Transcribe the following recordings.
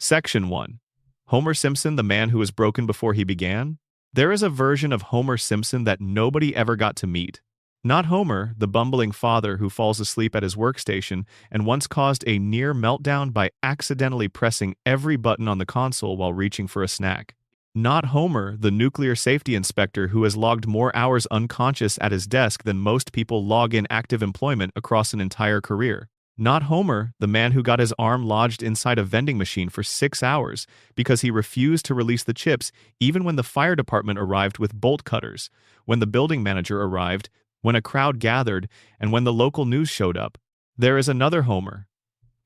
Section 1. Homer Simpson, the man who was broken before he began? There is a version of Homer Simpson that nobody ever got to meet. Not Homer, the bumbling father who falls asleep at his workstation and once caused a near meltdown by accidentally pressing every button on the console while reaching for a snack. Not Homer, the nuclear safety inspector who has logged more hours unconscious at his desk than most people log in active employment across an entire career. Not Homer, the man who got his arm lodged inside a vending machine for 6 hours because he refused to release the chips even when the fire department arrived with bolt cutters, when the building manager arrived, when a crowd gathered, and when the local news showed up. There is another Homer.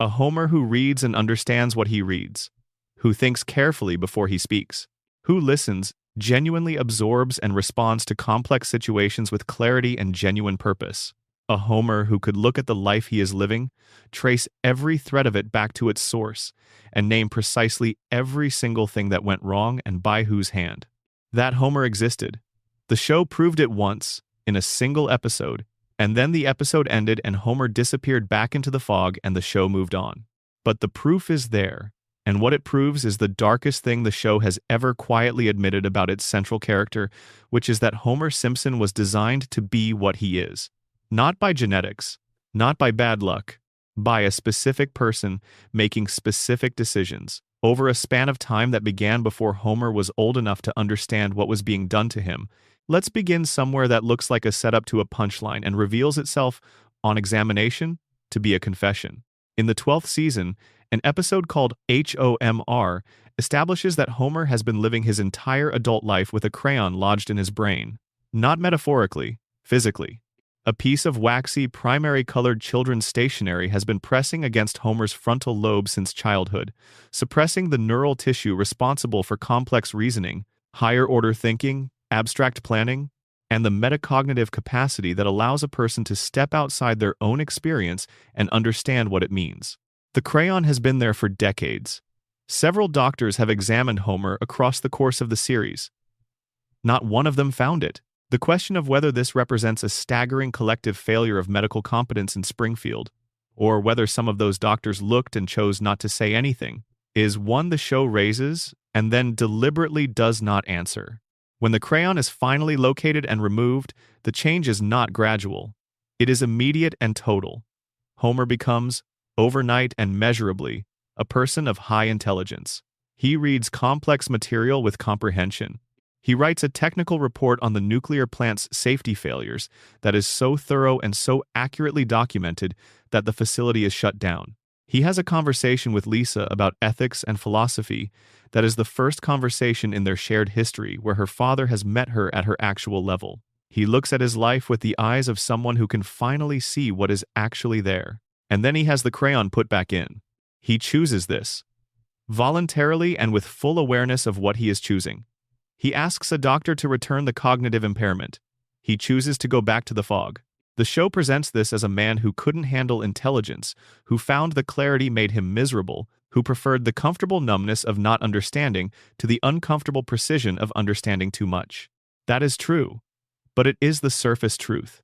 A Homer who reads and understands what he reads, who thinks carefully before he speaks, who listens, genuinely absorbs and responds to complex situations with clarity and genuine purpose. A Homer who could look at the life he is living, trace every thread of it back to its source, and name precisely every single thing that went wrong and by whose hand. That Homer existed. The show proved it once, in a single episode, and then the episode ended and Homer disappeared back into the fog and the show moved on. But the proof is there, and what it proves is the darkest thing the show has ever quietly admitted about its central character, which is that Homer Simpson was designed to be what he is. Not by genetics, not by bad luck, by a specific person making specific decisions over a span of time that began before Homer was old enough to understand what was being done to him. Let's begin somewhere that looks like a setup to a punchline and reveals itself, on examination, to be a confession. In the 12th season, an episode called HOMR establishes that Homer has been living his entire adult life with a crayon lodged in his brain. Not metaphorically, physically. A piece of waxy, primary-colored children's stationery has been pressing against Homer's frontal lobe since childhood, suppressing the neural tissue responsible for complex reasoning, higher-order thinking, abstract planning, and the metacognitive capacity that allows a person to step outside their own experience and understand what it means. The crayon has been there for decades. Several doctors have examined Homer across the course of the series. Not one of them found it. The question of whether this represents a staggering collective failure of medical competence in Springfield, or whether some of those doctors looked and chose not to say anything, is one the show raises and then deliberately does not answer. When the crayon is finally located and removed, the change is not gradual. It is immediate and total. Homer becomes, overnight and measurably, a person of high intelligence. He reads complex material with comprehension. He writes a technical report on the nuclear plant's safety failures that is so thorough and so accurately documented that the facility is shut down. He has a conversation with Lisa about ethics and philosophy that is the first conversation in their shared history where her father has met her at her actual level. He looks at his life with the eyes of someone who can finally see what is actually there. And then he has the crayon put back in. He chooses this, voluntarily and with full awareness of what he is choosing. He asks a doctor to return the cognitive impairment. He chooses to go back to the fog. The show presents this as a man who couldn't handle intelligence, who found the clarity made him miserable, who preferred the comfortable numbness of not understanding to the uncomfortable precision of understanding too much. That is true, but it is the surface truth.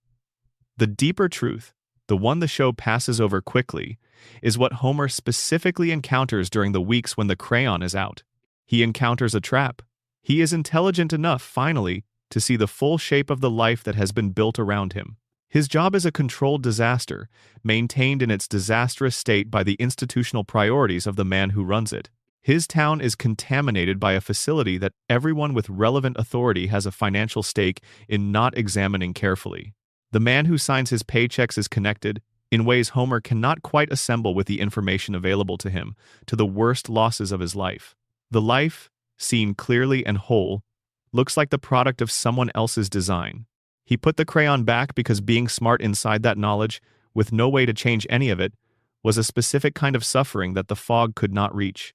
The deeper truth, the one the show passes over quickly, is what Homer specifically encounters during the weeks when the crayon is out. He encounters a trap. He is intelligent enough, finally, to see the full shape of the life that has been built around him. His job is a controlled disaster, maintained in its disastrous state by the institutional priorities of the man who runs it. His town is contaminated by a facility that everyone with relevant authority has a financial stake in not examining carefully. The man who signs his paychecks is connected, in ways Homer cannot quite assemble with the information available to him, to the worst losses of his life. The life, seen clearly and whole, looks like the product of someone else's design. He put the crayon back because being smart inside that knowledge, with no way to change any of it, was a specific kind of suffering that the fog could not reach.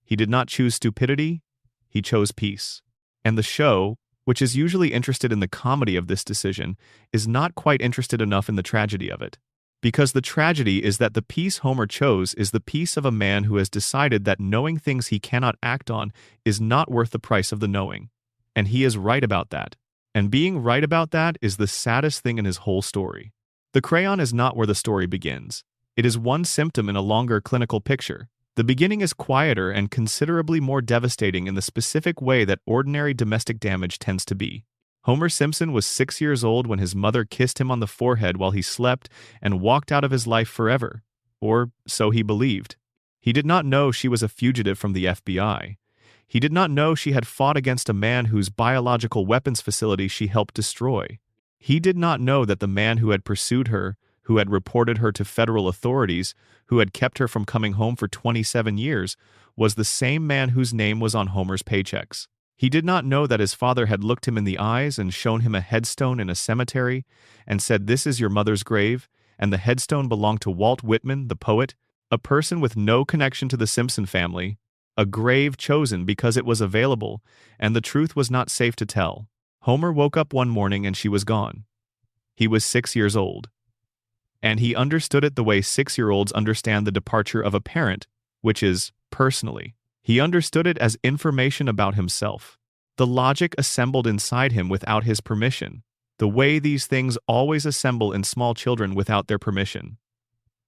He did not choose stupidity, he chose peace. And the show, which is usually interested in the comedy of this decision, is not quite interested enough in the tragedy of it. Because the tragedy is that the peace Homer chose is the peace of a man who has decided that knowing things he cannot act on is not worth the price of the knowing. And he is right about that. And being right about that is the saddest thing in his whole story. The crayon is not where the story begins. It is one symptom in a longer clinical picture. The beginning is quieter and considerably more devastating in the specific way that ordinary domestic damage tends to be. Homer Simpson was 6 years old when his mother kissed him on the forehead while he slept and walked out of his life forever. Or so he believed. He did not know she was a fugitive from the FBI. He did not know she had fought against a man whose biological weapons facility she helped destroy. He did not know that the man who had pursued her, who had reported her to federal authorities, who had kept her from coming home for 27 years, was the same man whose name was on Homer's paychecks. He did not know that his father had looked him in the eyes and shown him a headstone in a cemetery and said, "This is your mother's grave," and the headstone belonged to Walt Whitman, the poet, a person with no connection to the Simpson family, a grave chosen because it was available, and the truth was not safe to tell. Homer woke up one morning and she was gone. He was 6 years old. And he understood it the way 6-year-olds understand the departure of a parent, which is personally. He understood it as information about himself. The logic assembled inside him without his permission, the way these things always assemble in small children without their permission.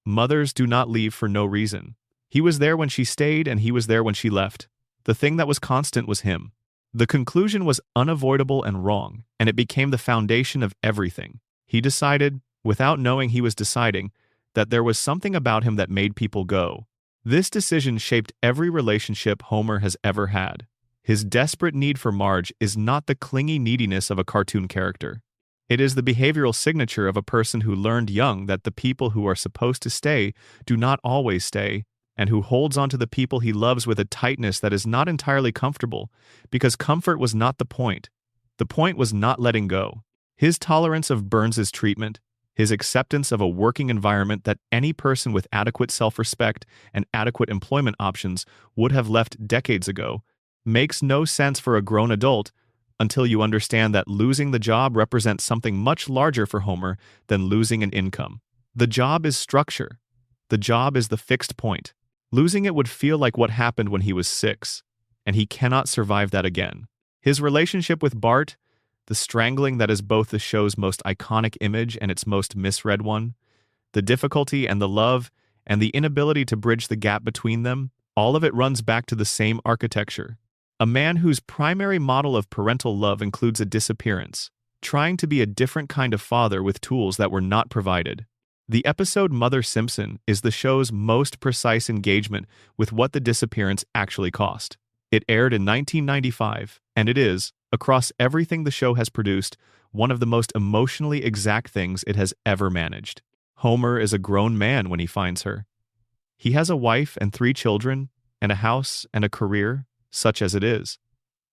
Mothers do not leave for no reason. He was there when she stayed and he was there when she left. The thing that was constant was him. The conclusion was unavoidable and wrong, and it became the foundation of everything. He decided, without knowing he was deciding, that there was something about him that made people go. This decision shaped every relationship Homer has ever had. His desperate need for Marge is not the clingy neediness of a cartoon character. It is the behavioral signature of a person who learned young that the people who are supposed to stay do not always stay, and who holds on to the people he loves with a tightness that is not entirely comfortable, because comfort was not the point. The point was not letting go. His tolerance of Burns's treatment, his acceptance of a working environment that any person with adequate self-respect and adequate employment options would have left decades ago, makes no sense for a grown adult until you understand that losing the job represents something much larger for Homer than losing an income. The job is structure. The job is the fixed point. Losing it would feel like what happened when he was 6, and he cannot survive that again. His relationship with Bart, the strangling that is both the show's most iconic image and its most misread one, the difficulty and the love, and the inability to bridge the gap between them, all of it runs back to the same architecture. A man whose primary model of parental love includes a disappearance, trying to be a different kind of father with tools that were not provided. The episode Mother Simpson is the show's most precise engagement with what the disappearance actually cost. It aired in 1995, and it is, across everything the show has produced, one of the most emotionally exact things it has ever managed. Homer is a grown man when he finds her. He has a wife and 3 children, and a house and a career, such as it is.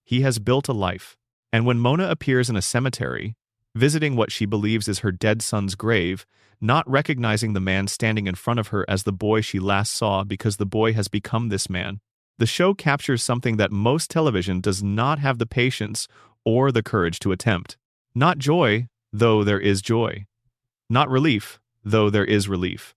He has built a life, and when Mona appears in a cemetery, visiting what she believes is her dead son's grave, not recognizing the man standing in front of her as the boy she last saw because the boy has become this man, the show captures something that most television does not have the patience or the courage to attempt. Not joy, though there is joy. Not relief, though there is relief.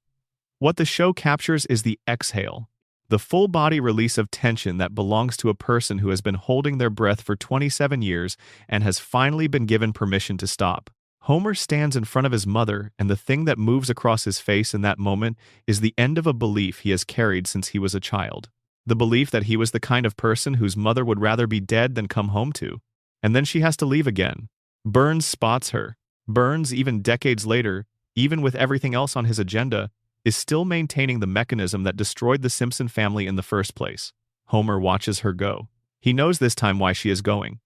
What the show captures is the exhale, the full-body release of tension that belongs to a person who has been holding their breath for 27 years and has finally been given permission to stop. Homer stands in front of his mother, and the thing that moves across his face in that moment is the end of a belief he has carried since he was a child. The belief that he was the kind of person whose mother would rather be dead than come home to. And then she has to leave again. Burns spots her. Burns, even decades later, even with everything else on his agenda, is still maintaining the mechanism that destroyed the Simpson family in the first place. Homer watches her go. He knows this time why she is going.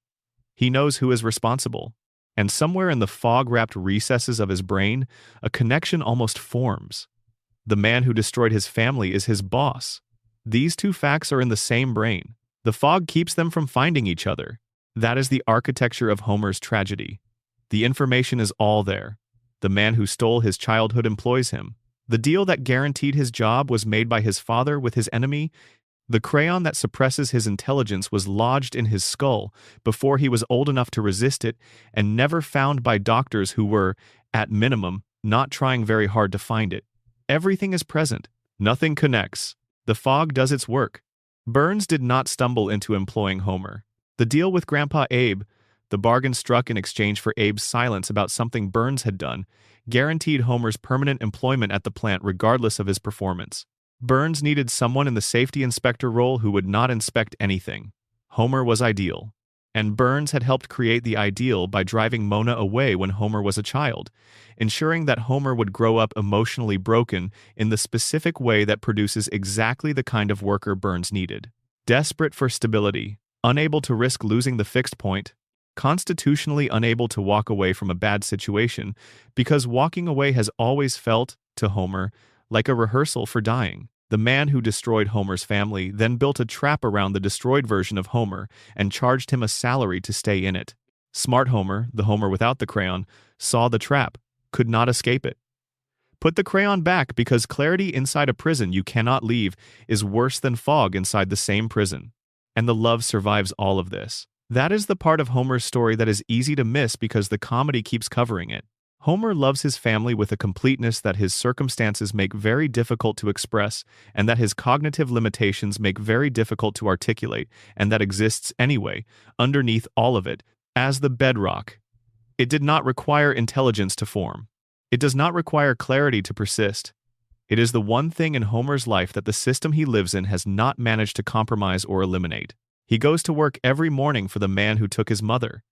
He knows who is responsible. And somewhere in the fog-wrapped recesses of his brain, a connection almost forms. The man who destroyed his family is his boss. These two facts are in the same brain. The fog keeps them from finding each other. That is the architecture of Homer's tragedy. The information is all there. The man who stole his childhood employs him. The deal that guaranteed his job was made by his father with his enemy. The crayon that suppresses his intelligence was lodged in his skull before he was old enough to resist it and never found by doctors who were, at minimum, not trying very hard to find it. Everything is present. Nothing connects. The fog does its work. Burns did not stumble into employing Homer. The deal with Grandpa Abe, the bargain struck in exchange for Abe's silence about something Burns had done, guaranteed Homer's permanent employment at the plant regardless of his performance. Burns needed someone in the safety inspector role who would not inspect anything. Homer was ideal. And Burns had helped create the ideal by driving Mona away when Homer was a child, ensuring that Homer would grow up emotionally broken in the specific way that produces exactly the kind of worker Burns needed. Desperate for stability, unable to risk losing the fixed point, constitutionally unable to walk away from a bad situation, because walking away has always felt, to Homer, like a rehearsal for dying. The man who destroyed Homer's family then built a trap around the destroyed version of Homer and charged him a salary to stay in it. Smart Homer, the Homer without the crayon, saw the trap, could not escape it. Put the crayon back because clarity inside a prison you cannot leave is worse than fog inside the same prison. And the love survives all of this. That is the part of Homer's story that is easy to miss because the comedy keeps covering it. Homer loves his family with a completeness that his circumstances make very difficult to express, and that his cognitive limitations make very difficult to articulate, and that exists anyway, underneath all of it, as the bedrock. It did not require intelligence to form. It does not require clarity to persist. It is the one thing in Homer's life that the system he lives in has not managed to compromise or eliminate. He goes to work every morning for the man who took his mother.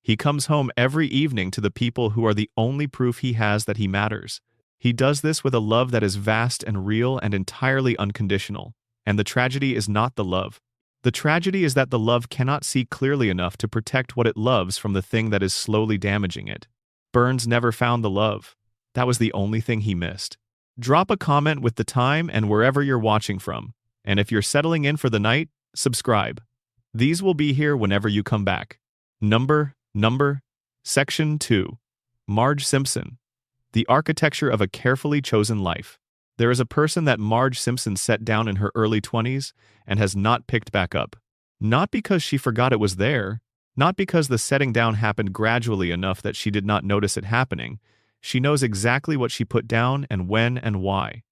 He comes home every evening to the people who are the only proof he has that he matters. He does this with a love that is vast and real and entirely unconditional. And the tragedy is not the love. The tragedy is that the love cannot see clearly enough to protect what it loves from the thing that is slowly damaging it. Burns never found the love. That was the only thing he missed. Drop a comment with the time and wherever you're watching from. And if you're settling in for the night, subscribe. These will be here whenever you come back. Section 2. Marge Simpson. The architecture of a carefully chosen life. There is a person that Marge Simpson set down in her early 20s and has not picked back up. Not because she forgot it was there, not because the setting down happened gradually enough that she did not notice it happening. She knows exactly what she put down and when and why.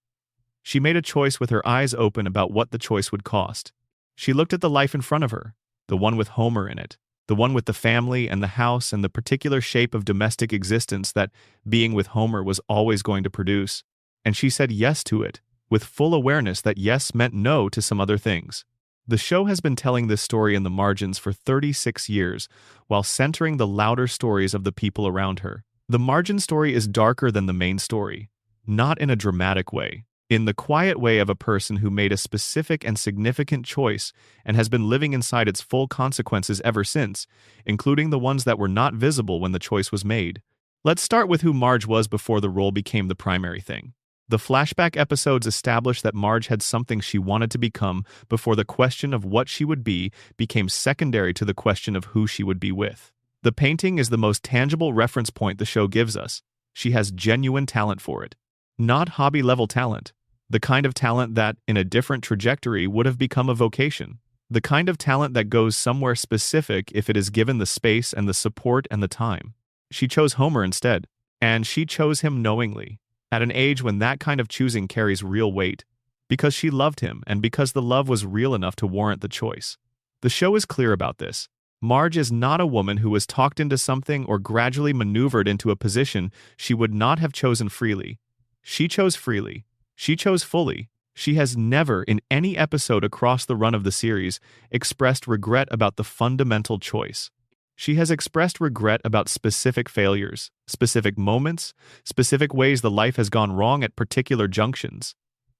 She made a choice with her eyes open about what the choice would cost. She looked at the life in front of her, the one with Homer in it, the one with the family and the house and the particular shape of domestic existence that being with Homer was always going to produce, and she said yes to it, with full awareness that yes meant no to some other things. The show has been telling this story in the margins for 36 years, while centering the louder stories of the people around her. The margin story is darker than the main story, not in a dramatic way, in the quiet way of a person who made a specific and significant choice and has been living inside its full consequences ever since, including the ones that were not visible when the choice was made. Let's start with who Marge was before the role became the primary thing. The flashback episodes establish that Marge had something she wanted to become before the question of what she would be became secondary to the question of who she would be with. The painting is the most tangible reference point the show gives us. She has genuine talent for it. Not hobby-level talent. The kind of talent that, in a different trajectory, would have become a vocation. The kind of talent that goes somewhere specific if it is given the space and the support and the time. She chose Homer instead. And she chose him knowingly. At an age when that kind of choosing carries real weight. Because she loved him and because the love was real enough to warrant the choice. The show is clear about this. Marge is not a woman who was talked into something or gradually maneuvered into a position she would not have chosen freely. She chose freely. She chose fully. She has never, in any episode across the run of the series, expressed regret about the fundamental choice. She has expressed regret about specific failures, specific moments, specific ways the life has gone wrong at particular junctions.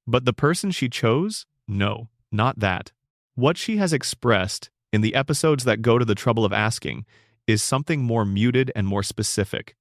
But the person she chose? No, not that. What she has expressed, in the episodes that go to the trouble of asking, is something more muted and more specific.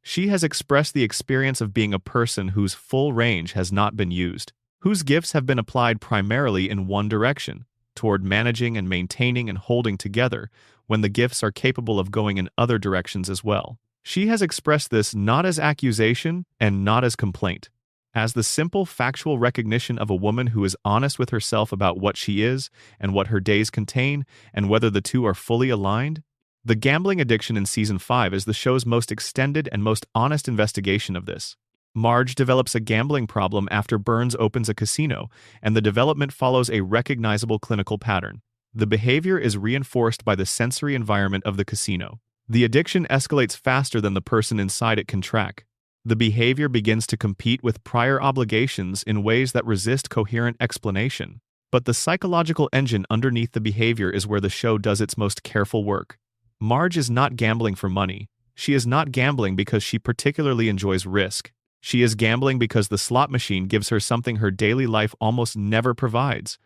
She has expressed the experience of being a person whose full range has not been used, whose gifts have been applied primarily in one direction, toward managing and maintaining and holding together, when the gifts are capable of going in other directions as well. She has expressed this not as accusation and not as complaint, as the simple factual recognition of a woman who is honest with herself about what she is and what her days contain and whether the two are fully aligned. The gambling addiction in Season 5 is the show's most extended and most honest investigation of this. Marge develops a gambling problem after Burns opens a casino, and the development follows a recognizable clinical pattern. The behavior is reinforced by the sensory environment of the casino. The addiction escalates faster than the person inside it can track. The behavior begins to compete with prior obligations in ways that resist coherent explanation. But the psychological engine underneath the behavior is where the show does its most careful work. Marge is not gambling for money. She is not gambling because she particularly enjoys risk. She is gambling because the slot machine gives her something her daily life almost never provides,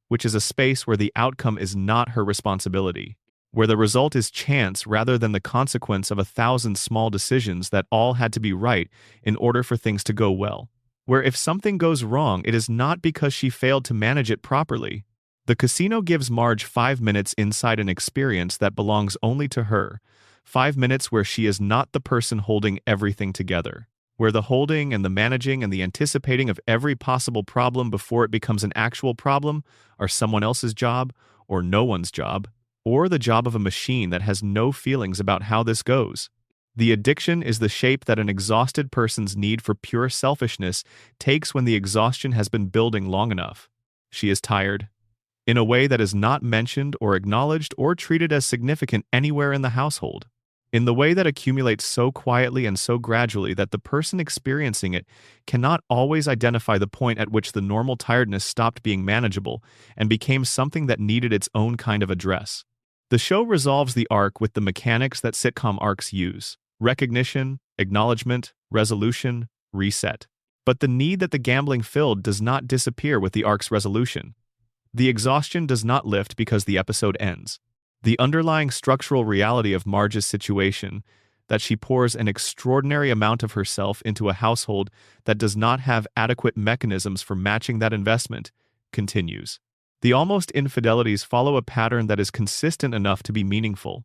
which is a space where the outcome is not her responsibility, where the result is chance rather than the consequence of 1,000 small decisions that all had to be right in order for things to go well, where if something goes wrong, it is not because she failed to manage it properly. The casino gives Marge 5 minutes inside an experience that belongs only to her, 5 minutes where she is not the person holding everything together, where the holding and the managing and the anticipating of every possible problem before it becomes an actual problem are someone else's job, or no one's job, or the job of a machine that has no feelings about how this goes. The addiction is the shape that an exhausted person's need for pure selfishness takes when the exhaustion has been building long enough. She is tired, in a way that is not mentioned or acknowledged or treated as significant anywhere in the household, in the way that accumulates so quietly and so gradually that the person experiencing it cannot always identify the point at which the normal tiredness stopped being manageable and became something that needed its own kind of address. The show resolves the arc with the mechanics that sitcom arcs use: recognition, acknowledgement, resolution, reset. But the need that the gambling filled does not disappear with the arc's resolution. The exhaustion does not lift because the episode ends. The underlying structural reality of Marge's situation, that she pours an extraordinary amount of herself into a household that does not have adequate mechanisms for matching that investment, continues. The almost infidelities follow a pattern that is consistent enough to be meaningful.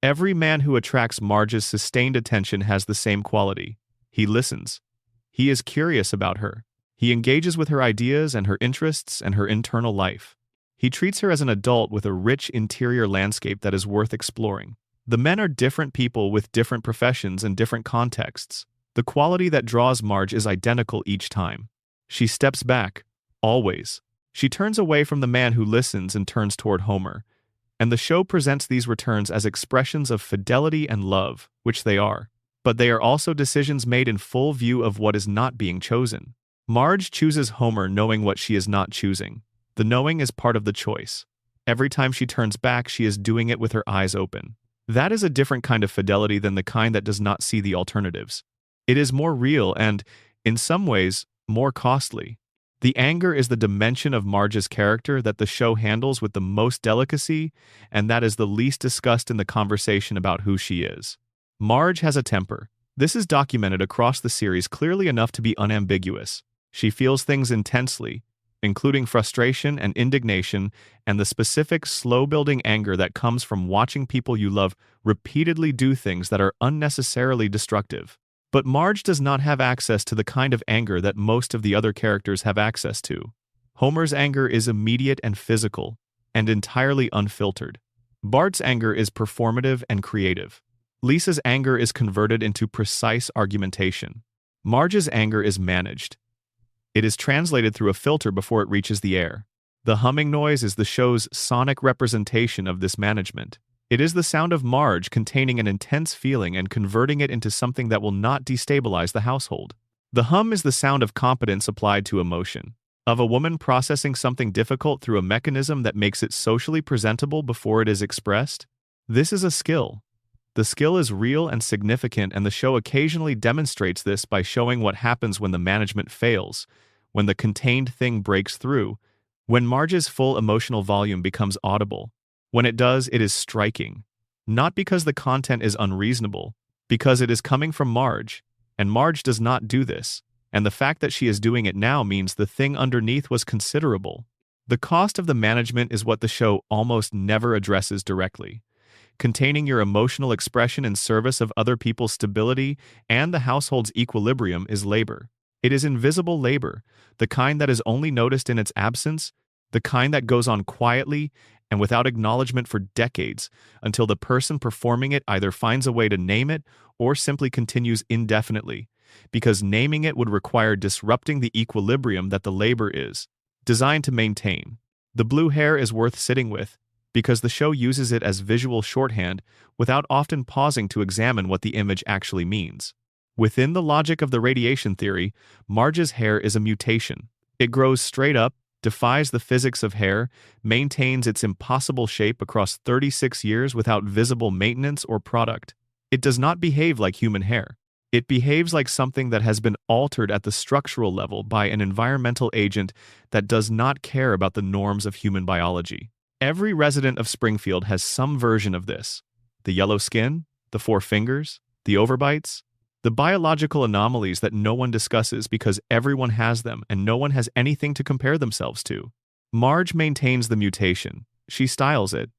Every man who attracts Marge's sustained attention has the same quality. He listens. He is curious about her. He engages with her ideas and her interests and her internal life. He treats her as an adult with a rich interior landscape that is worth exploring. The men are different people with different professions and different contexts. The quality that draws Marge is identical each time. She steps back, always. She turns away from the man who listens and turns toward Homer. And the show presents these returns as expressions of fidelity and love, which they are. But they are also decisions made in full view of what is not being chosen. Marge chooses Homer knowing what she is not choosing. The knowing is part of the choice. Every time she turns back, she is doing it with her eyes open. That is a different kind of fidelity than the kind that does not see the alternatives. It is more real and, in some ways, more costly. The anger is the dimension of Marge's character that the show handles with the most delicacy, and that is the least discussed in the conversation about who she is. Marge has a temper. This is documented across the series clearly enough to be unambiguous. She feels things intensely, including frustration and indignation and the specific slow-building anger that comes from watching people you love repeatedly do things that are unnecessarily destructive. But Marge does not have access to the kind of anger that most of the other characters have access to. Homer's anger is immediate and physical, and entirely unfiltered. Bart's anger is performative and creative. Lisa's anger is converted into precise argumentation. Marge's anger is managed. It is translated through a filter before it reaches the air. The humming noise is the show's sonic representation of this management. It is the sound of Marge containing an intense feeling and converting it into something that will not destabilize the household. The hum is the sound of competence applied to emotion, of a woman processing something difficult through a mechanism that makes it socially presentable before it is expressed. This is a skill. The skill is real and significant, and the show occasionally demonstrates this by showing what happens when the management fails, when the contained thing breaks through, when Marge's full emotional volume becomes audible. When it does, it is striking. Not because the content is unreasonable, because it is coming from Marge, and Marge does not do this, and the fact that she is doing it now means the thing underneath was considerable. The cost of the management is what the show almost never addresses directly. Containing your emotional expression in service of other people's stability and the household's equilibrium is labor. It is invisible labor, the kind that is only noticed in its absence, the kind that goes on quietly and without acknowledgement for decades until the person performing it either finds a way to name it or simply continues indefinitely, because naming it would require disrupting the equilibrium that the labor is designed to maintain. The blue hair is worth sitting with, because the show uses it as visual shorthand without often pausing to examine what the image actually means. Within the logic of the radiation theory, Marge's hair is a mutation. It grows straight up, defies the physics of hair, maintains its impossible shape across 36 years without visible maintenance or product. It does not behave like human hair. It behaves like something that has been altered at the structural level by an environmental agent that does not care about the norms of human biology. Every resident of Springfield has some version of this. The yellow skin, the four fingers, the overbites, the biological anomalies that no one discusses because everyone has them and no one has anything to compare themselves to. Marge maintains the mutation. She styles it.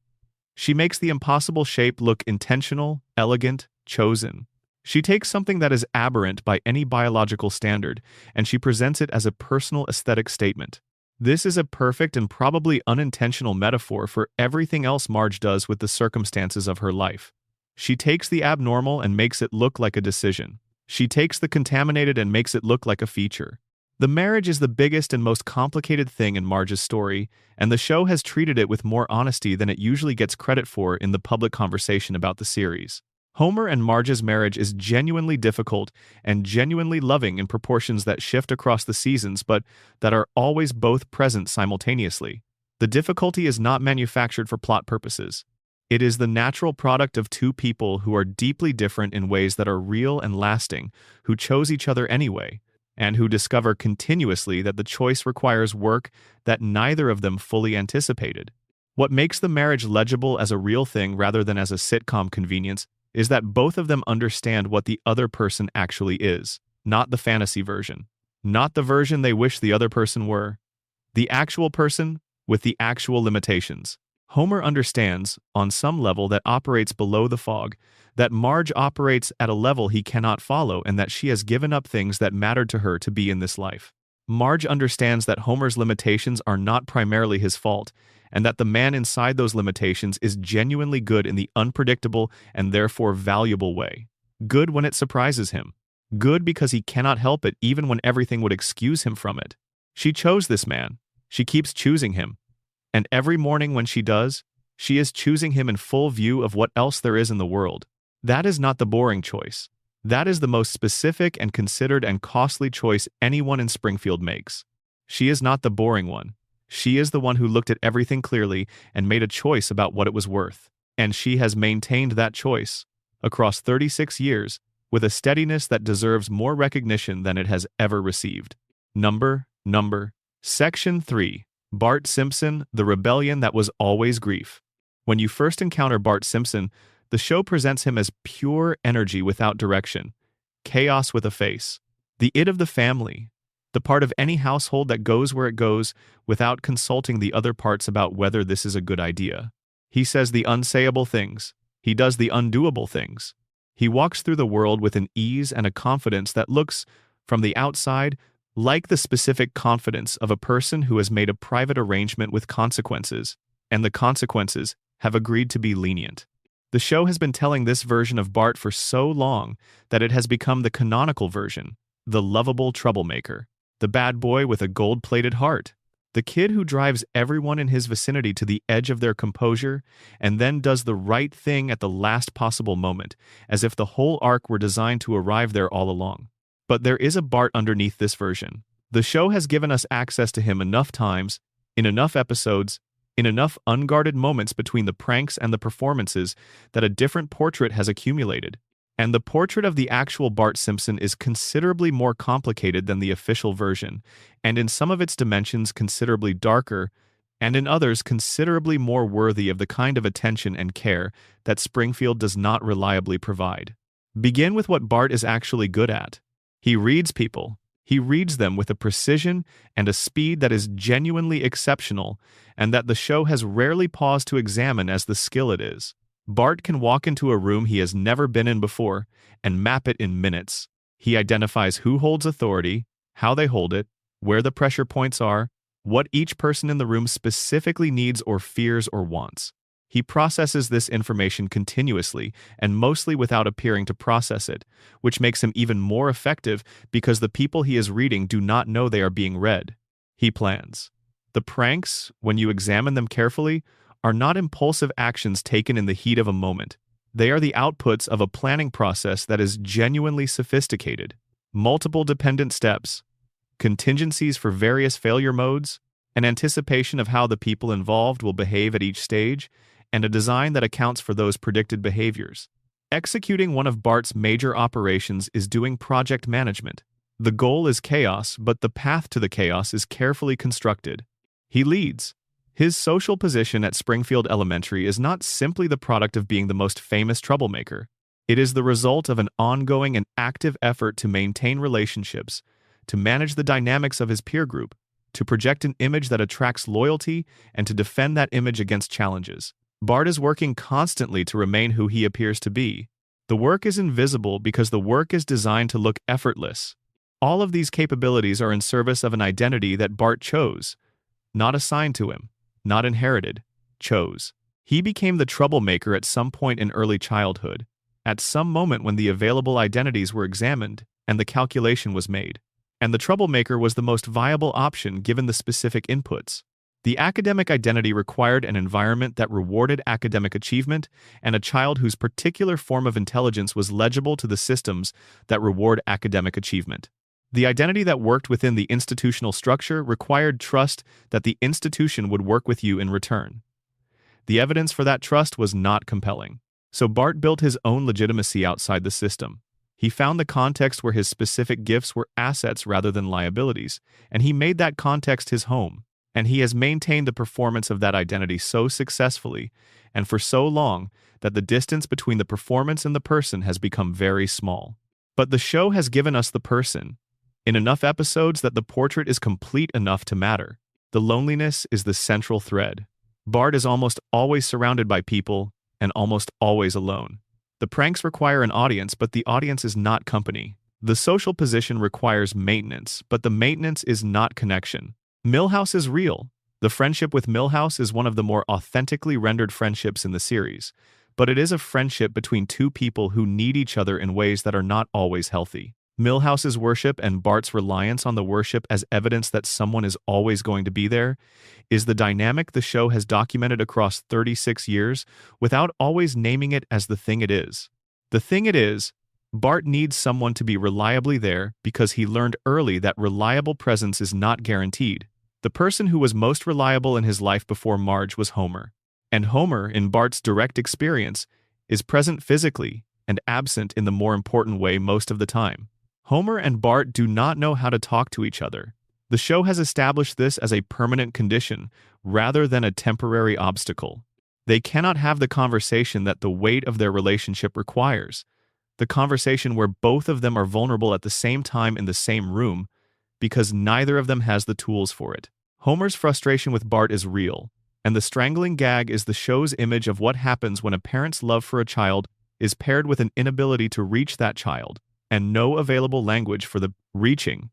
She makes the impossible shape look intentional, elegant, chosen. She takes something that is aberrant by any biological standard, and she presents it as a personal aesthetic statement. This is a perfect and probably unintentional metaphor for everything else Marge does with the circumstances of her life. She takes the abnormal and makes it look like a decision. She takes the contaminated and makes it look like a feature. The marriage is the biggest and most complicated thing in Marge's story, and the show has treated it with more honesty than it usually gets credit for in the public conversation about the series. Homer and Marge's marriage is genuinely difficult and genuinely loving in proportions that shift across the seasons but that are always both present simultaneously. The difficulty is not manufactured for plot purposes. It is the natural product of two people who are deeply different in ways that are real and lasting, who chose each other anyway, and who discover continuously that the choice requires work that neither of them fully anticipated. What makes the marriage legible as a real thing rather than as a sitcom convenience is that both of them understand what the other person actually is, not the fantasy version, not the version they wish the other person were, the actual person with the actual limitations. Homer understands, on some level that operates below the fog, that Marge operates at a level he cannot follow and that she has given up things that mattered to her to be in this life. Marge understands that Homer's limitations are not primarily his fault, and that the man inside those limitations is genuinely good in the unpredictable and therefore valuable way. Good when it surprises him. Good because he cannot help it even when everything would excuse him from it. She chose this man. She keeps choosing him. And every morning when she does, she is choosing him in full view of what else there is in the world. That is not the boring choice. That is the most specific and considered and costly choice anyone in Springfield makes. She is not the boring one. She is the one who looked at everything clearly and made a choice about what it was worth. And she has maintained that choice, across 36 years, with a steadiness that deserves more recognition than it has ever received. Section 3. Bart Simpson, the rebellion that was always grief. When you first encounter Bart Simpson, the show presents him as pure energy without direction, chaos with a face, the it of the family, the part of any household that goes where it goes without consulting the other parts about whether this is a good idea. He says the unsayable things. He does the undoable things. He walks through the world with an ease and a confidence that looks, from the outside, like the specific confidence of a person who has made a private arrangement with consequences, and the consequences have agreed to be lenient. The show has been telling this version of Bart for so long that it has become the canonical version, the lovable troublemaker, the bad boy with a gold-plated heart, the kid who drives everyone in his vicinity to the edge of their composure and then does the right thing at the last possible moment, as if the whole arc were designed to arrive there all along. But there is a Bart underneath this version. The show has given us access to him enough times, in enough episodes, in enough unguarded moments between the pranks and the performances that a different portrait has accumulated. And the portrait of the actual Bart Simpson is considerably more complicated than the official version, and in some of its dimensions considerably darker, and in others considerably more worthy of the kind of attention and care that Springfield does not reliably provide. Begin with what Bart is actually good at. He reads people. He reads them with a precision and a speed that is genuinely exceptional, and that the show has rarely paused to examine as the skill it is. Bart can walk into a room he has never been in before and map it in minutes. He identifies who holds authority, how they hold it, where the pressure points are, what each person in the room specifically needs or fears or wants. He processes this information continuously and mostly without appearing to process it, which makes him even more effective because the people he is reading do not know they are being read. He plans. The pranks, when you examine them carefully, are not impulsive actions taken in the heat of a moment. They are the outputs of a planning process that is genuinely sophisticated. Multiple dependent steps, contingencies for various failure modes, an anticipation of how the people involved will behave at each stage, and a design that accounts for those predicted behaviors. Executing one of Bart's major operations is doing project management. The goal is chaos, but the path to the chaos is carefully constructed. He leads. His social position at Springfield Elementary is not simply the product of being the most famous troublemaker. It is the result of an ongoing and active effort to maintain relationships, to manage the dynamics of his peer group, to project an image that attracts loyalty, and to defend that image against challenges. Bart is working constantly to remain who he appears to be. The work is invisible because the work is designed to look effortless. All of these capabilities are in service of an identity that Bart chose, not assigned to him, not inherited, chose. He became the troublemaker at some point in early childhood, at some moment when the available identities were examined and the calculation was made. And the troublemaker was the most viable option given the specific inputs. The academic identity required an environment that rewarded academic achievement and a child whose particular form of intelligence was legible to the systems that reward academic achievement. The identity that worked within the institutional structure required trust that the institution would work with you in return. The evidence for that trust was not compelling. So Bart built his own legitimacy outside the system. He found the context where his specific gifts were assets rather than liabilities, and he made that context his home. And he has maintained the performance of that identity so successfully and for so long that the distance between the performance and the person has become very small. But the show has given us the person in enough episodes that the portrait is complete enough to matter. The loneliness is the central thread. Bart is almost always surrounded by people and almost always alone. The pranks require an audience, but the audience is not company. The social position requires maintenance, but the maintenance is not connection. Milhouse is real. The friendship with Milhouse is one of the more authentically rendered friendships in the series, but it is a friendship between two people who need each other in ways that are not always healthy. Milhouse's worship and Bart's reliance on the worship as evidence that someone is always going to be there is the dynamic the show has documented across 36 years without always naming it as the thing it is. The thing it is, Bart needs someone to be reliably there because he learned early that reliable presence is not guaranteed. The person who was most reliable in his life before Marge was Homer. And Homer, in Bart's direct experience, is present physically and absent in the more important way most of the time. Homer and Bart do not know how to talk to each other. The show has established this as a permanent condition rather than a temporary obstacle. They cannot have the conversation that the weight of their relationship requires, the conversation where both of them are vulnerable at the same time in the same room, because neither of them has the tools for it. Homer's frustration with Bart is real, and the strangling gag is the show's image of what happens when a parent's love for a child is paired with an inability to reach that child, and no available language for the reaching.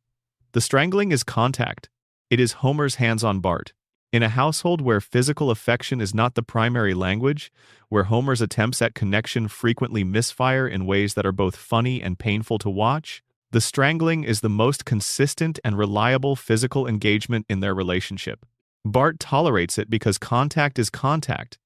The strangling is contact. It is Homer's hands on Bart. In a household where physical affection is not the primary language, where Homer's attempts at connection frequently misfire in ways that are both funny and painful to watch, the strangling is the most consistent and reliable physical engagement in their relationship. Bart tolerates it because contact is contact,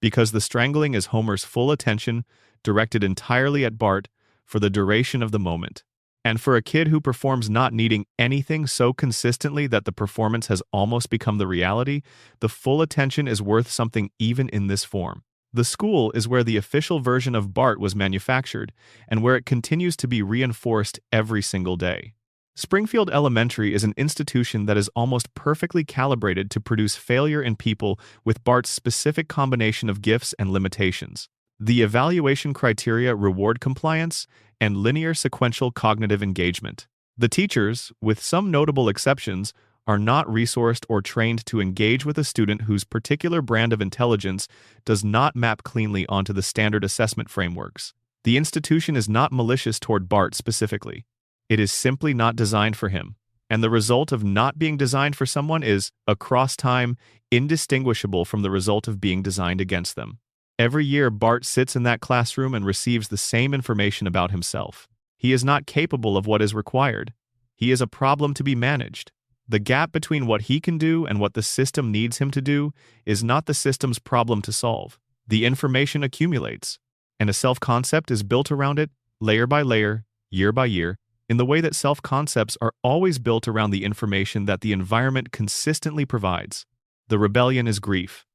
because the strangling is Homer's full attention directed entirely at Bart for the duration of the moment. And for a kid who performs not needing anything so consistently that the performance has almost become the reality, the full attention is worth something even in this form. The school is where the official version of Bart was manufactured, and where it continues to be reinforced every single day. Springfield Elementary is an institution that is almost perfectly calibrated to produce failure in people with Bart's specific combination of gifts and limitations. The evaluation criteria reward compliance and linear sequential cognitive engagement. The teachers, with some notable exceptions, are not resourced or trained to engage with a student whose particular brand of intelligence does not map cleanly onto the standard assessment frameworks. The institution is not malicious toward Bart specifically. It is simply not designed for him. And the result of not being designed for someone is, across time, indistinguishable from the result of being designed against them. Every year, Bart sits in that classroom and receives the same information about himself. He is not capable of what is required. He is a problem to be managed. The gap between what he can do and what the system needs him to do is not the system's problem to solve. The information accumulates, and a self-concept is built around it, layer by layer, year by year, in the way that self-concepts are always built around the information that the environment consistently provides. The rebellion is grief.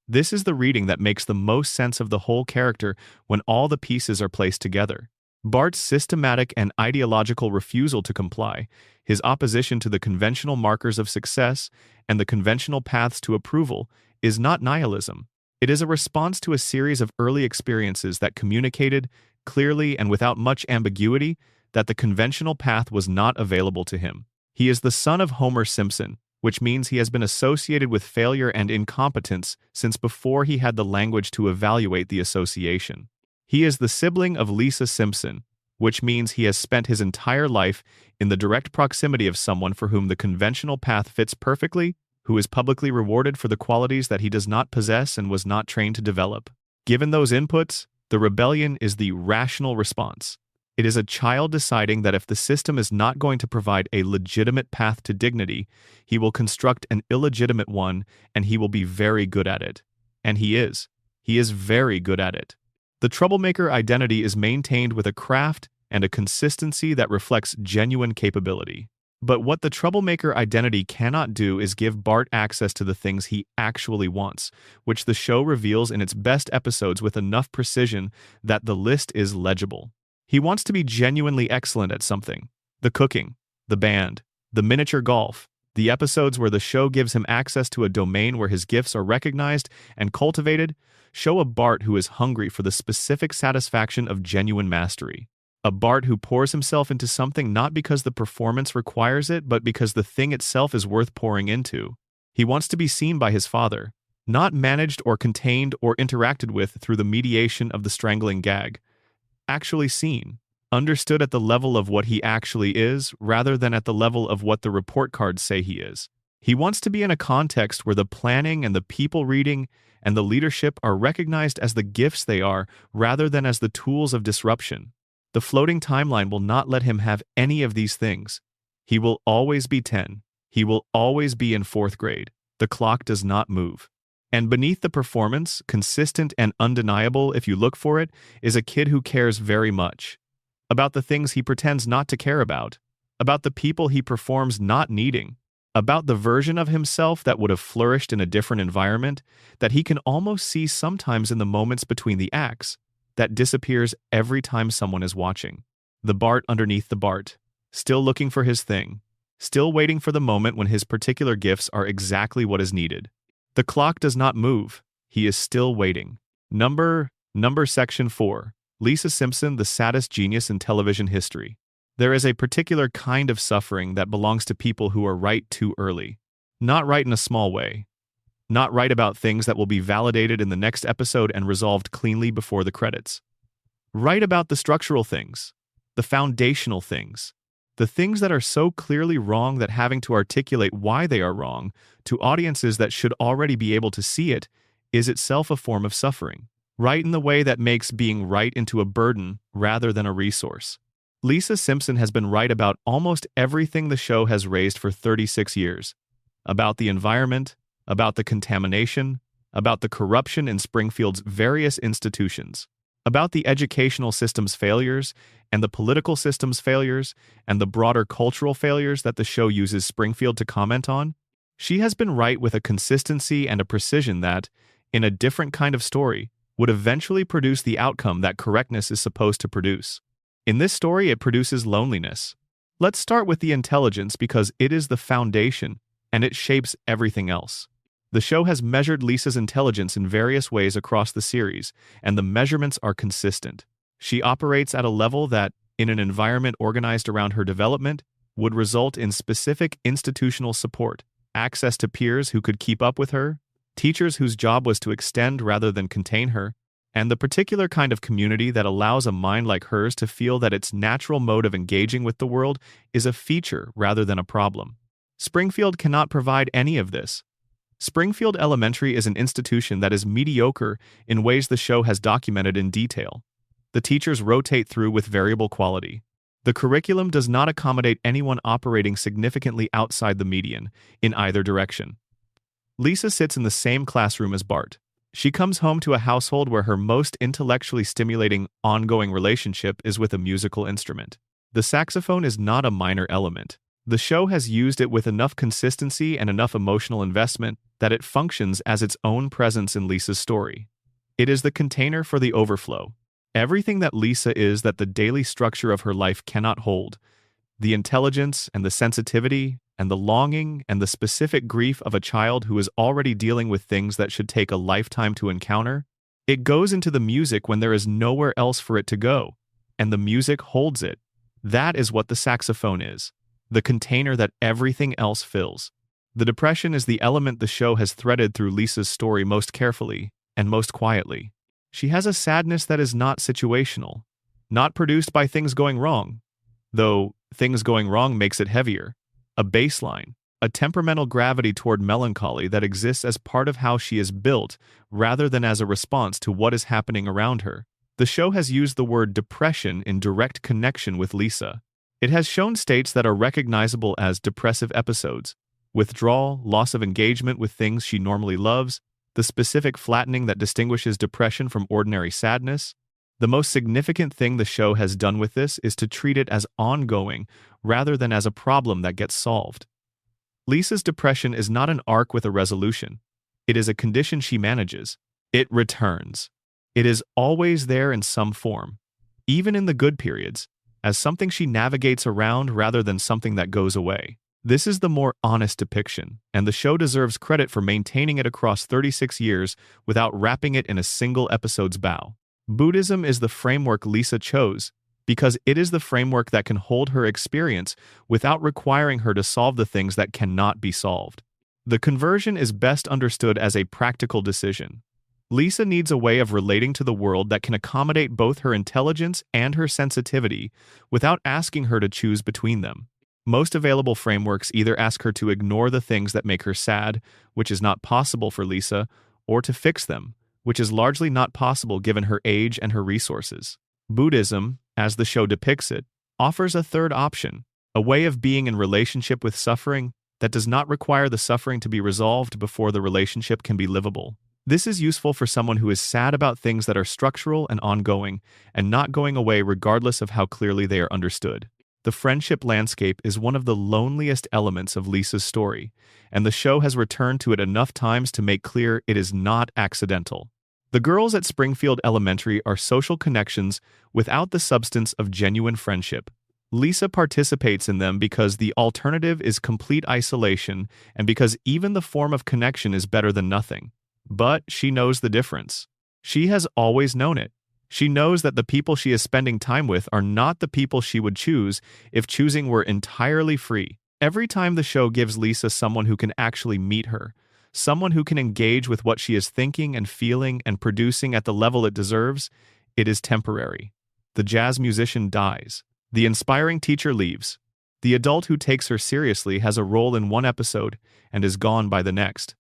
This is the reading that makes the most sense of the whole character when all the pieces are placed together. Bart's systematic and ideological refusal to comply, his opposition to the conventional markers of success and the conventional paths to approval, is not nihilism. It is a response to a series of early experiences that communicated, clearly and without much ambiguity, that the conventional path was not available to him. He is the son of Homer Simpson, which means he has been associated with failure and incompetence since before he had the language to evaluate the association. He is the sibling of Lisa Simpson, which means he has spent his entire life in the direct proximity of someone for whom the conventional path fits perfectly, who is publicly rewarded for the qualities that he does not possess and was not trained to develop. Given those inputs, the rebellion is the rational response. It is a child deciding that if the system is not going to provide a legitimate path to dignity, he will construct an illegitimate one, and he will be very good at it. And he is. He is very good at it. The troublemaker identity is maintained with a craft and a consistency that reflects genuine capability. But what the troublemaker identity cannot do is give Bart access to the things he actually wants, which the show reveals in its best episodes with enough precision that the list is legible. He wants to be genuinely excellent at something. The cooking, the band, the miniature golf, the episodes where the show gives him access to a domain where his gifts are recognized and cultivated show a Bart who is hungry for the specific satisfaction of genuine mastery. A Bart who pours himself into something not because the performance requires it, but because the thing itself is worth pouring into. He wants to be seen by his father, not managed or contained or interacted with through the mediation of the strangling gag. Actually seen, understood at the level of what he actually is, rather than at the level of what the report cards say he is. He wants to be in a context where the planning and the people reading and the leadership are recognized as the gifts they are, rather than as the tools of disruption. The floating timeline will not let him have any of these things. He will always be 10. He will always be in 4th grade. The clock does not move. And beneath the performance, consistent and undeniable if you look for it, is a kid who cares very much. About the things he pretends not to care about the people he performs not needing, about the version of himself that would have flourished in a different environment, that he can almost see sometimes in the moments between the acts, that disappears every time someone is watching. The Bart underneath the Bart, still looking for his thing, still waiting for the moment when his particular gifts are exactly what is needed. The clock does not move. He is still waiting. Number section 4. Lisa Simpson, the saddest genius in television history. There is a particular kind of suffering that belongs to people who are right too early. Not right in a small way. Not right about things that will be validated in the next episode and resolved cleanly before the credits. Right about the structural things, the foundational things, the things that are so clearly wrong that having to articulate why they are wrong to audiences that should already be able to see it is itself a form of suffering. Right in the way that makes being right into a burden rather than a resource. Lisa Simpson has been right about almost everything the show has raised for 36 years. About the environment, about the contamination, about the corruption in Springfield's various institutions, about the educational system's failures and the political system's failures and the broader cultural failures that the show uses Springfield to comment on. She has been right with a consistency and a precision that, in a different kind of story, would eventually produce the outcome that correctness is supposed to produce. In this story, it produces loneliness. Let's start with the intelligence because it is the foundation and it shapes everything else. The show has measured Lisa's intelligence in various ways across the series, and the measurements are consistent. She operates at a level that, in an environment organized around her development, would result in specific institutional support, access to peers who could keep up with her, teachers whose job was to extend rather than contain her, and the particular kind of community that allows a mind like hers to feel that its natural mode of engaging with the world is a feature rather than a problem. Springfield cannot provide any of this. Springfield Elementary is an institution that is mediocre in ways the show has documented in detail. The teachers rotate through with variable quality. The curriculum does not accommodate anyone operating significantly outside the median, in either direction. Lisa sits in the same classroom as Bart. She comes home to a household where her most intellectually stimulating ongoing relationship is with a musical instrument. The saxophone is not a minor element. The show has used it with enough consistency and enough emotional investment that it functions as its own presence in Lisa's story. It is the container for the overflow. Everything that Lisa is that the daily structure of her life cannot hold, the intelligence and the sensitivity and the longing and the specific grief of a child who is already dealing with things that should take a lifetime to encounter, it goes into the music when there is nowhere else for it to go, and the music holds it. That is what the saxophone is, the container that everything else fills. The depression is the element the show has threaded through Lisa's story most carefully and most quietly. She has a sadness that is not situational, not produced by things going wrong, though things going wrong makes it heavier, a baseline, a temperamental gravity toward melancholy that exists as part of how she is built rather than as a response to what is happening around her. The show has used the word depression in direct connection with Lisa. It has shown states that are recognizable as depressive episodes: withdrawal, loss of engagement with things she normally loves, the specific flattening that distinguishes depression from ordinary sadness. The most significant thing the show has done with this is to treat it as ongoing rather than as a problem that gets solved. Lisa's depression is not an arc with a resolution. It is a condition she manages. It returns. It is always there in some form, even in the good periods, as something she navigates around rather than something that goes away. This is the more honest depiction, and the show deserves credit for maintaining it across 36 years without wrapping it in a single episode's bow. Buddhism is the framework Lisa chose because it is the framework that can hold her experience without requiring her to solve the things that cannot be solved. The conversion is best understood as a practical decision. Lisa needs a way of relating to the world that can accommodate both her intelligence and her sensitivity without asking her to choose between them. Most available frameworks either ask her to ignore the things that make her sad, which is not possible for Lisa, or to fix them, which is largely not possible given her age and her resources. Buddhism, as the show depicts it, offers a third option, a way of being in relationship with suffering that does not require the suffering to be resolved before the relationship can be livable. This is useful for someone who is sad about things that are structural and ongoing and not going away regardless of how clearly they are understood. The friendship landscape is one of the loneliest elements of Lisa's story, and the show has returned to it enough times to make clear it is not accidental. The girls at Springfield Elementary are social connections without the substance of genuine friendship. Lisa participates in them because the alternative is complete isolation and because even the form of connection is better than nothing. But she knows the difference. She has always known it. She knows that the people she is spending time with are not the people she would choose if choosing were entirely free. Every time the show gives Lisa someone who can actually meet her, someone who can engage with what she is thinking and feeling and producing at the level it deserves, it is temporary. The jazz musician dies. The inspiring teacher leaves. The adult who takes her seriously has a role in one episode and is gone by the next.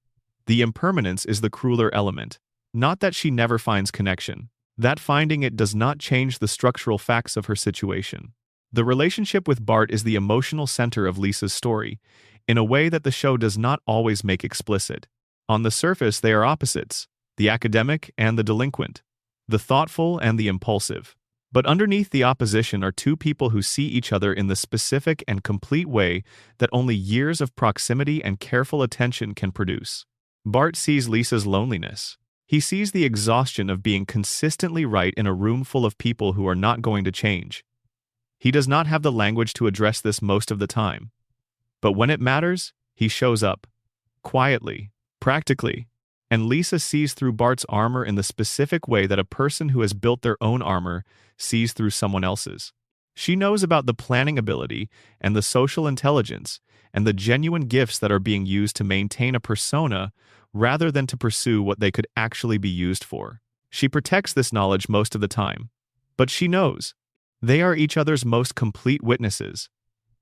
The impermanence is the crueler element. Not that she never finds connection. That finding it does not change the structural facts of her situation. The relationship with Bart is the emotional center of Lisa's story, in a way that the show does not always make explicit. On the surface, they are opposites, the academic and the delinquent, the thoughtful and the impulsive. But underneath the opposition are two people who see each other in the specific and complete way that only years of proximity and careful attention can produce. Bart sees Lisa's loneliness. He sees the exhaustion of being consistently right in a room full of people who are not going to change. He does not have the language to address this most of the time. But when it matters, he shows up. Quietly, practically. And Lisa sees through Bart's armor in the specific way that a person who has built their own armor sees through someone else's. She knows about the planning ability and the social intelligence and the genuine gifts that are being used to maintain a persona rather than to pursue what they could actually be used for. She protects this knowledge most of the time. But she knows. They are each other's most complete witnesses.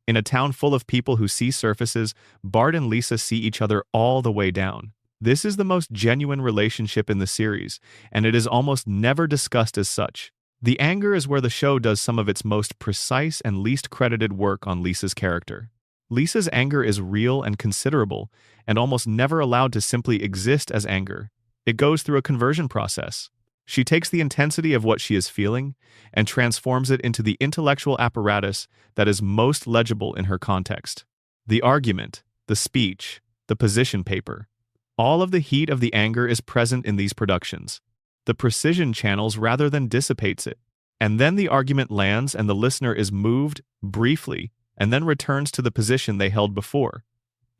In a town full of people who see surfaces, Bart and Lisa see each other all the way down. This is the most genuine relationship in the series, and it is almost never discussed as such. The anger is where the show does some of its most precise and least credited work on Lisa's character. Lisa's anger is real and considerable, and almost never allowed to simply exist as anger. It goes through a conversion process. She takes the intensity of what she is feeling and transforms it into the intellectual apparatus that is most legible in her context. The argument, the speech, the position paper. All of the heat of the anger is present in these productions. The precision channels rather than dissipates it. And then the argument lands and the listener is moved, briefly, and then returns to the position they held before.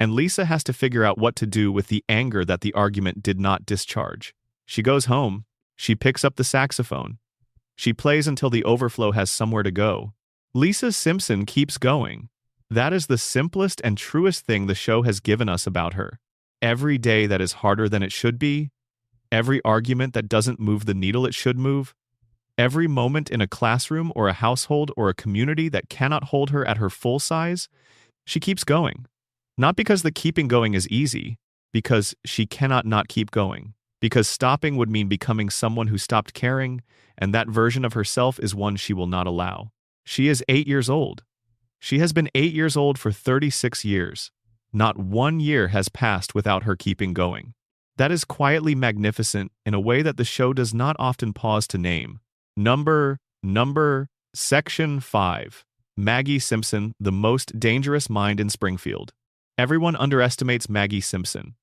And Lisa has to figure out what to do with the anger that the argument did not discharge. She goes home. She picks up the saxophone. She plays until the overflow has somewhere to go. Lisa Simpson keeps going. That is the simplest and truest thing the show has given us about her. Every day that is harder than it should be, every argument that doesn't move the needle it should move, every moment in a classroom or a household or a community that cannot hold her at her full size, she keeps going. Not because the keeping going is easy, because she cannot not keep going. Because stopping would mean becoming someone who stopped caring, and that version of herself is one she will not allow. She is 8 years old. She has been 8 years old for 36 years. Not 1 year has passed without her keeping going. That is quietly magnificent in a way that the show does not often pause to name. Section 5. Maggie Simpson, the most dangerous mind in Springfield. Everyone underestimates Maggie Simpson.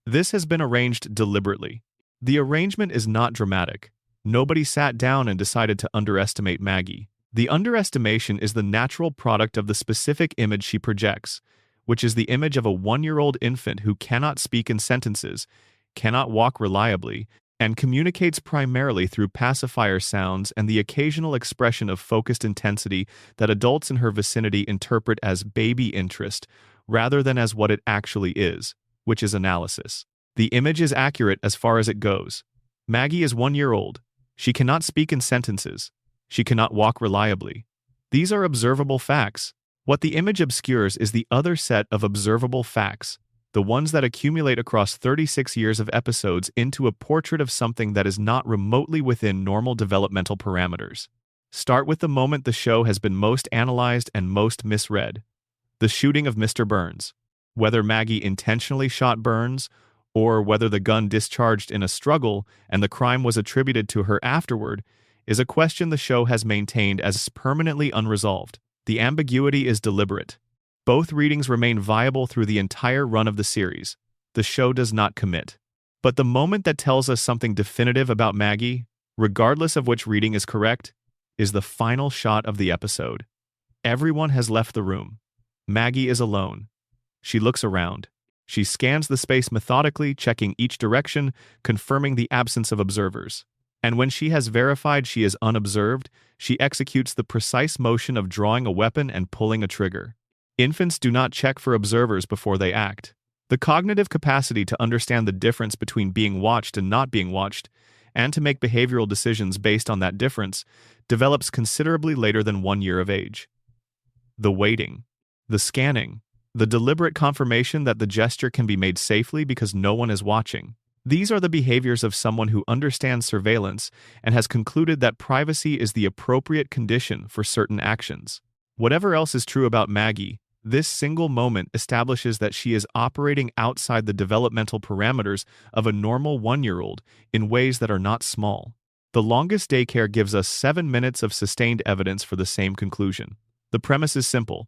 This has been arranged deliberately. The arrangement is not dramatic. Nobody sat down and decided to underestimate Maggie. The underestimation is the natural product of the specific image she projects, which is the image of a 1-year-old infant who cannot speak in sentences, cannot walk reliably, and communicates primarily through pacifier sounds and the occasional expression of focused intensity that adults in her vicinity interpret as baby interest rather than as what it actually is, which is analysis. The image is accurate as far as it goes. Maggie is 1 year old. She cannot speak in sentences. She cannot walk reliably. These are observable facts. What the image obscures is the other set of observable facts, the ones that accumulate across 36 years of episodes into a portrait of something that is not remotely within normal developmental parameters. Start with the moment the show has been most analyzed and most misread. The shooting of Mr. Burns. Whether Maggie intentionally shot Burns, or whether the gun discharged in a struggle and the crime was attributed to her afterward, is a question the show has maintained as permanently unresolved. The ambiguity is deliberate. Both readings remain viable through the entire run of the series. The show does not commit. But the moment that tells us something definitive about Maggie, regardless of which reading is correct, is the final shot of the episode. Everyone has left the room. Maggie is alone. She looks around. She scans the space methodically, checking each direction, confirming the absence of observers. And when she has verified she is unobserved, she executes the precise motion of drawing a weapon and pulling a trigger. Infants do not check for observers before they act. The cognitive capacity to understand the difference between being watched and not being watched, and to make behavioral decisions based on that difference, develops considerably later than 1 year of age. The waiting, the scanning, the deliberate confirmation that the gesture can be made safely because no one is watching. These are the behaviors of someone who understands surveillance and has concluded that privacy is the appropriate condition for certain actions. Whatever else is true about Maggie, this single moment establishes that she is operating outside the developmental parameters of a normal 1-year-old in ways that are not small. The longest daycare gives us 7 minutes of sustained evidence for the same conclusion. The premise is simple.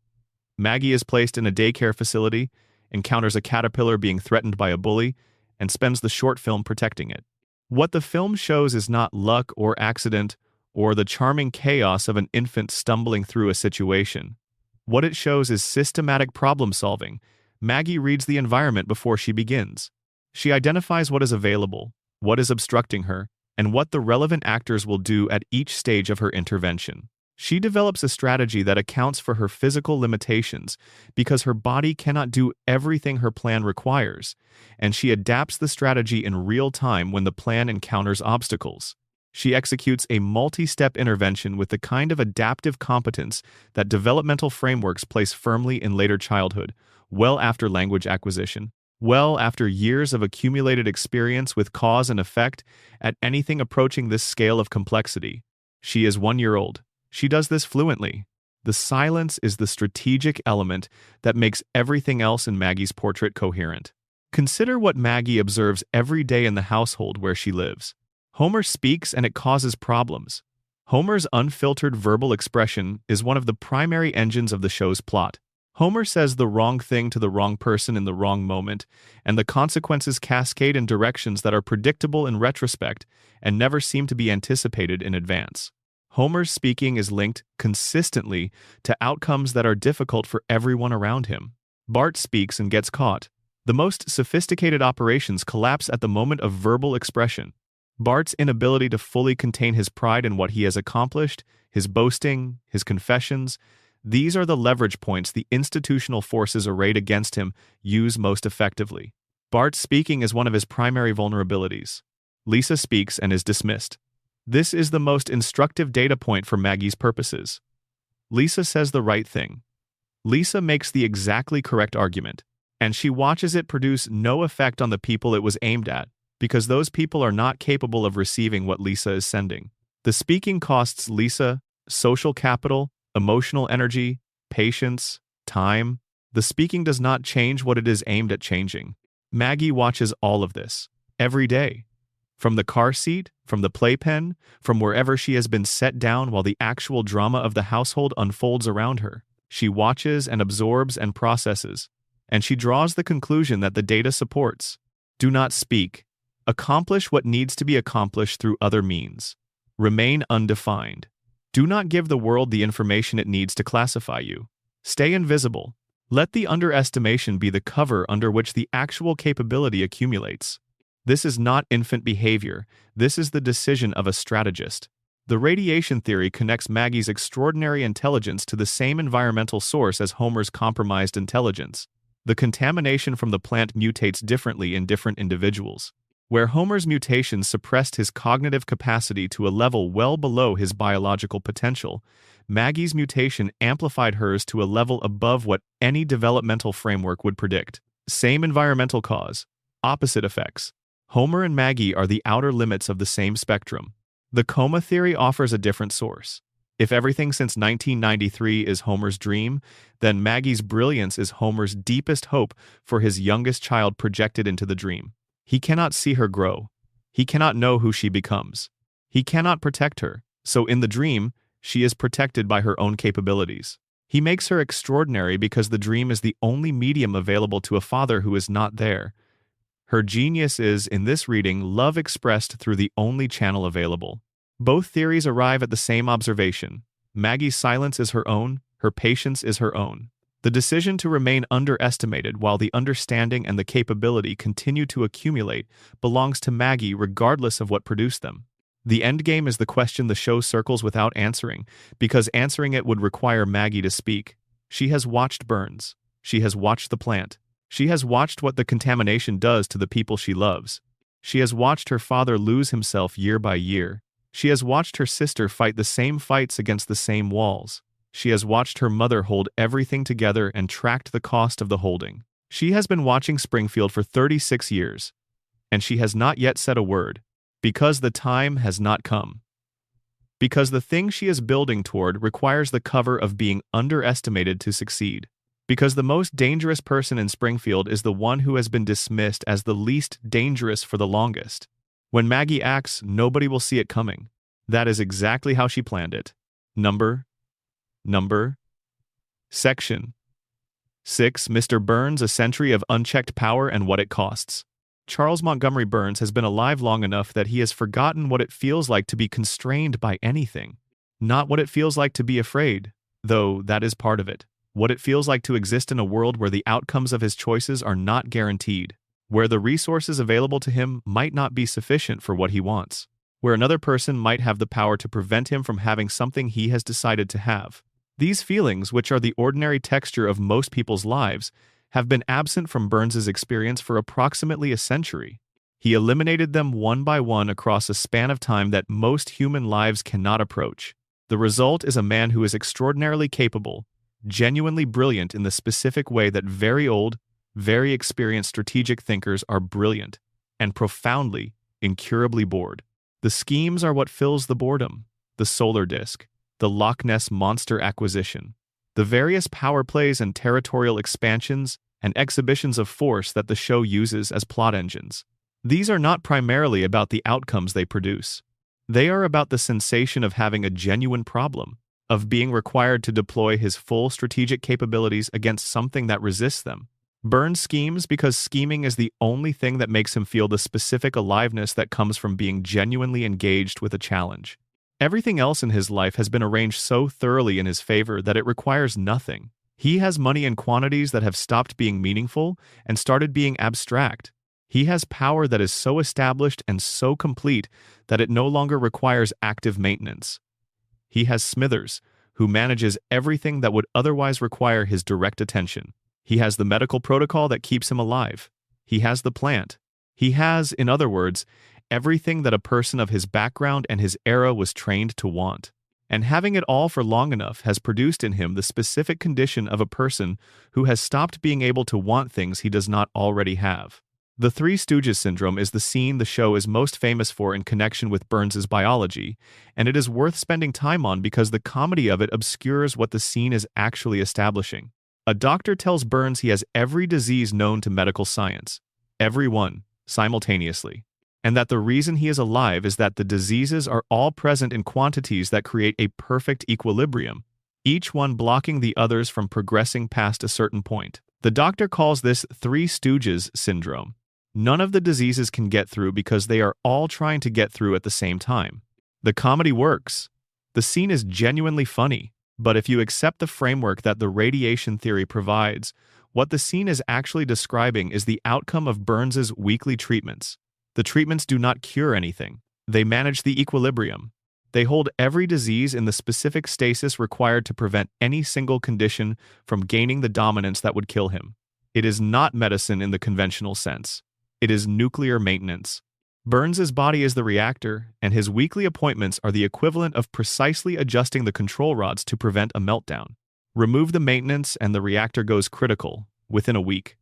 Maggie is placed in a daycare facility, encounters a caterpillar being threatened by a bully, and spends the short film protecting it. What the film shows is not luck or accident or the charming chaos of an infant stumbling through a situation. What it shows is systematic problem solving. Maggie reads the environment before she begins. She identifies what is available, what is obstructing her, and what the relevant actors will do at each stage of her intervention. She develops a strategy that accounts for her physical limitations because her body cannot do everything her plan requires, and she adapts the strategy in real time when the plan encounters obstacles. She executes a multi-step intervention with the kind of adaptive competence that developmental frameworks place firmly in later childhood, well after language acquisition, well after years of accumulated experience with cause and effect at anything approaching this scale of complexity. She is 1 year old. She does this fluently. The silence is the strategic element that makes everything else in Maggie's portrait coherent. Consider what Maggie observes every day in the household where she lives. Homer speaks and it causes problems. Homer's unfiltered verbal expression is one of the primary engines of the show's plot. Homer says the wrong thing to the wrong person in the wrong moment, and the consequences cascade in directions that are predictable in retrospect and never seem to be anticipated in advance. Homer's speaking is linked consistently to outcomes that are difficult for everyone around him. Bart speaks and gets caught. The most sophisticated operations collapse at the moment of verbal expression. Bart's inability to fully contain his pride in what he has accomplished, his boasting, his confessions, these are the leverage points the institutional forces arrayed against him use most effectively. Bart's speaking is one of his primary vulnerabilities. Lisa speaks and is dismissed. This is the most instructive data point for Maggie's purposes. Lisa says the right thing. Lisa makes the exactly correct argument, and she watches it produce no effect on the people it was aimed at, because those people are not capable of receiving what Lisa is sending. The speaking costs Lisa social capital, emotional energy, patience, time. The speaking does not change what it is aimed at changing. Maggie watches all of this, every day. From the car seat, from the playpen, from wherever she has been set down while the actual drama of the household unfolds around her. She watches and absorbs and processes, and she draws the conclusion that the data supports. Do not speak. Accomplish what needs to be accomplished through other means. Remain undefined. Do not give the world the information it needs to classify you. Stay invisible. Let the underestimation be the cover under which the actual capability accumulates. This is not infant behavior. This is the decision of a strategist. The radiation theory connects Maggie's extraordinary intelligence to the same environmental source as Homer's compromised intelligence. The contamination from the plant mutates differently in different individuals. Where Homer's mutation suppressed his cognitive capacity to a level well below his biological potential, Maggie's mutation amplified hers to a level above what any developmental framework would predict. Same environmental cause, opposite effects. Homer and Maggie are the outer limits of the same spectrum. The coma theory offers a different source. If everything since 1993 is Homer's dream, then Maggie's brilliance is Homer's deepest hope for his youngest child projected into the dream. He cannot see her grow. He cannot know who she becomes. He cannot protect her, so in the dream, she is protected by her own capabilities. He makes her extraordinary because the dream is the only medium available to a father who is not there. Her genius is, in this reading, love expressed through the only channel available. Both theories arrive at the same observation. Maggie's silence is her own, her patience is her own. The decision to remain underestimated while the understanding and the capability continue to accumulate belongs to Maggie regardless of what produced them. The endgame is the question the show circles without answering, because answering it would require Maggie to speak. She has watched burns. She has watched the plant. She has watched what the contamination does to the people she loves. She has watched her father lose himself year by year. She has watched her sister fight the same fights against the same walls. She has watched her mother hold everything together and tracked the cost of the holding. She has been watching Springfield for 36 years, and she has not yet said a word, because the time has not come. Because the thing she is building toward requires the cover of being underestimated to succeed. Because the most dangerous person in Springfield is the one who has been dismissed as the least dangerous for the longest. When Maggie acts, nobody will see it coming. That is exactly how she planned it. Section 6. Mr. Burns, A Century of Unchecked Power and What It Costs. Charles Montgomery Burns has been alive long enough that he has forgotten what it feels like to be constrained by anything. Not what it feels like to be afraid, though that is part of it. What it feels like to exist in a world where the outcomes of his choices are not guaranteed, where the resources available to him might not be sufficient for what he wants, where another person might have the power to prevent him from having something he has decided to have. These feelings, which are the ordinary texture of most people's lives, have been absent from Burns's experience for approximately a century. He eliminated them one by one across a span of time that most human lives cannot approach. The result is a man who is extraordinarily capable, genuinely brilliant in the specific way that very old, very experienced strategic thinkers are brilliant, and profoundly, incurably bored. The schemes are what fills the boredom. The solar disk, the Loch Ness Monster acquisition, the various power plays and territorial expansions, and exhibitions of force that the show uses as plot engines. These are not primarily about the outcomes they produce. They are about the sensation of having a genuine problem, of being required to deploy his full strategic capabilities against something that resists them. Burns schemes because scheming is the only thing that makes him feel the specific aliveness that comes from being genuinely engaged with a challenge. Everything else in his life has been arranged so thoroughly in his favor that it requires nothing. He has money in quantities that have stopped being meaningful and started being abstract. He has power that is so established and so complete that it no longer requires active maintenance. He has Smithers, who manages everything that would otherwise require his direct attention. He has the medical protocol that keeps him alive. He has the plant. He has, in other words, everything that a person of his background and his era was trained to want. And having it all for long enough has produced in him the specific condition of a person who has stopped being able to want things he does not already have. The Three Stooges syndrome is the scene the show is most famous for in connection with Burns's biology, and it is worth spending time on because the comedy of it obscures what the scene is actually establishing. A doctor tells Burns he has every disease known to medical science, every one, simultaneously, and that the reason he is alive is that the diseases are all present in quantities that create a perfect equilibrium, each one blocking the others from progressing past a certain point. The doctor calls this Three Stooges syndrome. None of the diseases can get through because they are all trying to get through at the same time. The comedy works. The scene is genuinely funny, but if you accept the framework that the radiation theory provides, what the scene is actually describing is the outcome of Burns's weekly treatments. The treatments do not cure anything. They manage the equilibrium. They hold every disease in the specific stasis required to prevent any single condition from gaining the dominance that would kill him. It is not medicine in the conventional sense. It is nuclear maintenance. Burns's body is the reactor, and his weekly appointments are the equivalent of precisely adjusting the control rods to prevent a meltdown. Remove the maintenance and the reactor goes critical, within a week.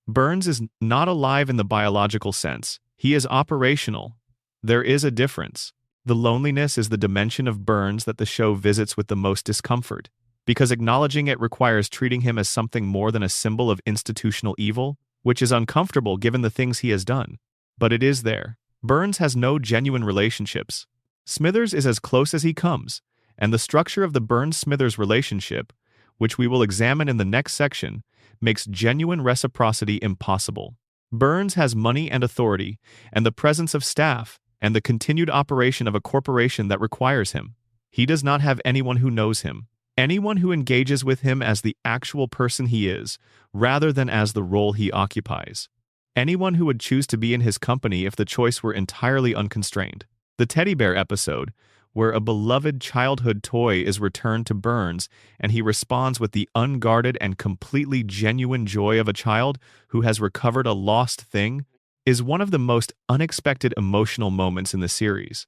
Burns is not alive in the biological sense. He is operational. There is a difference. The loneliness is the dimension of Burns that the show visits with the most discomfort, because acknowledging it requires treating him as something more than a symbol of institutional evil, which is uncomfortable given the things he has done. But it is there. Burns has no genuine relationships. Smithers is as close as he comes, and the structure of the Burns-Smithers relationship, which we will examine in the next section, makes genuine reciprocity impossible. Burns has money and authority, and the presence of staff, and the continued operation of a corporation that requires him. He does not have anyone who knows him, anyone who engages with him as the actual person he is, rather than as the role he occupies. Anyone who would choose to be in his company if the choice were entirely unconstrained. The teddy bear episode, where a beloved childhood toy is returned to Burns and he responds with the unguarded and completely genuine joy of a child who has recovered a lost thing, is one of the most unexpected emotional moments in the series.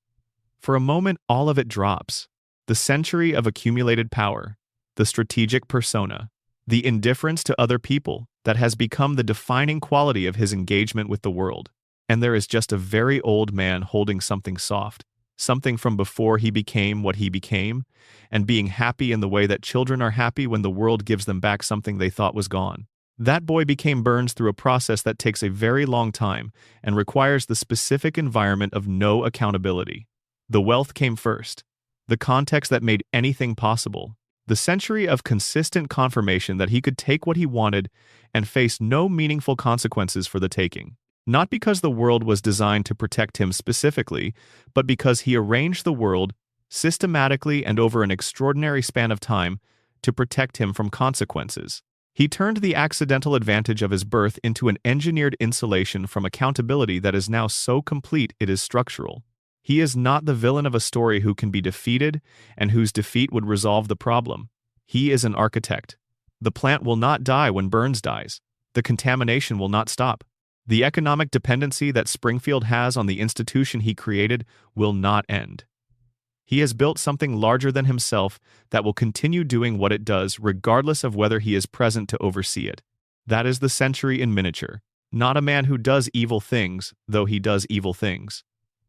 For a moment, all of it drops. The century of accumulated power, the strategic persona, the indifference to other people that has become the defining quality of his engagement with the world. And there is just a very old man holding something soft, something from before he became what he became, and being happy in the way that children are happy when the world gives them back something they thought was gone. That boy became Burns through a process that takes a very long time and requires the specific environment of no accountability. The wealth came first, the context that made anything possible, the century of consistent confirmation that he could take what he wanted and face no meaningful consequences for the taking. Not because the world was designed to protect him specifically, but because he arranged the world, systematically and over an extraordinary span of time, to protect him from consequences. He turned the accidental advantage of his birth into an engineered insulation from accountability that is now so complete it is structural. He is not the villain of a story who can be defeated and whose defeat would resolve the problem. He is an architect. The plant will not die when Burns dies. The contamination will not stop. The economic dependency that Springfield has on the institution he created will not end. He has built something larger than himself that will continue doing what it does regardless of whether he is present to oversee it. That is the century in miniature. Not a man who does evil things, though he does evil things.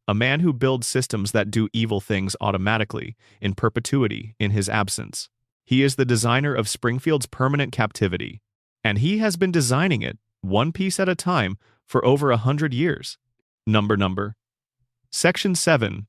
A man who builds systems that do evil things automatically, in perpetuity, in his absence. He is the designer of Springfield's permanent captivity, And he has been designing it, one piece at a time, for over 100 years. Number. Section 7.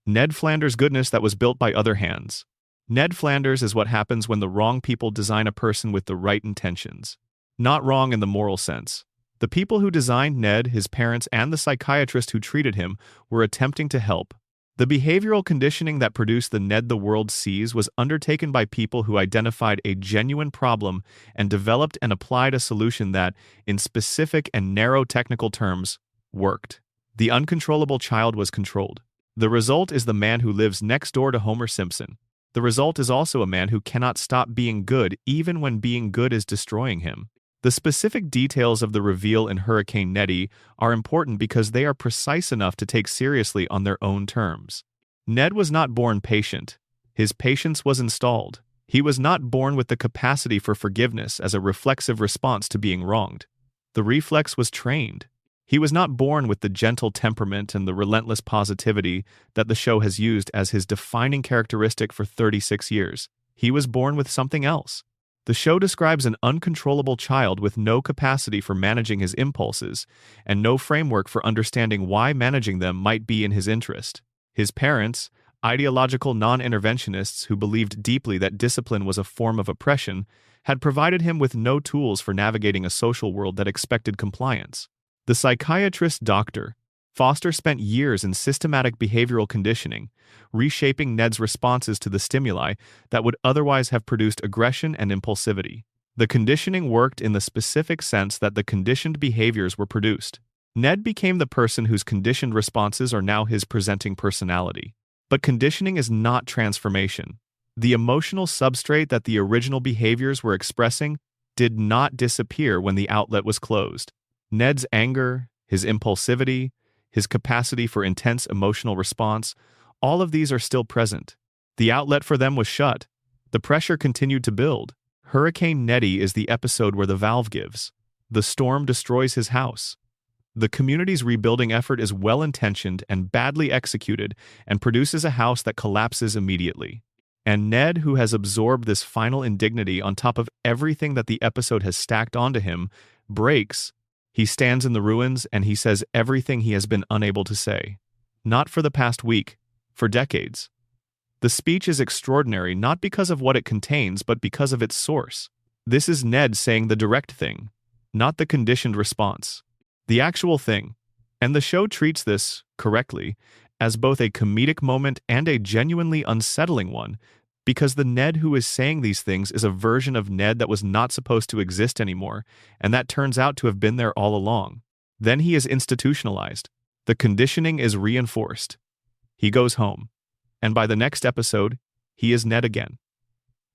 Ned Flanders' goodness that was built by other hands. Ned Flanders is what happens when the wrong people design a person with the right intentions. Not wrong in the moral sense. The people who designed Ned, his parents, and the psychiatrist who treated him were attempting to help. The behavioral conditioning that produced the Ned the world sees was undertaken by people who identified a genuine problem and developed and applied a solution that, in specific and narrow technical terms, worked. The uncontrollable child was controlled. The result is the man who lives next door to Homer Simpson. The result is also a man who cannot stop being good even when being good is destroying him. The specific details of the reveal in Hurricane Neddy are important because they are precise enough to take seriously on their own terms. Ned was not born patient. His patience was installed. He was not born with the capacity for forgiveness as a reflexive response to being wronged. The reflex was trained. He was not born with the gentle temperament and the relentless positivity that the show has used as his defining characteristic for 36 years. He was born with something else. The show describes an uncontrollable child with no capacity for managing his impulses and no framework for understanding why managing them might be in his interest. His parents, ideological non-interventionists who believed deeply that discipline was a form of oppression, had provided him with no tools for navigating a social world that expected compliance. The psychiatrist Dr. Foster spent years in systematic behavioral conditioning, reshaping Ned's responses to the stimuli that would otherwise have produced aggression and impulsivity. The conditioning worked in the specific sense that the conditioned behaviors were produced. Ned became the person whose conditioned responses are now his presenting personality. But conditioning is not transformation. The emotional substrate that the original behaviors were expressing did not disappear when the outlet was closed. Ned's anger, his impulsivity, his capacity for intense emotional response, all of these are still present. The outlet for them was shut. The pressure continued to build. Hurricane Neddy is the episode where the valve gives. The storm destroys his house. The community's rebuilding effort is well-intentioned and badly executed and produces a house that collapses immediately. And Ned, who has absorbed this final indignity on top of everything that the episode has stacked onto him, breaks. He stands in the ruins and he says everything he has been unable to say. Not for the past week, for decades. The speech is extraordinary not because of what it contains, but because of its source. This is Ned saying the direct thing, not the conditioned response. The actual thing. And the show treats this, correctly, as both a comedic moment and a genuinely unsettling one, because the Ned who is saying these things is a version of Ned that was not supposed to exist anymore, and that turns out to have been there all along. Then he is institutionalized. The conditioning is reinforced. He goes home. And by the next episode, he is Ned again.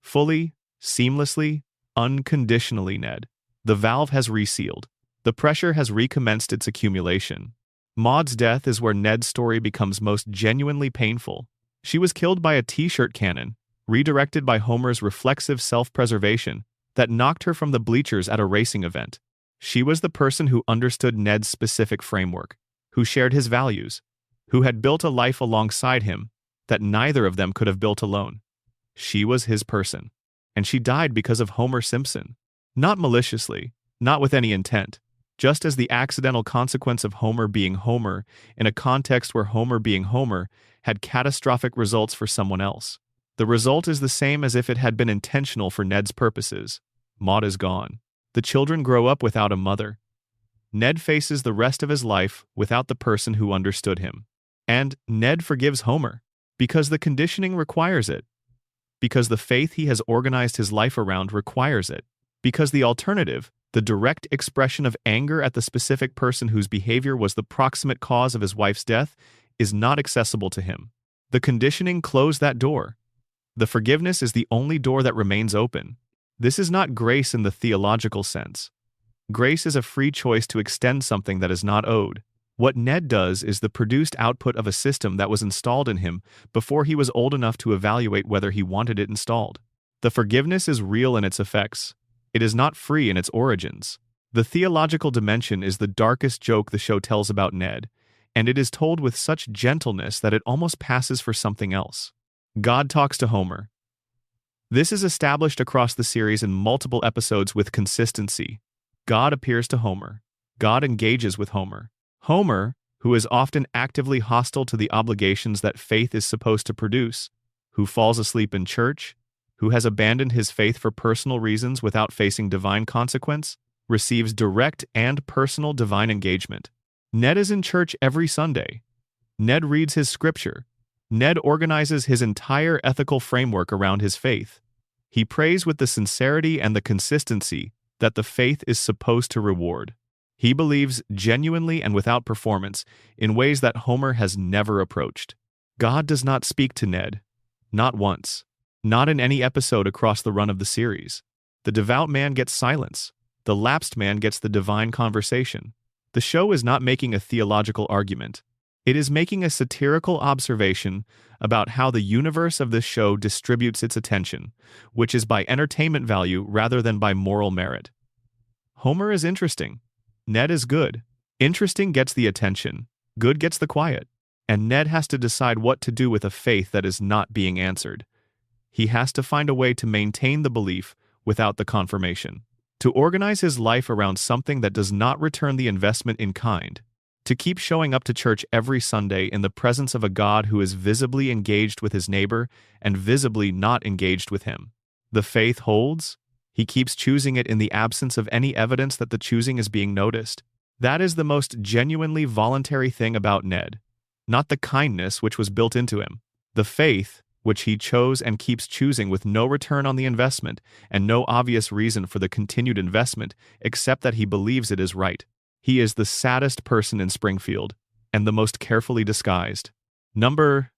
Fully, seamlessly, unconditionally Ned. The valve has resealed. The pressure has recommenced its accumulation. Maud's death is where Ned's story becomes most genuinely painful. She was killed by a t-shirt cannon, redirected by Homer's reflexive self-preservation that knocked her from the bleachers at a racing event. She was the person who understood Ned's specific framework, who shared his values, who had built a life alongside him that neither of them could have built alone. She was his person. And she died because of Homer Simpson. Not maliciously, not with any intent, just as the accidental consequence of Homer being Homer in a context where Homer being Homer had catastrophic results for someone else. The result is the same as if it had been intentional for Ned's purposes. Maud is gone. The children grow up without a mother. Ned faces the rest of his life without the person who understood him. And Ned forgives Homer, because the conditioning requires it, because the faith he has organized his life around requires it, because the alternative, the direct expression of anger at the specific person whose behavior was the proximate cause of his wife's death, is not accessible to him. The conditioning closed that door. The forgiveness is the only door that remains open. This is not grace in the theological sense. Grace is a free choice to extend something that is not owed. What Ned does is the produced output of a system that was installed in him before he was old enough to evaluate whether he wanted it installed. The forgiveness is real in its effects. It is not free in its origins. The theological dimension is the darkest joke the show tells about Ned, and it is told with such gentleness that it almost passes for something else. God talks to Homer. This is established across the series in multiple episodes with consistency. God appears to Homer. God engages with Homer. Homer, who is often actively hostile to the obligations that faith is supposed to produce, who falls asleep in church, who has abandoned his faith for personal reasons without facing divine consequence, receives direct and personal divine engagement. Ned is in church every Sunday. Ned reads his scripture. Ned organizes his entire ethical framework around his faith. He prays with the sincerity and the consistency that the faith is supposed to reward. He believes genuinely and without performance in ways that Homer has never approached. God does not speak to Ned. Not once. Not in any episode across the run of the series. The devout man gets silence. The lapsed man gets the divine conversation. The show is not making a theological argument. It is making a satirical observation about how the universe of this show distributes its attention, which is by entertainment value rather than by moral merit. Homer is interesting. Ned is good. Interesting gets the attention. Good gets the quiet. And Ned has to decide what to do with a faith that is not being answered. He has to find a way to maintain the belief without the confirmation. To organize his life around something that does not return the investment in kind. To keep showing up to church every Sunday in the presence of a God who is visibly engaged with his neighbor and visibly not engaged with him. The faith holds. He keeps choosing it in the absence of any evidence that the choosing is being noticed. That is the most genuinely voluntary thing about Ned. Not the kindness which was built into him. The faith which he chose and keeps choosing with no return on the investment and no obvious reason for the continued investment except that he believes it is right. He is the saddest person in Springfield, and the most carefully disguised. Number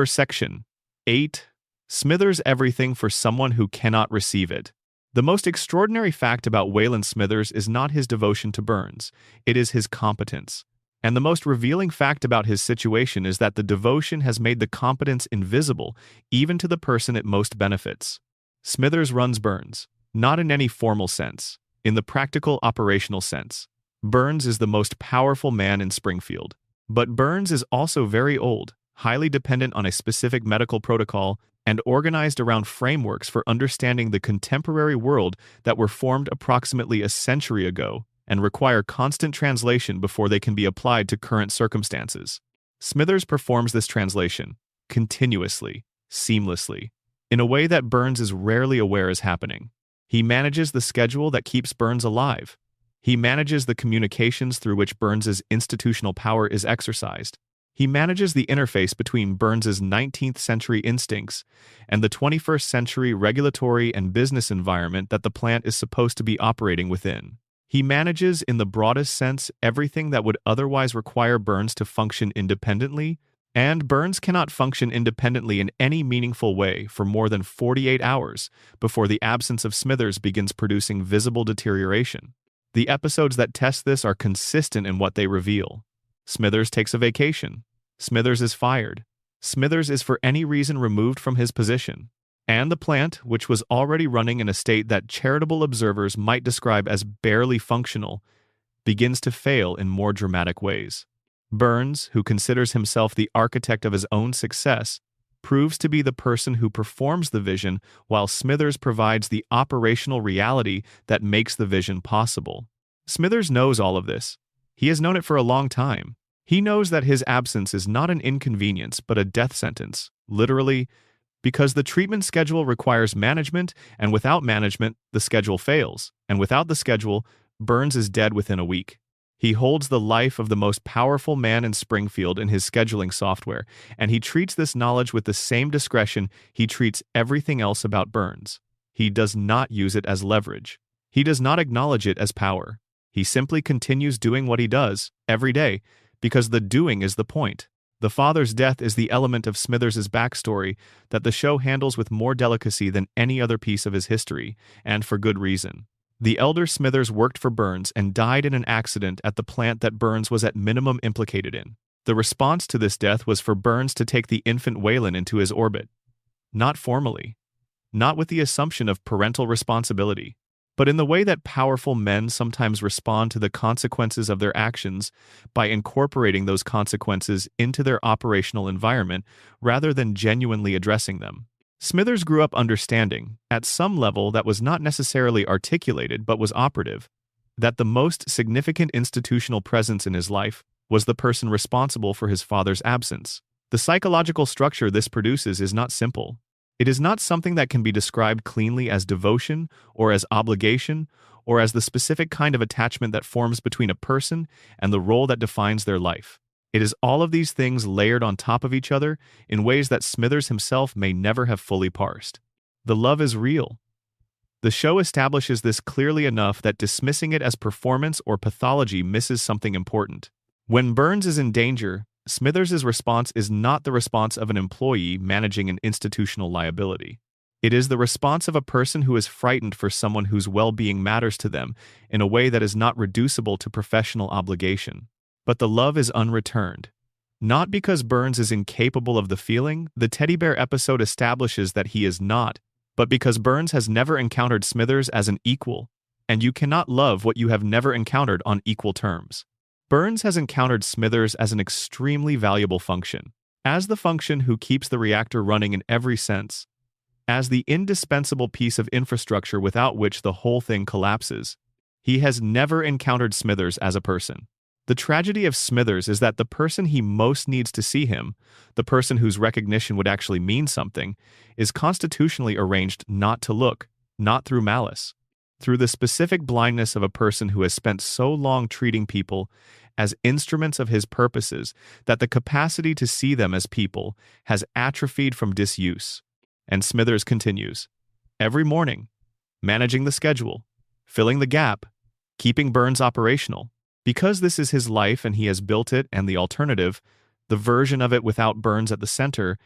section 8. Smithers everything for someone who cannot receive it. The most extraordinary fact about Wayland Smithers is not his devotion to Burns, it is his competence. And the most revealing fact about his situation is that the devotion has made the competence invisible, even to the person it most benefits. Smithers runs Burns, not in any formal sense, in the practical operational sense. Burns is the most powerful man in Springfield. But Burns is also very old, highly dependent on a specific medical protocol, and organized around frameworks for understanding the contemporary world that were formed approximately a century ago and require constant translation before they can be applied to current circumstances. Smithers performs this translation, continuously, seamlessly, in a way that Burns is rarely aware is happening. He manages the schedule that keeps Burns alive. He manages the communications through which Burns's institutional power is exercised. He manages the interface between Burns's 19th century instincts and the 21st century regulatory and business environment that the plant is supposed to be operating within. He manages, in the broadest sense, everything that would otherwise require Burns to function independently, and Burns cannot function independently in any meaningful way for more than 48 hours before the absence of Smithers begins producing visible deterioration. The episodes that test this are consistent in what they reveal. Smithers takes a vacation. Smithers is fired. Smithers is for any reason removed from his position. And the plant, which was already running in a state that charitable observers might describe as barely functional, begins to fail in more dramatic ways. Burns, who considers himself the architect of his own success, proves to be the person who performs the vision while Smithers provides the operational reality that makes the vision possible. Smithers knows all of this. He has known it for a long time. He knows that his absence is not an inconvenience but a death sentence, literally, because the treatment schedule requires management, and without management, the schedule fails, and without the schedule, Burns is dead within a week. He holds the life of the most powerful man in Springfield in his scheduling software, and he treats this knowledge with the same discretion he treats everything else about Burns. He does not use it as leverage. He does not acknowledge it as power. He simply continues doing what he does, every day, because the doing is the point. The father's death is the element of Smithers's backstory that the show handles with more delicacy than any other piece of his history, and for good reason. The elder Smithers worked for Burns and died in an accident at the plant that Burns was at minimum implicated in. The response to this death was for Burns to take the infant Wayland into his orbit. Not formally. Not with the assumption of parental responsibility. But in the way that powerful men sometimes respond to the consequences of their actions by incorporating those consequences into their operational environment rather than genuinely addressing them. Smithers grew up understanding, at some level that was not necessarily articulated but was operative, that the most significant institutional presence in his life was the person responsible for his father's absence. The psychological structure this produces is not simple. It is not something that can be described cleanly as devotion or as obligation or as the specific kind of attachment that forms between a person and the role that defines their life. It is all of these things layered on top of each other in ways that Smithers himself may never have fully parsed. The love is real. The show establishes this clearly enough that dismissing it as performance or pathology misses something important. When Burns is in danger, Smithers' response is not the response of an employee managing an institutional liability. It is the response of a person who is frightened for someone whose well-being matters to them in a way that is not reducible to professional obligation. But the love is unreturned. Not because Burns is incapable of the feeling, the teddy bear episode establishes that he is not, but because Burns has never encountered Smithers as an equal, and you cannot love what you have never encountered on equal terms. Burns has encountered Smithers as an extremely valuable function, as the function who keeps the reactor running in every sense, as the indispensable piece of infrastructure without which the whole thing collapses. He has never encountered Smithers as a person. The tragedy of Smithers is that the person he most needs to see him, the person whose recognition would actually mean something, is constitutionally arranged not to look, not through malice, through the specific blindness of a person who has spent so long treating people as instruments of his purposes that the capacity to see them as people has atrophied from disuse. And Smithers continues. Every morning, managing the schedule, filling the gap, keeping Burns operational. Because this is his life and he has built it, and the alternative, the version of it without Burns at the center,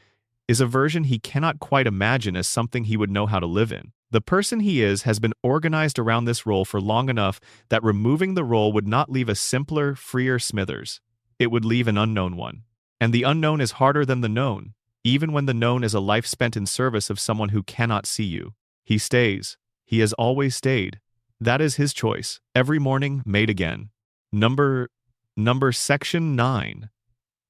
is a version he cannot quite imagine as something he would know how to live in. The person he is has been organized around this role for long enough that removing the role would not leave a simpler, freer Smithers. It would leave an unknown one. And the unknown is harder than the known, even when the known is a life spent in service of someone who cannot see you. He stays. He has always stayed. That is his choice. Every morning, made again. Number Section 9.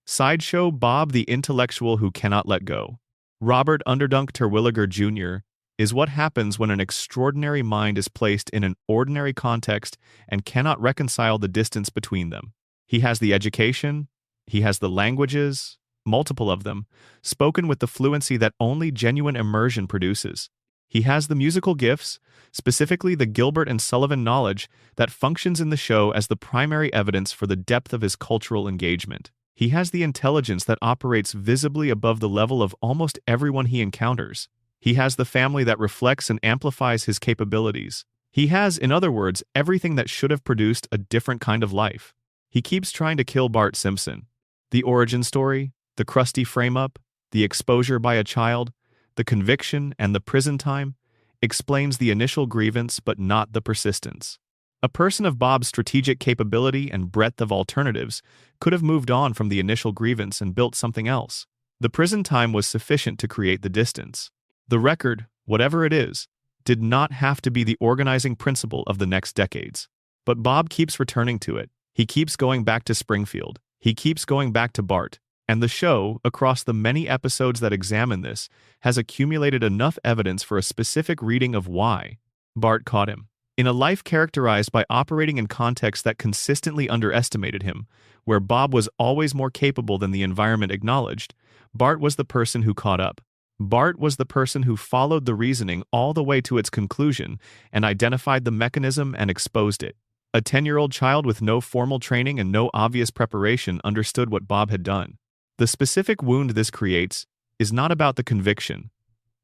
Sideshow Bob the Intellectual Who Cannot Let Go. Robert Underdunk Terwilliger Jr. is what happens when an extraordinary mind is placed in an ordinary context and cannot reconcile the distance between them. He has the education, he has the languages, multiple of them, spoken with the fluency that only genuine immersion produces. He has the musical gifts, specifically the Gilbert and Sullivan knowledge that functions in the show as the primary evidence for the depth of his cultural engagement. He has the intelligence that operates visibly above the level of almost everyone he encounters. He has the family that reflects and amplifies his capabilities. He has, in other words, everything that should have produced a different kind of life. He keeps trying to kill Bart Simpson. The origin story, the crusty frame-up, the exposure by a child, the conviction and the prison time explains the initial grievance but not the persistence. A person of Bob's strategic capability and breadth of alternatives could have moved on from the initial grievance and built something else. The prison time was sufficient to create the distance. The record, whatever it is, did not have to be the organizing principle of the next decades. But Bob keeps returning to it. He keeps going back to Springfield. He keeps going back to Bart. And the show, across the many episodes that examine this, has accumulated enough evidence for a specific reading of why Bart caught him. In a life characterized by operating in contexts that consistently underestimated him, where Bob was always more capable than the environment acknowledged, Bart was the person who caught up. Bart was the person who followed the reasoning all the way to its conclusion and identified the mechanism and exposed it. A 10-year-old child with no formal training and no obvious preparation understood what Bob had done. The specific wound this creates is not about the conviction.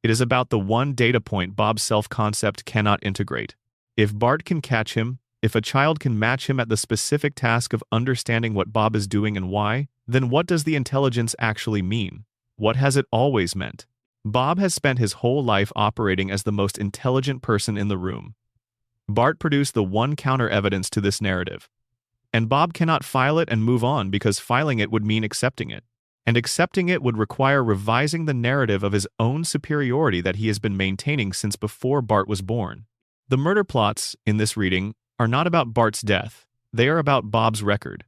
It is about the one data point Bob's self-concept cannot integrate. If Bart can catch him, if a child can match him at the specific task of understanding what Bob is doing and why, then what does the intelligence actually mean? What has it always meant? Bob has spent his whole life operating as the most intelligent person in the room. Bart produced the one counter-evidence to this narrative. And Bob cannot file it and move on because filing it would mean accepting it. And accepting it would require revising the narrative of his own superiority that he has been maintaining since before Bart was born. The murder plots, in this reading, are not about Bart's death. They are about Bob's record.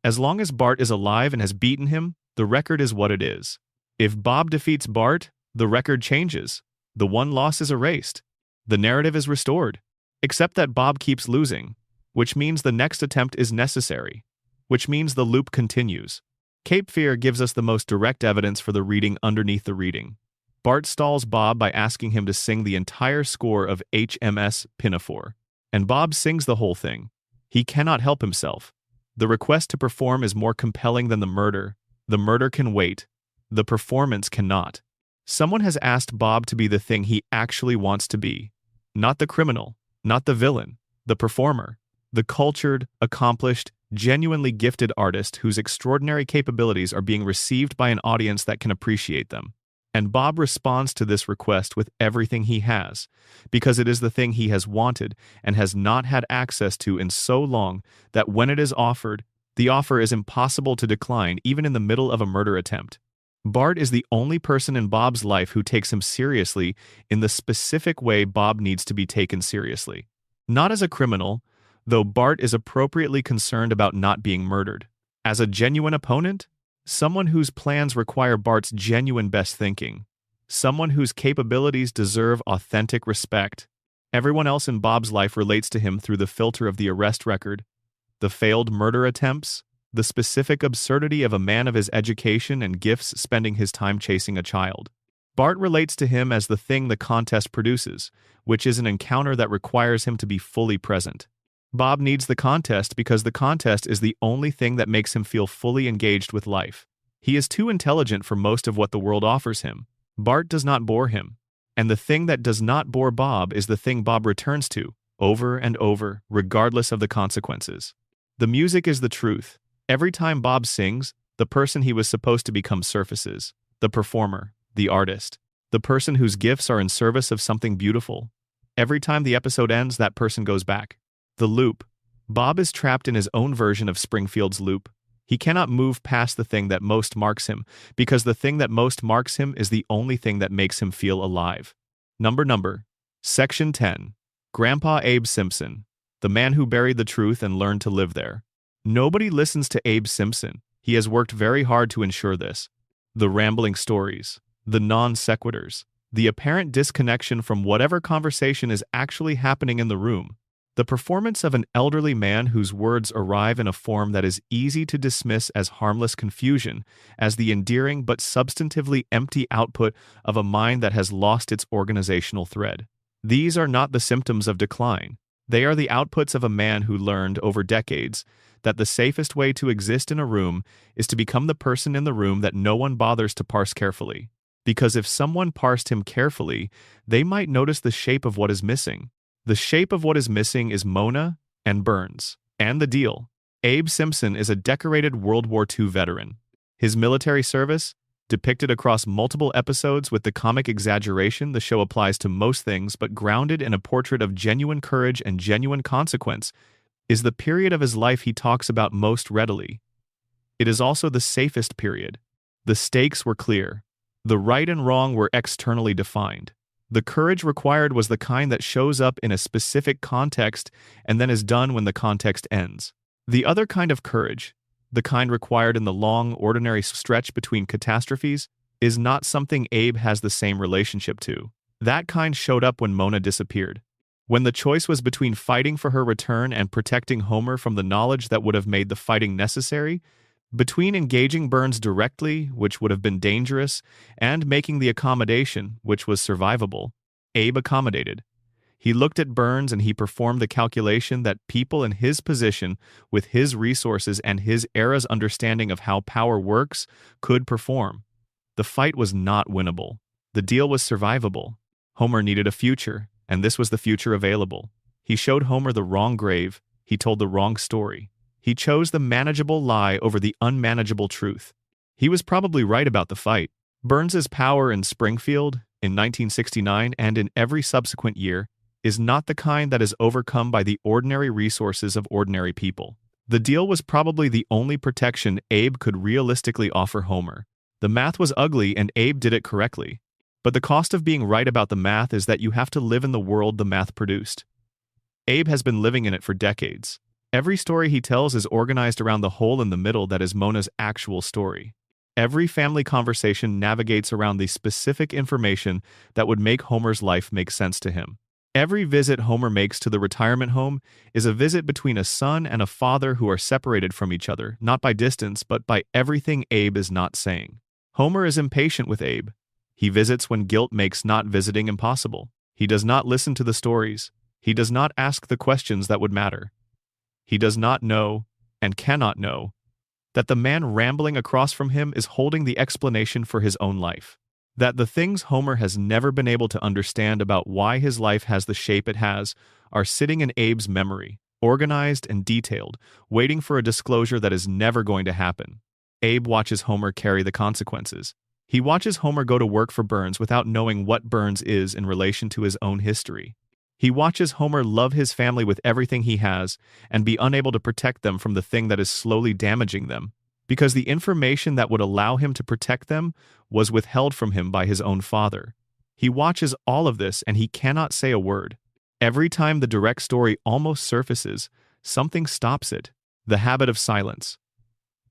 As long as Bart is alive and has beaten him, the record is what it is. If Bob defeats Bart, The record changes. The one loss is erased. The narrative is restored. Except that Bob keeps losing, which means the next attempt is necessary, which means the loop continues. Cape Fear gives us the most direct evidence for the reading underneath the reading. Bart stalls Bob by asking him to sing the entire score of HMS Pinafore, and Bob sings the whole thing. He cannot help himself. The request to perform is more compelling than the murder. The murder can wait. The performance cannot. Someone has asked Bob to be the thing he actually wants to be. Not the criminal, not the villain, the performer, the cultured, accomplished, genuinely gifted artist whose extraordinary capabilities are being received by an audience that can appreciate them. And Bob responds to this request with everything he has, because it is the thing he has wanted and has not had access to in so long that when it is offered, the offer is impossible to decline even in the middle of a murder attempt. Bart is the only person in Bob's life who takes him seriously in the specific way Bob needs to be taken seriously. Not as a criminal, though Bart is appropriately concerned about not being murdered. As a genuine opponent, someone whose plans require Bart's genuine best thinking. Someone whose capabilities deserve authentic respect. Everyone else in Bob's life relates to him through the filter of the arrest record, the failed murder attempts, the specific absurdity of a man of his education and gifts spending his time chasing a child. Bart relates to him as the thing the contest produces, which is an encounter that requires him to be fully present. Bob needs the contest because the contest is the only thing that makes him feel fully engaged with life. He is too intelligent for most of what the world offers him. Bart does not bore him. And the thing that does not bore Bob is the thing Bob returns to, over and over, regardless of the consequences. The music is the truth. Every time Bob sings, the person he was supposed to become surfaces. The performer, the artist, the person whose gifts are in service of something beautiful. Every time the episode ends, that person goes back. The loop. Bob is trapped in his own version of Springfield's loop. He cannot move past the thing that most marks him, because the thing that most marks him is the only thing that makes him feel alive. Number. Section 10. Grandpa Abe Simpson, the man who buried the truth and learned to live there. Nobody listens to Abe Simpson. He has worked very hard to ensure this. The rambling stories, the non-sequiturs, the apparent disconnection from whatever conversation is actually happening in the room. The performance of an elderly man whose words arrive in a form that is easy to dismiss as harmless confusion, as the endearing but substantively empty output of a mind that has lost its organizational thread. These are not the symptoms of decline. They are the outputs of a man who learned over decades that the safest way to exist in a room is to become the person in the room that no one bothers to parse carefully. Because if someone parsed him carefully, they might notice the shape of what is missing. The shape of what is missing is Mona and Burns. And the deal. Abe Simpson is a decorated World War II veteran. His military service, depicted across multiple episodes with the comic exaggeration the show applies to most things but grounded in a portrait of genuine courage and genuine consequence, is the period of his life he talks about most readily. It is also the safest period. The stakes were clear. The right and wrong were externally defined. The courage required was the kind that shows up in a specific context and then is done when the context ends. The other kind of courage, the kind required in the long, ordinary stretch between catastrophes, is not something Abe has the same relationship to. That kind showed up when Mona disappeared. When the choice was between fighting for her return and protecting Homer from the knowledge that would have made the fighting necessary, between engaging Burns directly, which would have been dangerous, and making the accommodation, which was survivable, Abe accommodated. He looked at Burns and he performed the calculation that people in his position, with his resources and his era's understanding of how power works, could perform. The fight was not winnable. The deal was survivable. Homer needed a future, and this was the future available. He showed Homer the wrong grave. He told the wrong story. He chose the manageable lie over the unmanageable truth. He was probably right about the fight. Burns's power in Springfield, in 1969 and in every subsequent year, is not the kind that is overcome by the ordinary resources of ordinary people. The deal was probably the only protection Abe could realistically offer Homer. The math was ugly and Abe did it correctly. But the cost of being right about the math is that you have to live in the world the math produced. Abe has been living in it for decades. Every story he tells is organized around the hole in the middle that is Mona's actual story. Every family conversation navigates around the specific information that would make Homer's life make sense to him. Every visit Homer makes to the retirement home is a visit between a son and a father who are separated from each other, not by distance, but by everything Abe is not saying. Homer is impatient with Abe. He visits when guilt makes not visiting impossible. He does not listen to the stories. He does not ask the questions that would matter. He does not know, and cannot know, that the man rambling across from him is holding the explanation for his own life. That the things Homer has never been able to understand about why his life has the shape it has are sitting in Abe's memory, organized and detailed, waiting for a disclosure that is never going to happen. Abe watches Homer carry the consequences. He watches Homer go to work for Burns without knowing what Burns is in relation to his own history. He watches Homer love his family with everything he has and be unable to protect them from the thing that is slowly damaging them, because the information that would allow him to protect them was withheld from him by his own father. He watches all of this and he cannot say a word. Every time the direct story almost surfaces, something stops it, the habit of silence.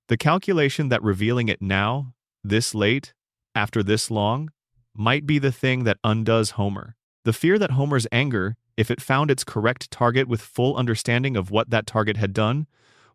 The calculation that revealing it now, this late, after this long, might be the thing that undoes Homer. The fear that Homer's anger, if it found its correct target with full understanding of what that target had done,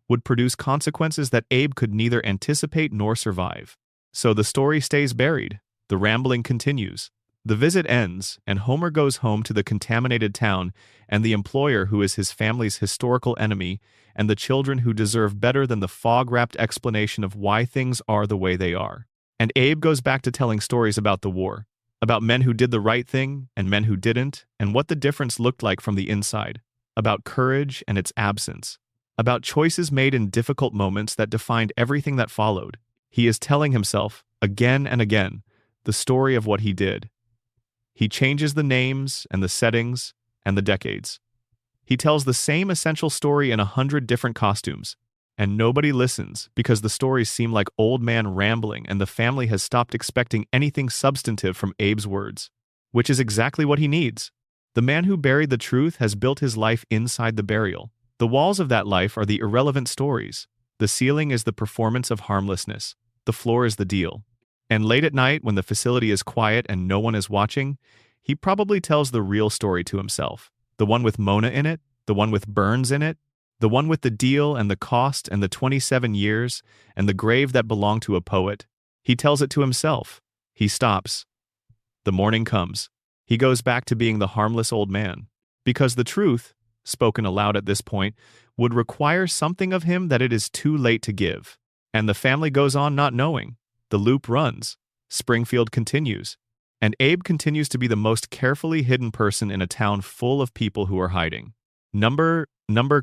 would produce consequences that Abe could neither anticipate nor survive. So the story stays buried, the rambling continues. The visit ends, and Homer goes home to the contaminated town and the employer who is his family's historical enemy and the children who deserve better than the fog-wrapped explanation of why things are the way they are. And Abe goes back to telling stories about the war, about men who did the right thing and men who didn't, and what the difference looked like from the inside, about courage and its absence, about choices made in difficult moments that defined everything that followed. He is telling himself, again and again, the story of what he did. He changes the names and the settings and the decades. He tells the same essential story in 100 different costumes, and nobody listens because the stories seem like old man rambling and the family has stopped expecting anything substantive from Abe's words, which is exactly what he needs. The man who buried the truth has built his life inside the burial. The walls of that life are the irrelevant stories. The ceiling is the performance of harmlessness. The floor is the deal. And late at night, when the facility is quiet and no one is watching, he probably tells the real story to himself. The one with Mona in it, the one with Burns in it, the one with the deal and the cost and the 27 years and the grave that belonged to a poet. He tells it to himself. He stops. The morning comes. He goes back to being the harmless old man. Because the truth, spoken aloud at this point, would require something of him that it is too late to give. And the family goes on not knowing. The loop runs. Springfield continues. And Abe continues to be the most carefully hidden person in a town full of people who are hiding. Number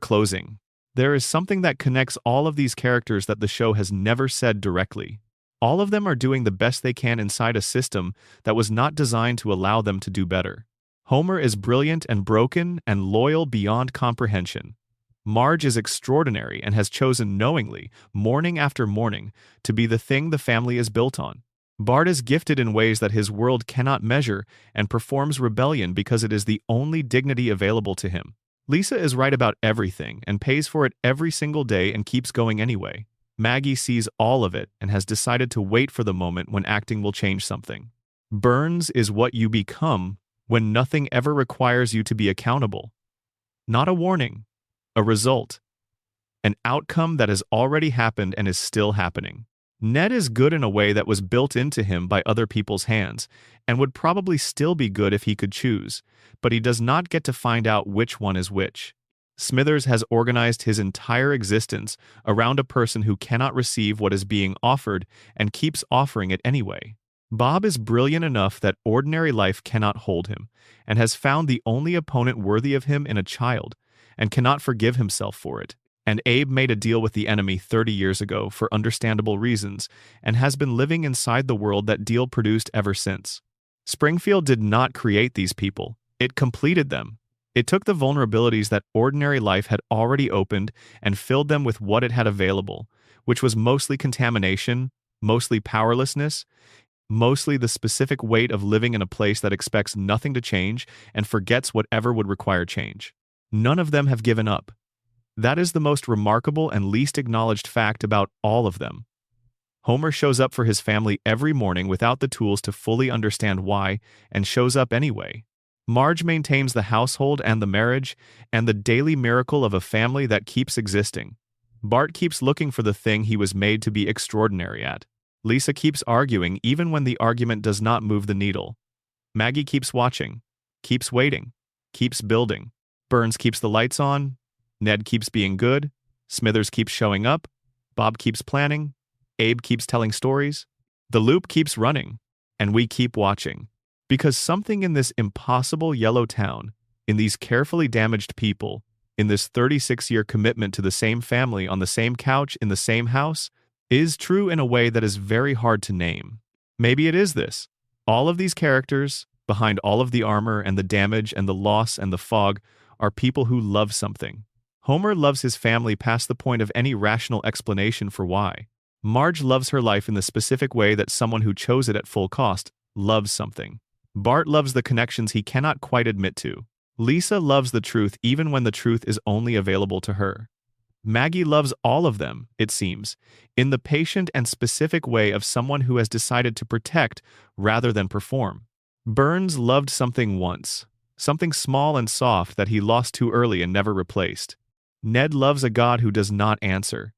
closing. There is something that connects all of these characters that the show has never said directly. All of them are doing the best they can inside a system that was not designed to allow them to do better. Homer is brilliant and broken and loyal beyond comprehension. Marge is extraordinary and has chosen knowingly, morning after morning, to be the thing the family is built on. Bart is gifted in ways that his world cannot measure and performs rebellion because it is the only dignity available to him. Lisa is right about everything and pays for it every single day and keeps going anyway. Maggie sees all of it and has decided to wait for the moment when acting will change something. Burns is what you become when nothing ever requires you to be accountable. Not a warning, a result. An outcome that has already happened and is still happening. Ned is good in a way that was built into him by other people's hands, and would probably still be good if he could choose, but he does not get to find out which one is which. Smithers has organized his entire existence around a person who cannot receive what is being offered and keeps offering it anyway. Bob is brilliant enough that ordinary life cannot hold him, and has found the only opponent worthy of him in a child, and cannot forgive himself for it. And Abe made a deal with the enemy 30 years ago for understandable reasons, and has been living inside the world that deal produced ever since. Springfield did not create these people. It completed them. It took the vulnerabilities that ordinary life had already opened and filled them with what it had available, which was mostly contamination, mostly powerlessness, mostly the specific weight of living in a place that expects nothing to change and forgets whatever would require change. None of them have given up. That is the most remarkable and least acknowledged fact about all of them. Homer shows up for his family every morning without the tools to fully understand why, and shows up anyway. Marge maintains the household and the marriage, and the daily miracle of a family that keeps existing. Bart keeps looking for the thing he was made to be extraordinary at. Lisa keeps arguing even when the argument does not move the needle. Maggie keeps watching, keeps waiting, keeps building. Burns keeps the lights on. Ned keeps being good. Smithers keeps showing up. Bob keeps planning. Abe keeps telling stories. The loop keeps running, and we keep watching. Because something in this impossible yellow town, in these carefully damaged people, in this 36-year commitment to the same family on the same couch in the same house, is true in a way that is very hard to name. Maybe it is this. All of these characters, behind all of the armor and the damage and the loss and the fog, are people who love something. Homer loves his family past the point of any rational explanation for why. Marge loves her life in the specific way that someone who chose it at full cost loves something. Bart loves the connections he cannot quite admit to. Lisa loves the truth even when the truth is only available to her. Maggie loves all of them, it seems, in the patient and specific way of someone who has decided to protect rather than perform. Burns loved something once, something small and soft that he lost too early and never replaced. Ned loves a God who does not answer.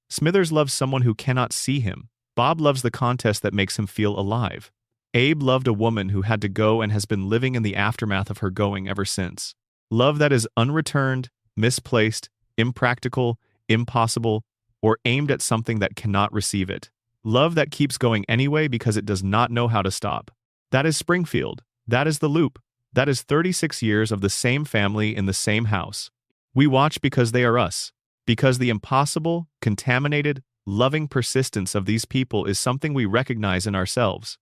Smithers loves someone who cannot see him. Bob loves the contest that makes him feel alive. Abe loved a woman who had to go and has been living in the aftermath of her going ever since. Love that is unreturned, misplaced, impractical, impossible, or aimed at something that cannot receive it. Love that keeps going anyway because it does not know how to stop. That is Springfield. That is the loop. That is 36 years of the same family in the same house. We watch because they are us. Because the impossible, contaminated, loving persistence of these people is something we recognize in ourselves.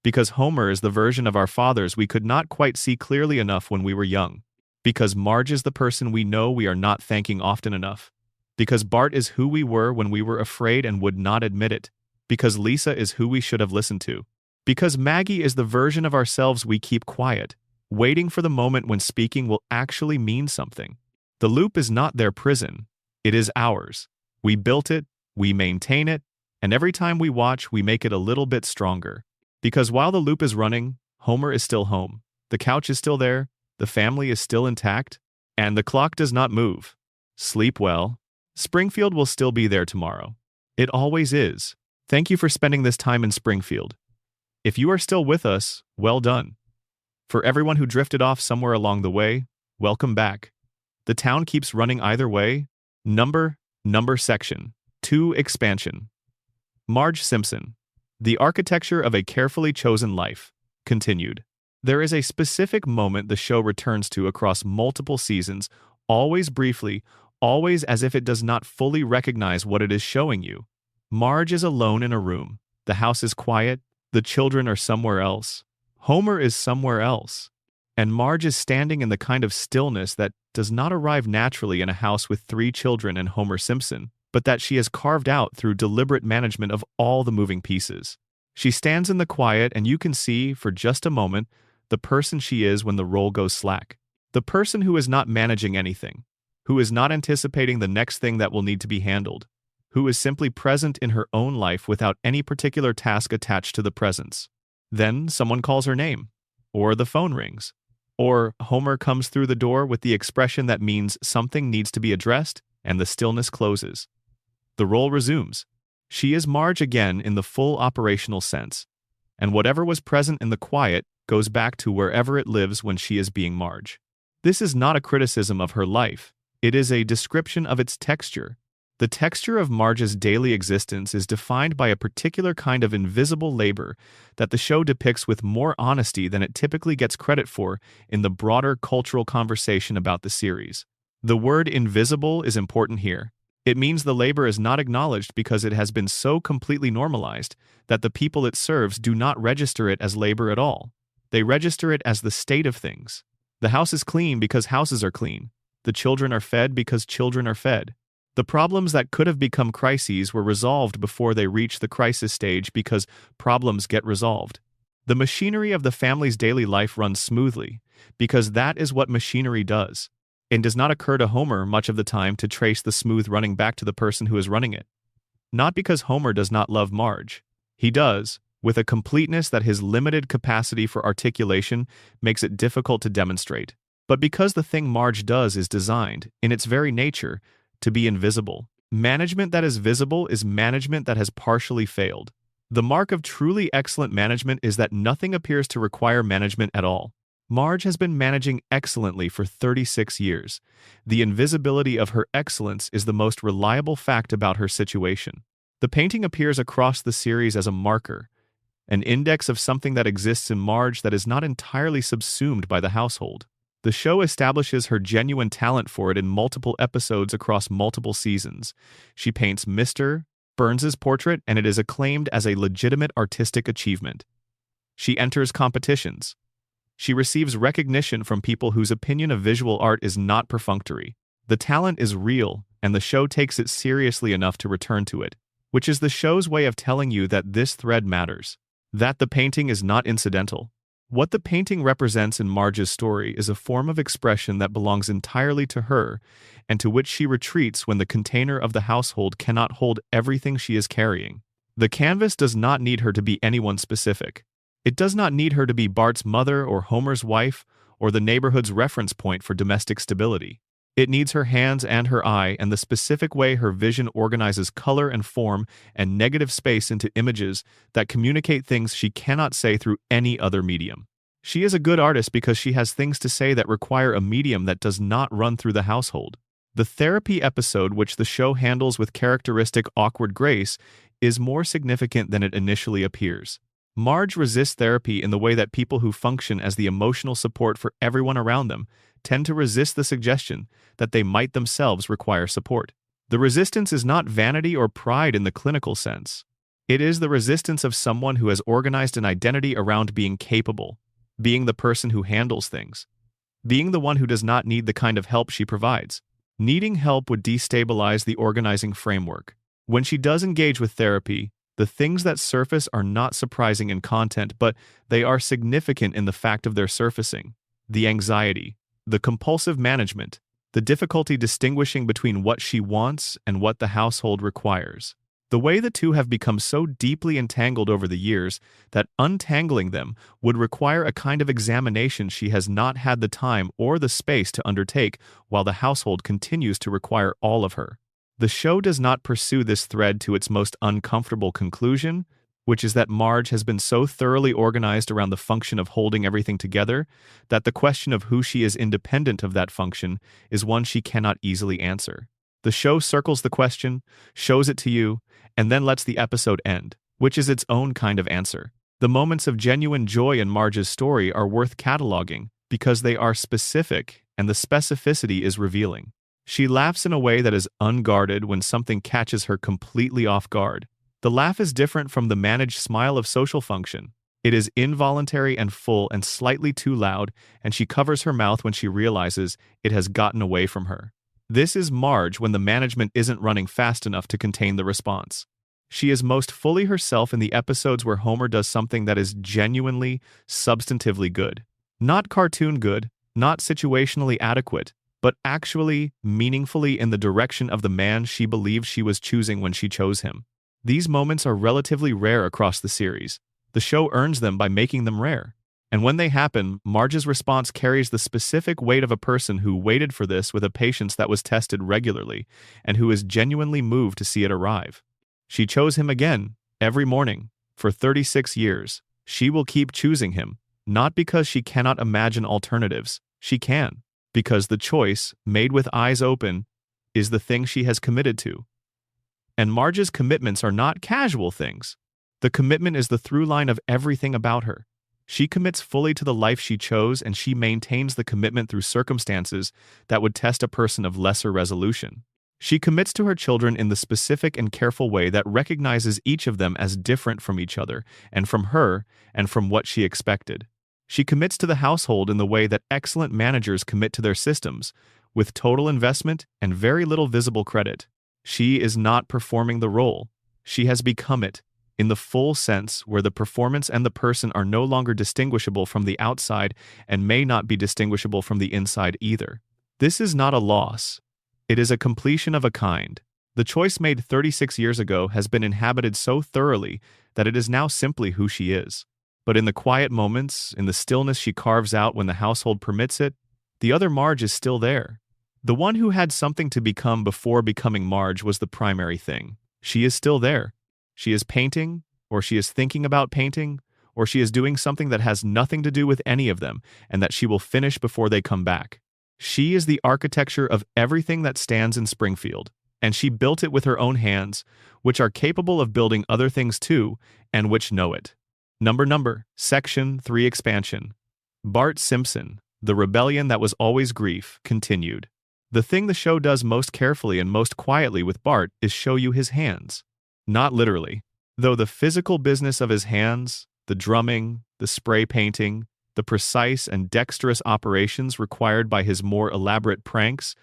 Because Homer is the version of our fathers we could not quite see clearly enough when we were young. Because Marge is the person we know we are not thanking often enough. Because Bart is who we were when we were afraid and would not admit it. Because Lisa is who we should have listened to. Because Maggie is the version of ourselves we keep quiet, waiting for the moment when speaking will actually mean something. The loop is not their prison. It is ours. We built it, we maintain it, and every time we watch, we make it a little bit stronger. Because while the loop is running, Homer is still home. The couch is still there, the family is still intact, and the clock does not move. Sleep well. Springfield will still be there tomorrow. It always is. Thank you for spending this time in Springfield. If you are still with us, well done. For everyone who drifted off somewhere along the way, welcome back. The town keeps running either way. Number section. 2 expansion. Marge Simpson. The architecture of a carefully chosen life. Continued. There is a specific moment the show returns to across multiple seasons, always briefly, always as if it does not fully recognize what it is showing you. Marge is alone in a room. The house is quiet. The children are somewhere else. Homer is somewhere else. And Marge is standing in the kind of stillness that does not arrive naturally in a house with 3 children and Homer Simpson, but that she has carved out through deliberate management of all the moving pieces. She stands in the quiet and you can see, for just a moment, the person she is when the roll goes slack. The person who is not managing anything, who is not anticipating the next thing that will need to be handled, who is simply present in her own life without any particular task attached to the presence. Then someone calls her name, or the phone rings, or Homer comes through the door with the expression that means something needs to be addressed, and the stillness closes. The role resumes. She is Marge again in the full operational sense, and whatever was present in the quiet goes back to wherever it lives when she is being Marge. This is not a criticism of her life. It is a description of its texture. The texture of Marge's daily existence is defined by a particular kind of invisible labor that the show depicts with more honesty than it typically gets credit for in the broader cultural conversation about the series. The word invisible is important here. It means the labor is not acknowledged because it has been so completely normalized that the people it serves do not register it as labor at all. They register it as the state of things. The house is clean because houses are clean. The children are fed because children are fed. The problems that could have become crises were resolved before they reached the crisis stage because problems get resolved. The machinery of the family's daily life runs smoothly because that is what machinery does. It does not occur to Homer much of the time to trace the smooth running back to the person who is running it. Not because Homer does not love Marge. He does, with a completeness that his limited capacity for articulation makes it difficult to demonstrate. But because the thing Marge does is designed, in its very nature, to be invisible. Management that is visible is management that has partially failed. The mark of truly excellent management is that nothing appears to require management at all. Marge has been managing excellently for 36 years. The invisibility of her excellence is the most reliable fact about her situation. The painting appears across the series as a marker, an index of something that exists in Marge that is not entirely subsumed by the household. The show establishes her genuine talent for it in multiple episodes across multiple seasons. She paints Mr. Burns's portrait, and it is acclaimed as a legitimate artistic achievement. She enters competitions. She receives recognition from people whose opinion of visual art is not perfunctory. The talent is real, and the show takes it seriously enough to return to it, which is the show's way of telling you that this thread matters, that the painting is not incidental. What the painting represents in Marge's story is a form of expression that belongs entirely to her, and to which she retreats when the container of the household cannot hold everything she is carrying. The canvas does not need her to be anyone specific. It does not need her to be Bart's mother or Homer's wife or the neighborhood's reference point for domestic stability. It needs her hands and her eye and the specific way her vision organizes color and form and negative space into images that communicate things she cannot say through any other medium. She is a good artist because she has things to say that require a medium that does not run through the household. The therapy episode, which the show handles with characteristic awkward grace, is more significant than it initially appears. Marge resists therapy in the way that people who function as the emotional support for everyone around them tend to resist the suggestion that they might themselves require support. The resistance is not vanity or pride in the clinical sense. It is the resistance of someone who has organized an identity around being capable, being the person who handles things, being the one who does not need the kind of help she provides. Needing help would destabilize the organizing framework. When she does engage with therapy, the things that surface are not surprising in content, but they are significant in the fact of their surfacing. The anxiety, the compulsive management, the difficulty distinguishing between what she wants and what the household requires. The way the two have become so deeply entangled over the years that untangling them would require a kind of examination she has not had the time or the space to undertake while the household continues to require all of her. The show does not pursue this thread to its most uncomfortable conclusion, which is that Marge has been so thoroughly organized around the function of holding everything together that the question of who she is independent of that function is one she cannot easily answer. The show circles the question, shows it to you, and then lets the episode end, which is its own kind of answer. The moments of genuine joy in Marge's story are worth cataloging because they are specific and the specificity is revealing. She laughs in a way that is unguarded when something catches her completely off guard. The laugh is different from the managed smile of social function. It is involuntary and full and slightly too loud, and she covers her mouth when she realizes it has gotten away from her. This is Marge when the management isn't running fast enough to contain the response. She is most fully herself in the episodes where Homer does something that is genuinely, substantively good. Not cartoon good, not situationally adequate, but actually, meaningfully in the direction of the man she believed she was choosing when she chose him. These moments are relatively rare across the series. The show earns them by making them rare. And when they happen, Marge's response carries the specific weight of a person who waited for this with a patience that was tested regularly, and who is genuinely moved to see it arrive. She chose him again, every morning, for 36 years. She will keep choosing him, not because she cannot imagine alternatives. She can, because the choice, made with eyes open, is the thing she has committed to. And Marge's commitments are not casual things. The commitment is the through line of everything about her. She commits fully to the life she chose, and she maintains the commitment through circumstances that would test a person of lesser resolution. She commits to her children in the specific and careful way that recognizes each of them as different from each other, and from her, and from what she expected. She commits to the household in the way that excellent managers commit to their systems, with total investment and very little visible credit. She is not performing the role. She has become it, in the full sense where the performance and the person are no longer distinguishable from the outside and may not be distinguishable from the inside either. This is not a loss. It is a completion of a kind. The choice made 36 years ago has been inhabited so thoroughly that it is now simply who she is. But in the quiet moments, in the stillness she carves out when the household permits it, the other Marge is still there. The one who had something to become before becoming Marge was the primary thing. She is still there. She is painting, or she is thinking about painting, or she is doing something that has nothing to do with any of them and that she will finish before they come back. She is the architecture of everything that stands in Springfield, and she built it with her own hands, which are capable of building other things too, and which know it. Section 3 Expansion. Bart Simpson, the rebellion that was always grief, continued. The thing the show does most carefully and most quietly with Bart is show you his hands. Not literally, though the physical business of his hands, the drumming, the spray painting, the precise and dexterous operations required by his more elaborate pranks,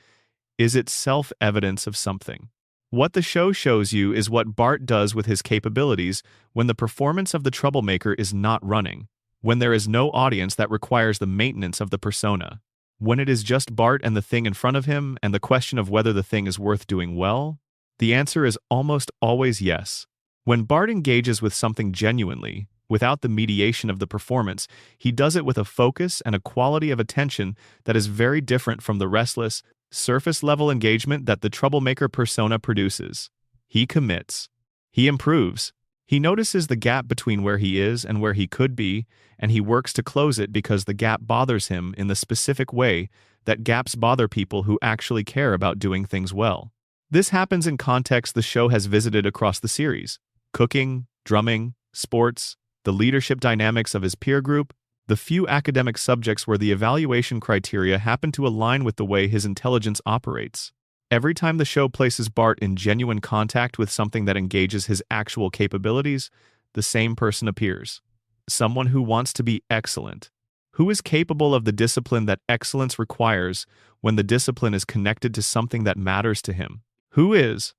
is itself evidence of something. What the show shows you is what Bart does with his capabilities when the performance of the troublemaker is not running, when there is no audience that requires the maintenance of the persona, when it is just Bart and the thing in front of him and the question of whether the thing is worth doing well. The answer is almost always yes. When Bart engages with something genuinely, without the mediation of the performance, he does it with a focus and a quality of attention that is very different from the restless, surface-level engagement that the troublemaker persona produces. He commits. He improves. He notices the gap between where he is and where he could be, and he works to close it because the gap bothers him in the specific way that gaps bother people who actually care about doing things well. This happens in contexts the show has visited across the series: cooking, drumming, sports, the leadership dynamics of his peer group, the few academic subjects where the evaluation criteria happen to align with the way his intelligence operates. Every time the show places Bart in genuine contact with something that engages his actual capabilities, the same person appears. Someone who wants to be excellent, who is capable of the discipline that excellence requires when the discipline is connected to something that matters to him, who is,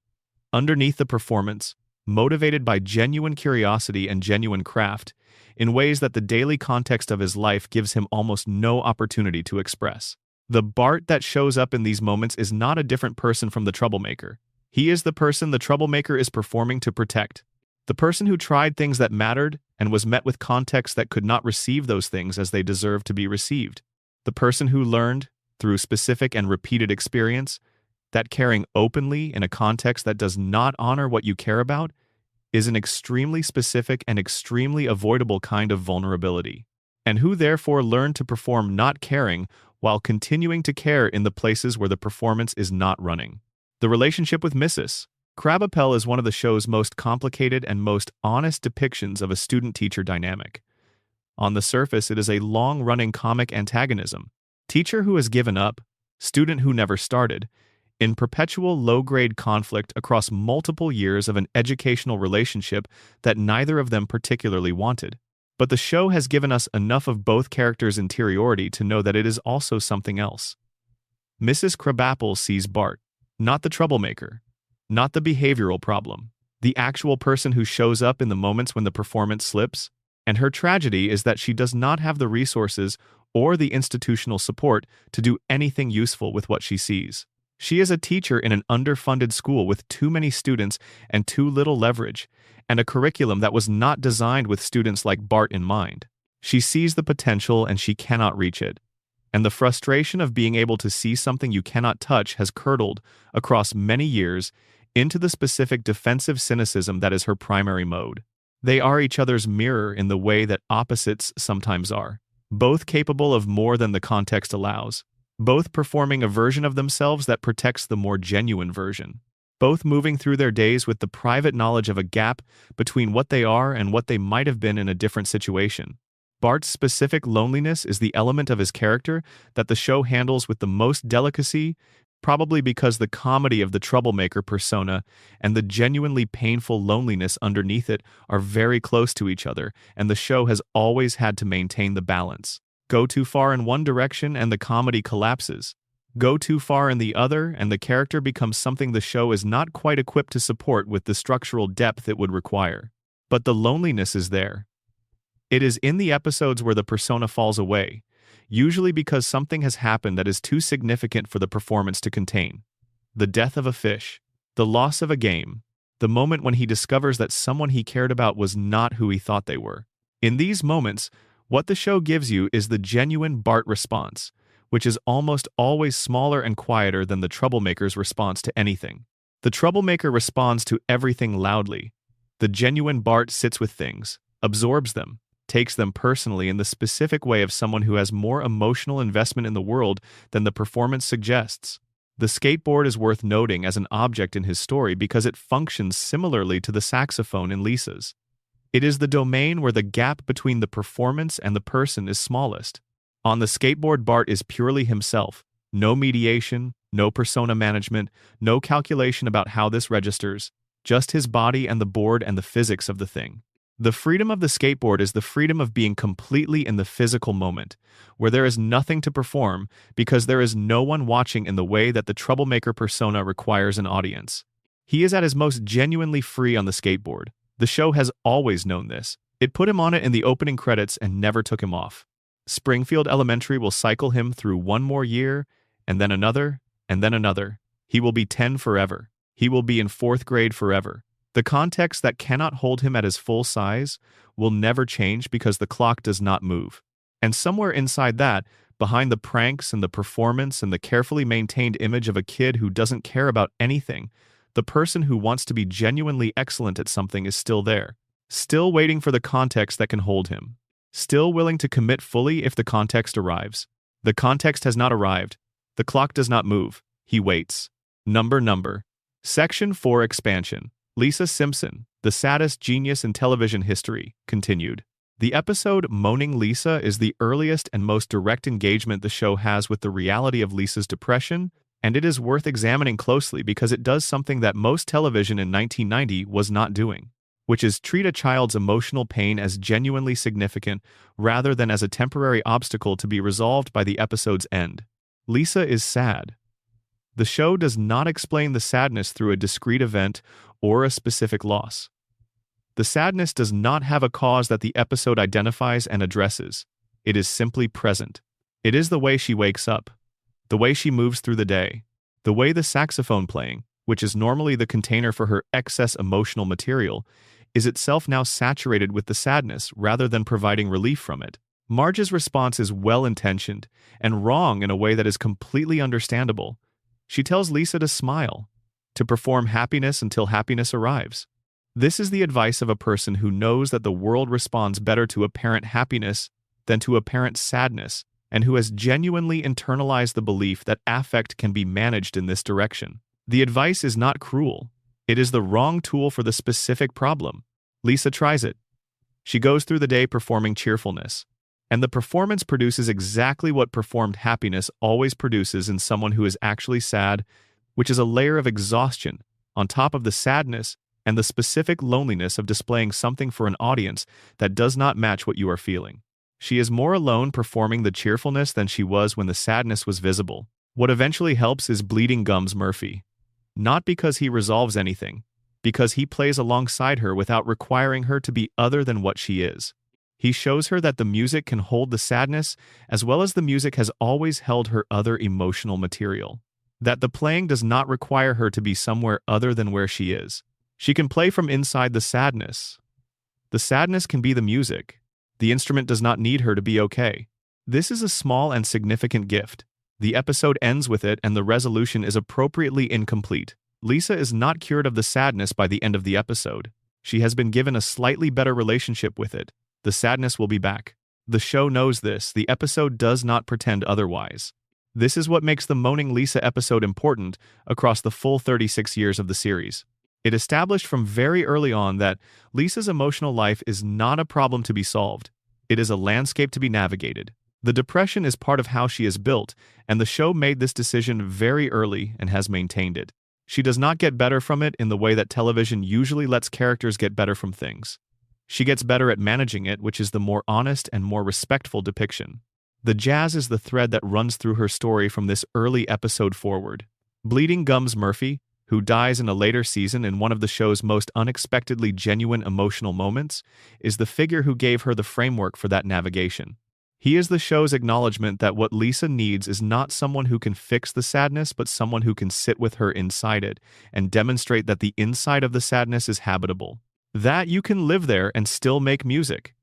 underneath the performance, motivated by genuine curiosity and genuine craft, in ways that the daily context of his life gives him almost no opportunity to express. The Bart that shows up in these moments is not a different person from the troublemaker. He is the person the troublemaker is performing to protect. The person who tried things that mattered and was met with contexts that could not receive those things as they deserved to be received. The person who learned, through specific and repeated experience, that caring openly in a context that does not honor what you care about is an extremely specific and extremely avoidable kind of vulnerability, and who therefore learned to perform not caring while continuing to care in the places where the performance is not running. The relationship with Mrs. Krabappel is one of the show's most complicated and most honest depictions of a student-teacher dynamic. On the surface, it is a long-running comic antagonism, teacher who has given up, student who never started, in perpetual low-grade conflict across multiple years of an educational relationship that neither of them particularly wanted. But the show has given us enough of both characters' interiority to know that it is also something else. Mrs. Krabappel sees Bart, not the troublemaker, not the behavioral problem, the actual person who shows up in the moments when the performance slips, and her tragedy is that she does not have the resources or the institutional support to do anything useful with what she sees. She is a teacher in an underfunded school with too many students and too little leverage, and a curriculum that was not designed with students like Bart in mind. She sees the potential and she cannot reach it. And the frustration of being able to see something you cannot touch has curdled, across many years, into the specific defensive cynicism that is her primary mode. They are each other's mirror in the way that opposites sometimes are, both capable of more than the context allows, both performing a version of themselves that protects the more genuine version, both moving through their days with the private knowledge of a gap between what they are and what they might have been in a different situation. Bart's specific loneliness is the element of his character that the show handles with the most delicacy, probably because the comedy of the troublemaker persona and the genuinely painful loneliness underneath it are very close to each other, and the show has always had to maintain the balance. Go too far in one direction and the comedy collapses. Go too far in the other and the character becomes something the show is not quite equipped to support with the structural depth it would require. But the loneliness is there. It is in the episodes where the persona falls away, usually because something has happened that is too significant for the performance to contain. The death of a fish, The loss of a game. The moment when he discovers that someone he cared about was not who he thought they were. In these moments, what the show gives you is the genuine Bart response, which is almost always smaller and quieter than the troublemaker's response to anything. The troublemaker responds to everything loudly. The genuine Bart sits with things, absorbs them, takes them personally in the specific way of someone who has more emotional investment in the world than the performance suggests. The skateboard is worth noting as an object in his story because it functions similarly to the saxophone in Lisa's. It is the domain where the gap between the performance and the person is smallest. On the skateboard, Bart is purely himself. No mediation, no persona management, no calculation about how this registers, just his body and the board and the physics of the thing. The freedom of the skateboard is the freedom of being completely in the physical moment, where there is nothing to perform because there is no one watching in the way that the troublemaker persona requires an audience. He is at his most genuinely free on the skateboard. The show has always known this. It put him on it in the opening credits and never took him off. Springfield Elementary will cycle him through one more year, and then another, and then another. He will be 10 forever. He will be in 4th grade forever. The context that cannot hold him at his full size will never change because the clock does not move. And somewhere inside that, behind the pranks and the performance and the carefully maintained image of a kid who doesn't care about anything, the person who wants to be genuinely excellent at something is still there, still waiting for the context that can hold him, still willing to commit fully if the context arrives. The context has not arrived. The clock does not move. He waits. Number. Section 4 Expansion. Lisa Simpson, the saddest genius in television history, continued. The episode Moaning Lisa is the earliest and most direct engagement the show has with the reality of Lisa's depression, and it is worth examining closely because it does something that most television in 1990 was not doing, which is treat a child's emotional pain as genuinely significant rather than as a temporary obstacle to be resolved by the episode's end. Lisa is sad. The show does not explain the sadness through a discrete event or a specific loss. The sadness does not have a cause that the episode identifies and addresses. It is simply present. It is the way she wakes up, the way she moves through the day, the way the saxophone playing, which is normally the container for her excess emotional material, is itself now saturated with the sadness rather than providing relief from it. Marge's response is well-intentioned and wrong in a way that is completely understandable. She tells Lisa to smile, to perform happiness until happiness arrives. This is the advice of a person who knows that the world responds better to apparent happiness than to apparent sadness, and who has genuinely internalized the belief that affect can be managed in this direction. The advice is not cruel. It is the wrong tool for the specific problem. Lisa tries it. She goes through the day performing cheerfulness, and the performance produces exactly what performed happiness always produces in someone who is actually sad, which is a layer of exhaustion on top of the sadness and the specific loneliness of displaying something for an audience that does not match what you are feeling. She is more alone performing the cheerfulness than she was when the sadness was visible. What eventually helps is Bleeding Gums Murphy. Not because he resolves anything, because he plays alongside her without requiring her to be other than what she is. He shows her that the music can hold the sadness as well as the music has always held her other emotional material. That the playing does not require her to be somewhere other than where she is. She can play from inside the sadness. The sadness can be the music. The instrument does not need her to be okay. This is a small and significant gift. The episode ends with it and the resolution is appropriately incomplete. Lisa is not cured of the sadness by the end of the episode. She has been given a slightly better relationship with it. The sadness will be back. The show knows this. The episode does not pretend otherwise. This is what makes the Moaning Lisa episode important across the full 36 years of the series. It established from very early on that Lisa's emotional life is not a problem to be solved. It is a landscape to be navigated. The depression is part of how she is built, and the show made this decision very early and has maintained it. She does not get better from it in the way that television usually lets characters get better from things. She gets better at managing it, which is the more honest and more respectful depiction. The jazz is the thread that runs through her story from this early episode forward. Bleeding Gums Murphy, who dies in a later season in one of the show's most unexpectedly genuine emotional moments, is the figure who gave her the framework for that navigation. He is the show's acknowledgement that what Lisa needs is not someone who can fix the sadness, but someone who can sit with her inside it and demonstrate that the inside of the sadness is habitable. That you can live there and still make music.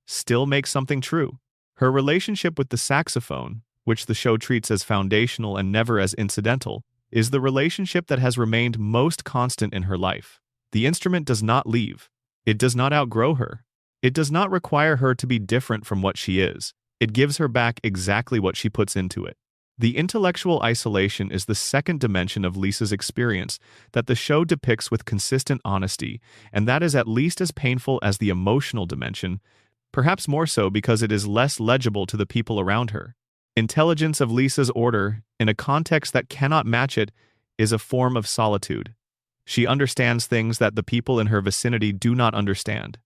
Still make something true. Her relationship with the saxophone, which the show treats as foundational and never as incidental, is the relationship that has remained most constant in her life. The instrument does not leave. It does not outgrow her. It does not require her to be different from what she is. It gives her back exactly what she puts into it. The intellectual isolation is the second dimension of Lisa's experience that the show depicts with consistent honesty, and that is at least as painful as the emotional dimension, perhaps more so because it is less legible to the people around her. Intelligence of Lisa's order, in a context that cannot match it, is a form of solitude. She understands things that the people in her vicinity do not understand.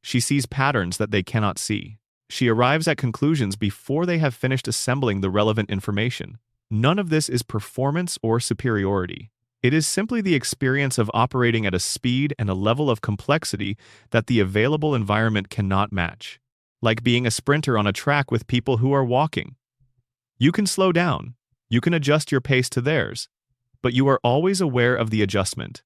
She sees patterns that they cannot see. She arrives at conclusions before they have finished assembling the relevant information. None of this is performance or superiority. It is simply the experience of operating at a speed and a level of complexity that the available environment cannot match. Like being a sprinter on a track with people who are walking. You can slow down. You can adjust your pace to theirs. But you are always aware of the adjustment.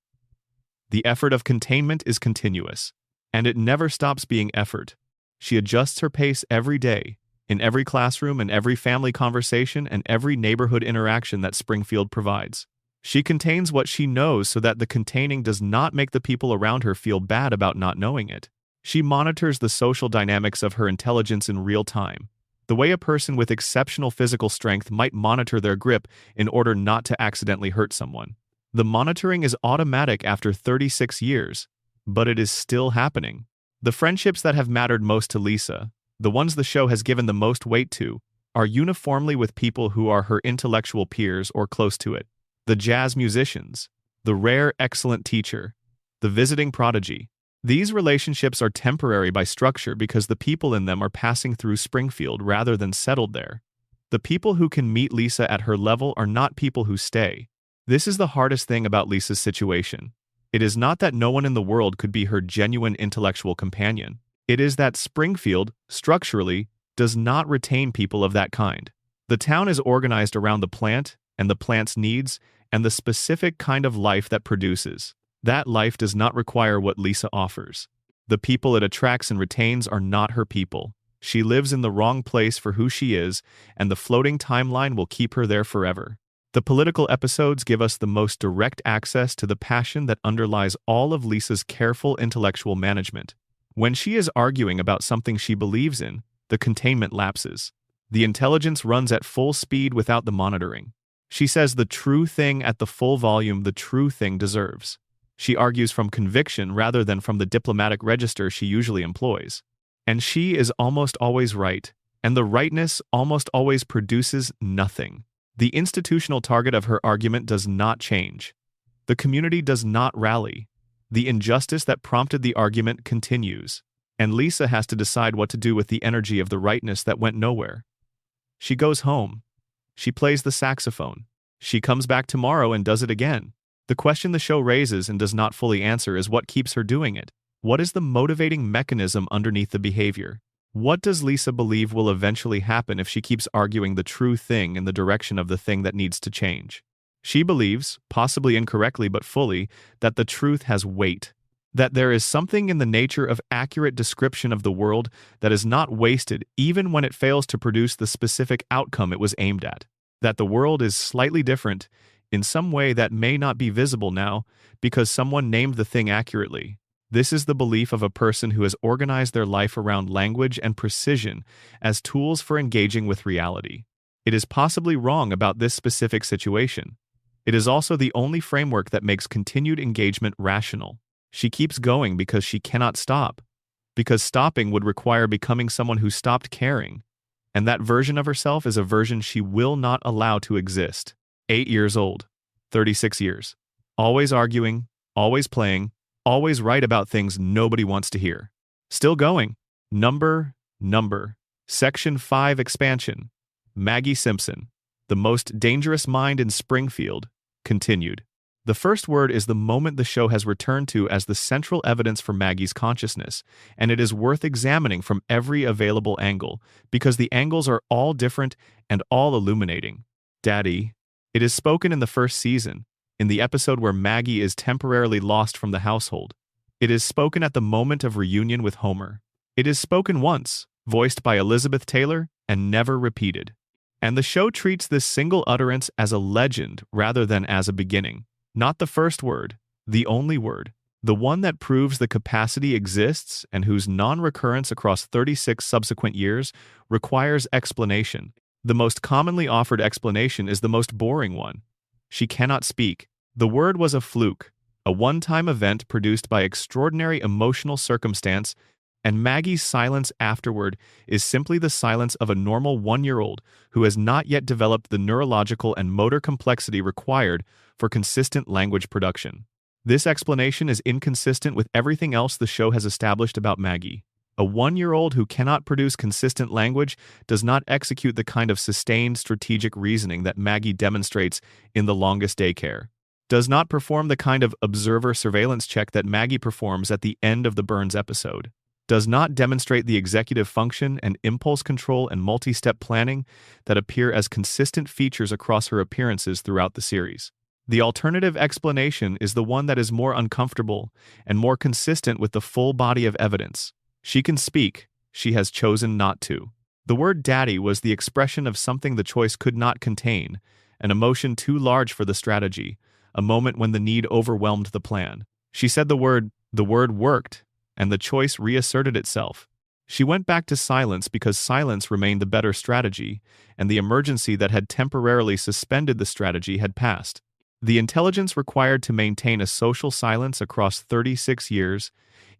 The effort of containment is continuous. And it never stops being effort. She adjusts her pace every day, in every classroom and every family conversation and every neighborhood interaction that Springfield provides. She contains what she knows so that the containing does not make the people around her feel bad about not knowing it. She monitors the social dynamics of her intelligence in real time, the way a person with exceptional physical strength might monitor their grip in order not to accidentally hurt someone. The monitoring is automatic after 36 years. But it is still happening. The friendships that have mattered most to Lisa, the ones the show has given the most weight to, are uniformly with people who are her intellectual peers or close to it. The jazz musicians, the rare excellent teacher, the visiting prodigy. These relationships are temporary by structure because the people in them are passing through Springfield rather than settled there. The people who can meet Lisa at her level are not people who stay. This is the hardest thing about Lisa's situation. It is not that no one in the world could be her genuine intellectual companion. It is that Springfield, structurally, does not retain people of that kind. The town is organized around the plant and the plant's needs and the specific kind of life that produces. That life does not require what Lisa offers. The people it attracts and retains are not her people. She lives in the wrong place for who she is, and the floating timeline will keep her there forever. The political episodes give us the most direct access to the passion that underlies all of Lisa's careful intellectual management. When she is arguing about something she believes in, the containment lapses. The intelligence runs at full speed without the monitoring. She says the true thing at the full volume the true thing deserves. She argues from conviction rather than from the diplomatic register she usually employs. And she is almost always right, and the rightness almost always produces nothing. The institutional target of her argument does not change. The community does not rally. The injustice that prompted the argument continues, and Lisa has to decide what to do with the energy of the rightness that went nowhere. She goes home. She plays the saxophone. She comes back tomorrow and does it again. The question the show raises and does not fully answer is what keeps her doing it. What is the motivating mechanism underneath the behavior? What does Lisa believe will eventually happen if she keeps arguing the true thing in the direction of the thing that needs to change? She believes, possibly incorrectly but fully, that the truth has weight, that there is something in the nature of accurate description of the world that is not wasted even when it fails to produce the specific outcome it was aimed at, that the world is slightly different in some way that may not be visible now because someone named the thing accurately. This is the belief of a person who has organized their life around language and precision as tools for engaging with reality. It is possibly wrong about this specific situation. It is also the only framework that makes continued engagement rational. She keeps going because she cannot stop, because stopping would require becoming someone who stopped caring, and that version of herself is a version she will not allow to exist. 8 years old, 36 years, always arguing, always playing, always right about things nobody wants to hear. Still going. Number. Section 5 expansion. Maggie Simpson, the most dangerous mind in Springfield, continued. The first word is the moment the show has returned to as the central evidence for Maggie's consciousness, and it is worth examining from every available angle, because the angles are all different and all illuminating. Daddy. It is spoken in the first season, in the episode where Maggie is temporarily lost from the household. It is spoken at the moment of reunion with Homer. It is spoken once, voiced by Elizabeth Taylor, and never repeated. And the show treats this single utterance as a legend rather than as a beginning. Not the first word, the only word, the one that proves the capacity exists and whose non-recurrence across 36 subsequent years requires explanation. The most commonly offered explanation is the most boring one. She cannot speak. The word was a fluke, a one-time event produced by extraordinary emotional circumstance, and Maggie's silence afterward is simply the silence of a normal one-year-old who has not yet developed the neurological and motor complexity required for consistent language production. This explanation is inconsistent with everything else the show has established about Maggie. A one-year-old who cannot produce consistent language does not execute the kind of sustained strategic reasoning that Maggie demonstrates in The Longest Daycare, does not perform the kind of observer surveillance check that Maggie performs at the end of the Burns episode, does not demonstrate the executive function and impulse control and multi-step planning that appear as consistent features across her appearances throughout the series. The alternative explanation is the one that is more uncomfortable and more consistent with the full body of evidence. She can speak, she has chosen not to. The word daddy was the expression of something the choice could not contain, an emotion too large for the strategy, a moment when the need overwhelmed the plan. She said the word worked, and the choice reasserted itself. She went back to silence because silence remained the better strategy, and the emergency that had temporarily suspended the strategy had passed. The intelligence required to maintain a social silence across 36 years,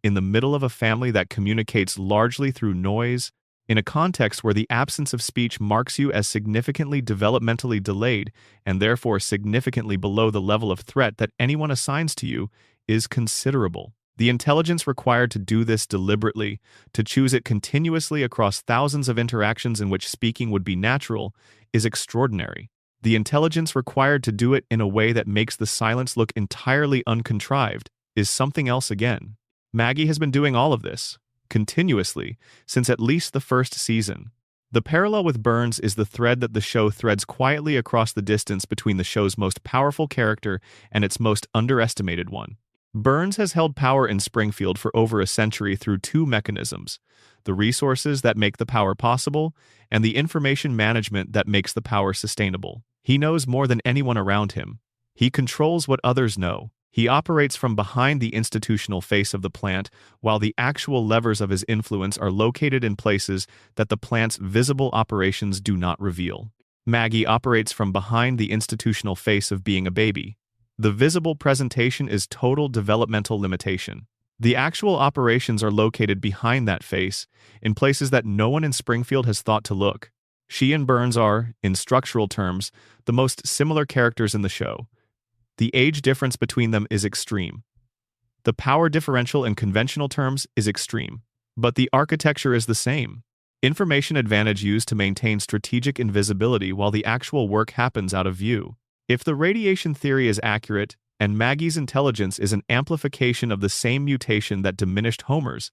in the middle of a family that communicates largely through noise, in a context where the absence of speech marks you as significantly developmentally delayed and therefore significantly below the level of threat that anyone assigns to you, is considerable. The intelligence required to do this deliberately, to choose it continuously across thousands of interactions in which speaking would be natural, is extraordinary. The intelligence required to do it in a way that makes the silence look entirely uncontrived is something else again. Maggie has been doing all of this, continuously, since at least the first season. The parallel with Burns is the thread that the show threads quietly across the distance between the show's most powerful character and its most underestimated one. Burns has held power in Springfield for over a century through two mechanisms: the resources that make the power possible and the information management that makes the power sustainable. He knows more than anyone around him. He controls what others know. He operates from behind the institutional face of the plant, while the actual levers of his influence are located in places that the plant's visible operations do not reveal. Maggie operates from behind the institutional face of being a baby. The visible presentation is total developmental limitation. The actual operations are located behind that face, in places that no one in Springfield has thought to look. She and Burns are, in structural terms, the most similar characters in the show. The age difference between them is extreme. The power differential in conventional terms is extreme. But the architecture is the same. Information advantage used to maintain strategic invisibility while the actual work happens out of view. If the radiation theory is accurate, and Maggie's intelligence is an amplification of the same mutation that diminished Homer's,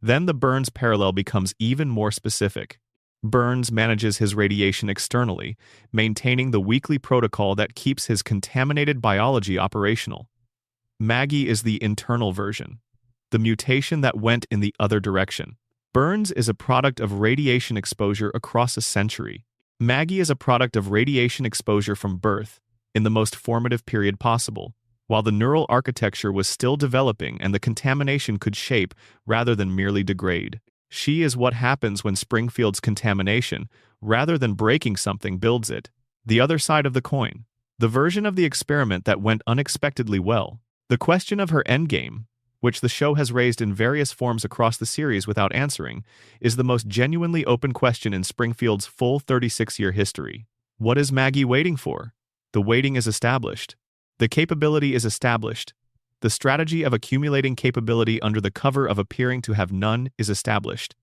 then the Burns parallel becomes even more specific. Burns manages his radiation externally, maintaining the weekly protocol that keeps his contaminated biology operational. Maggie is the internal version, the mutation that went in the other direction. Burns is a product of radiation exposure across a century. Maggie is a product of radiation exposure from birth, in the most formative period possible, while the neural architecture was still developing and the contamination could shape rather than merely degrade. She is what happens when Springfield's contamination, rather than breaking something, builds it. The other side of the coin. The version of the experiment that went unexpectedly well. The question of her endgame, which the show has raised in various forms across the series without answering, is the most genuinely open question in Springfield's full 36-year history. What is Maggie waiting for? The waiting is established. The capability is established. The strategy of accumulating capability under the cover of appearing to have none is established.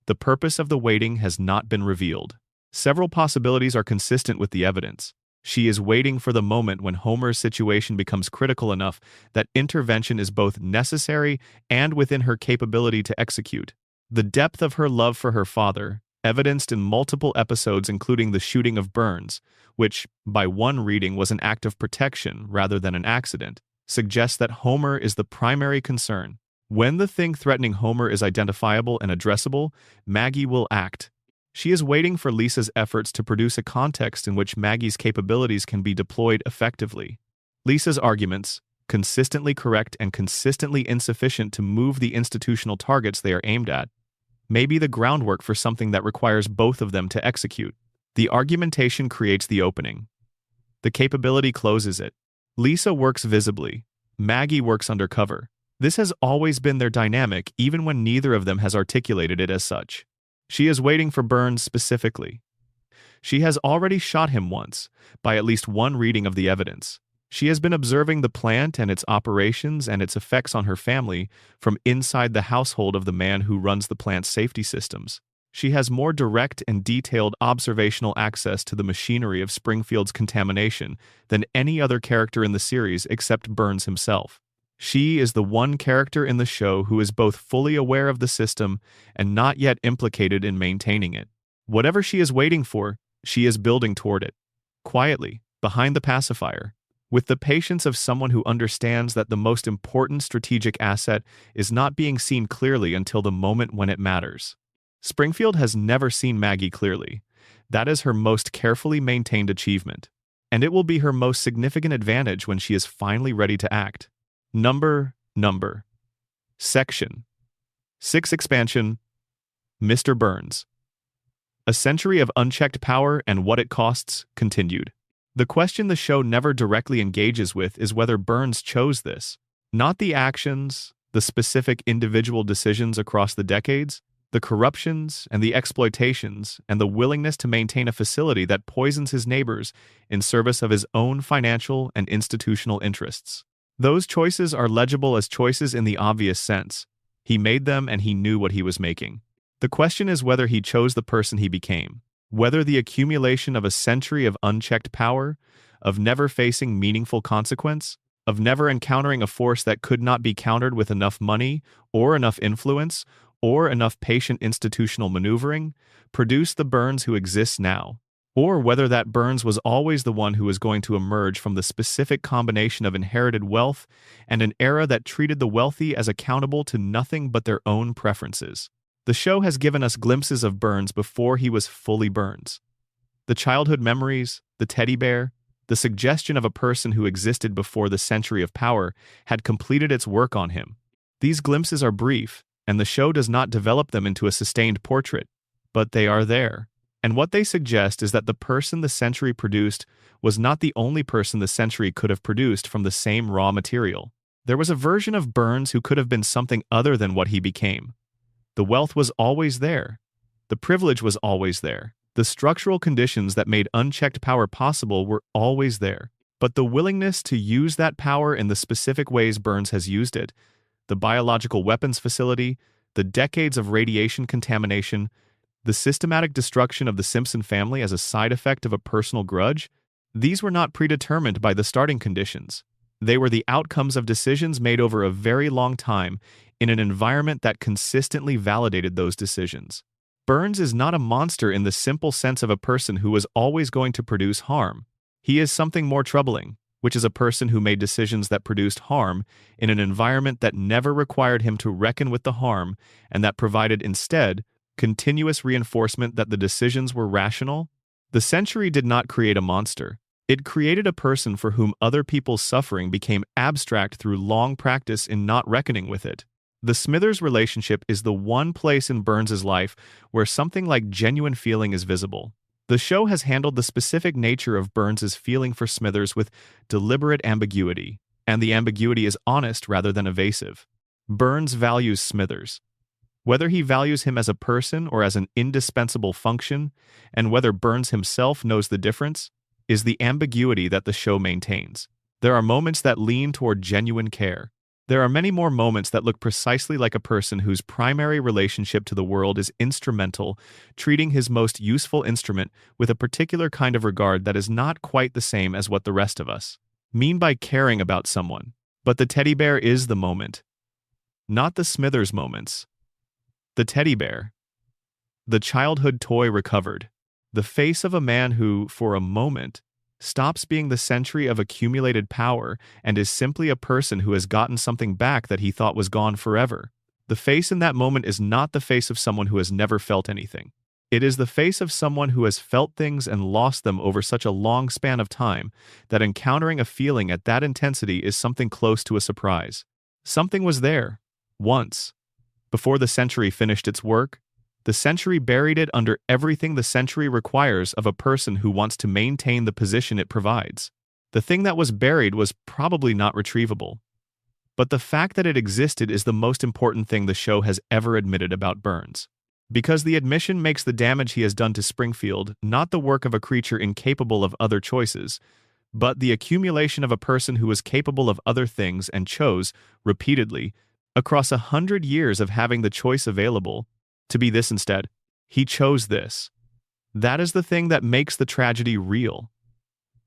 The purpose of the waiting has not been revealed. Several possibilities are consistent with the evidence. She is waiting for the moment when Homer's situation becomes critical enough that intervention is both necessary and within her capability to execute. The depth of her love for her father, evidenced in multiple episodes including the shooting of Burns, which, by one reading, was an act of protection rather than an accident, suggests that Homer is the primary concern. When the thing threatening Homer is identifiable and addressable, Maggie will act. She is waiting for Lisa's efforts to produce a context in which Maggie's capabilities can be deployed effectively. Lisa's arguments, consistently correct and consistently insufficient to move the institutional targets they are aimed at, may be the groundwork for something that requires both of them to execute. The argumentation creates the opening. The capability closes it. Lisa works visibly. Maggie works undercover. This has always been their dynamic, even when neither of them has articulated it as such. She is waiting for Burns specifically. She has already shot him once, by at least one reading of the evidence. She has been observing the plant and its operations and its effects on her family from inside the household of the man who runs the plant's safety systems. She has more direct and detailed observational access to the machinery of Springfield's contamination than any other character in the series except Burns himself. She is the one character in the show who is both fully aware of the system and not yet implicated in maintaining it. Whatever she is waiting for, she is building toward it. Quietly, behind the pacifier, with the patience of someone who understands that the most important strategic asset is not being seen clearly until the moment when it matters. Springfield has never seen Maggie clearly. That is her most carefully maintained achievement, and it will be her most significant advantage when she is finally ready to act. Number. Section 6 Expansion. Mr. Burns. A century of unchecked power and what it costs, continued. The question the show never directly engages with is whether Burns chose this. Not the actions, the specific individual decisions across the decades, the corruptions and the exploitations, and the willingness to maintain a facility that poisons his neighbors in service of his own financial and institutional interests. Those choices are legible as choices in the obvious sense. He made them and he knew what he was making. The question is whether he chose the person he became, whether the accumulation of a century of unchecked power, of never facing meaningful consequence, of never encountering a force that could not be countered with enough money, or enough influence, or enough patient institutional maneuvering, produced the Burns who exists now. Or whether that Burns was always the one who was going to emerge from the specific combination of inherited wealth and an era that treated the wealthy as accountable to nothing but their own preferences. The show has given us glimpses of Burns before he was fully Burns. The childhood memories, the teddy bear, the suggestion of a person who existed before the century of power had completed its work on him. These glimpses are brief, and the show does not develop them into a sustained portrait, but they are there. And what they suggest is that the person the century produced was not the only person the century could have produced from the same raw material. There was a version of Burns who could have been something other than what he became. The wealth was always there. The privilege was always there. The structural conditions that made unchecked power possible were always there. But the willingness to use that power in the specific ways Burns has used it, the biological weapons facility, the decades of radiation contamination, the systematic destruction of the Simpson family as a side effect of a personal grudge, these were not predetermined by the starting conditions. They were the outcomes of decisions made over a very long time in an environment that consistently validated those decisions. Burns is not a monster in the simple sense of a person who was always going to produce harm. He is something more troubling, which is a person who made decisions that produced harm in an environment that never required him to reckon with the harm and that provided instead continuous reinforcement that the decisions were rational. The century did not create a monster. It created a person for whom other people's suffering became abstract through long practice in not reckoning with it. The Smithers relationship is the one place in Burns's life where something like genuine feeling is visible. The show has handled the specific nature of Burns's feeling for Smithers with deliberate ambiguity, and the ambiguity is honest rather than evasive. Burns values Smithers. Whether he values him as a person or as an indispensable function, and whether Burns himself knows the difference, is the ambiguity that the show maintains. There are moments that lean toward genuine care. There are many more moments that look precisely like a person whose primary relationship to the world is instrumental, treating his most useful instrument with a particular kind of regard that is not quite the same as what the rest of us mean by caring about someone. But the teddy bear is the moment, not the Smithers moments. The teddy bear, the childhood toy recovered, the face of a man who, for a moment, stops being the century of accumulated power and is simply a person who has gotten something back that he thought was gone forever. The face in that moment is not the face of someone who has never felt anything. It is the face of someone who has felt things and lost them over such a long span of time that encountering a feeling at that intensity is something close to a surprise. Something was there, once. Before the century finished its work, the century buried it under everything the century requires of a person who wants to maintain the position it provides. The thing that was buried was probably not retrievable. But the fact that it existed is the most important thing the show has ever admitted about Burns. Because the admission makes the damage he has done to Springfield not the work of a creature incapable of other choices, but the accumulation of a person who was capable of other things and chose, repeatedly, across 100 years of having the choice available, to be this instead. He chose this. That is the thing that makes the tragedy real.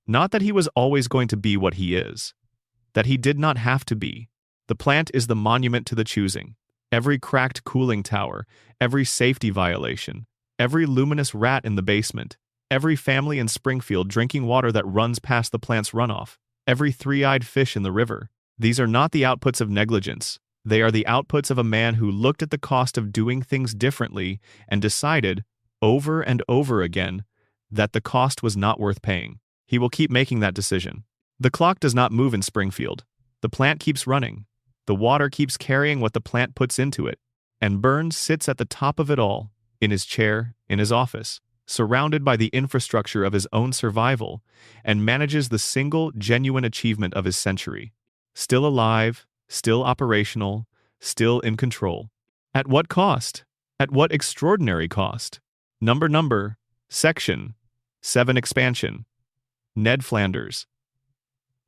Not that he was always going to be what he is. That he did not have to be. The plant is the monument to the choosing. Every cracked cooling tower, every safety violation, every luminous rat in the basement, every family in Springfield drinking water that runs past the plant's runoff, every three-eyed fish in the river. These are not the outputs of negligence. They are the outputs of a man who looked at the cost of doing things differently and decided, over and over again, that the cost was not worth paying. He will keep making that decision. The clock does not move in Springfield. The plant keeps running. The water keeps carrying what the plant puts into it. And Burns sits at the top of it all, in his chair, in his office, surrounded by the infrastructure of his own survival, and manages the single, genuine achievement of his century. Still alive, still operational, still in control. At what cost? At what extraordinary cost? Number, Section 7 Expansion. Ned Flanders.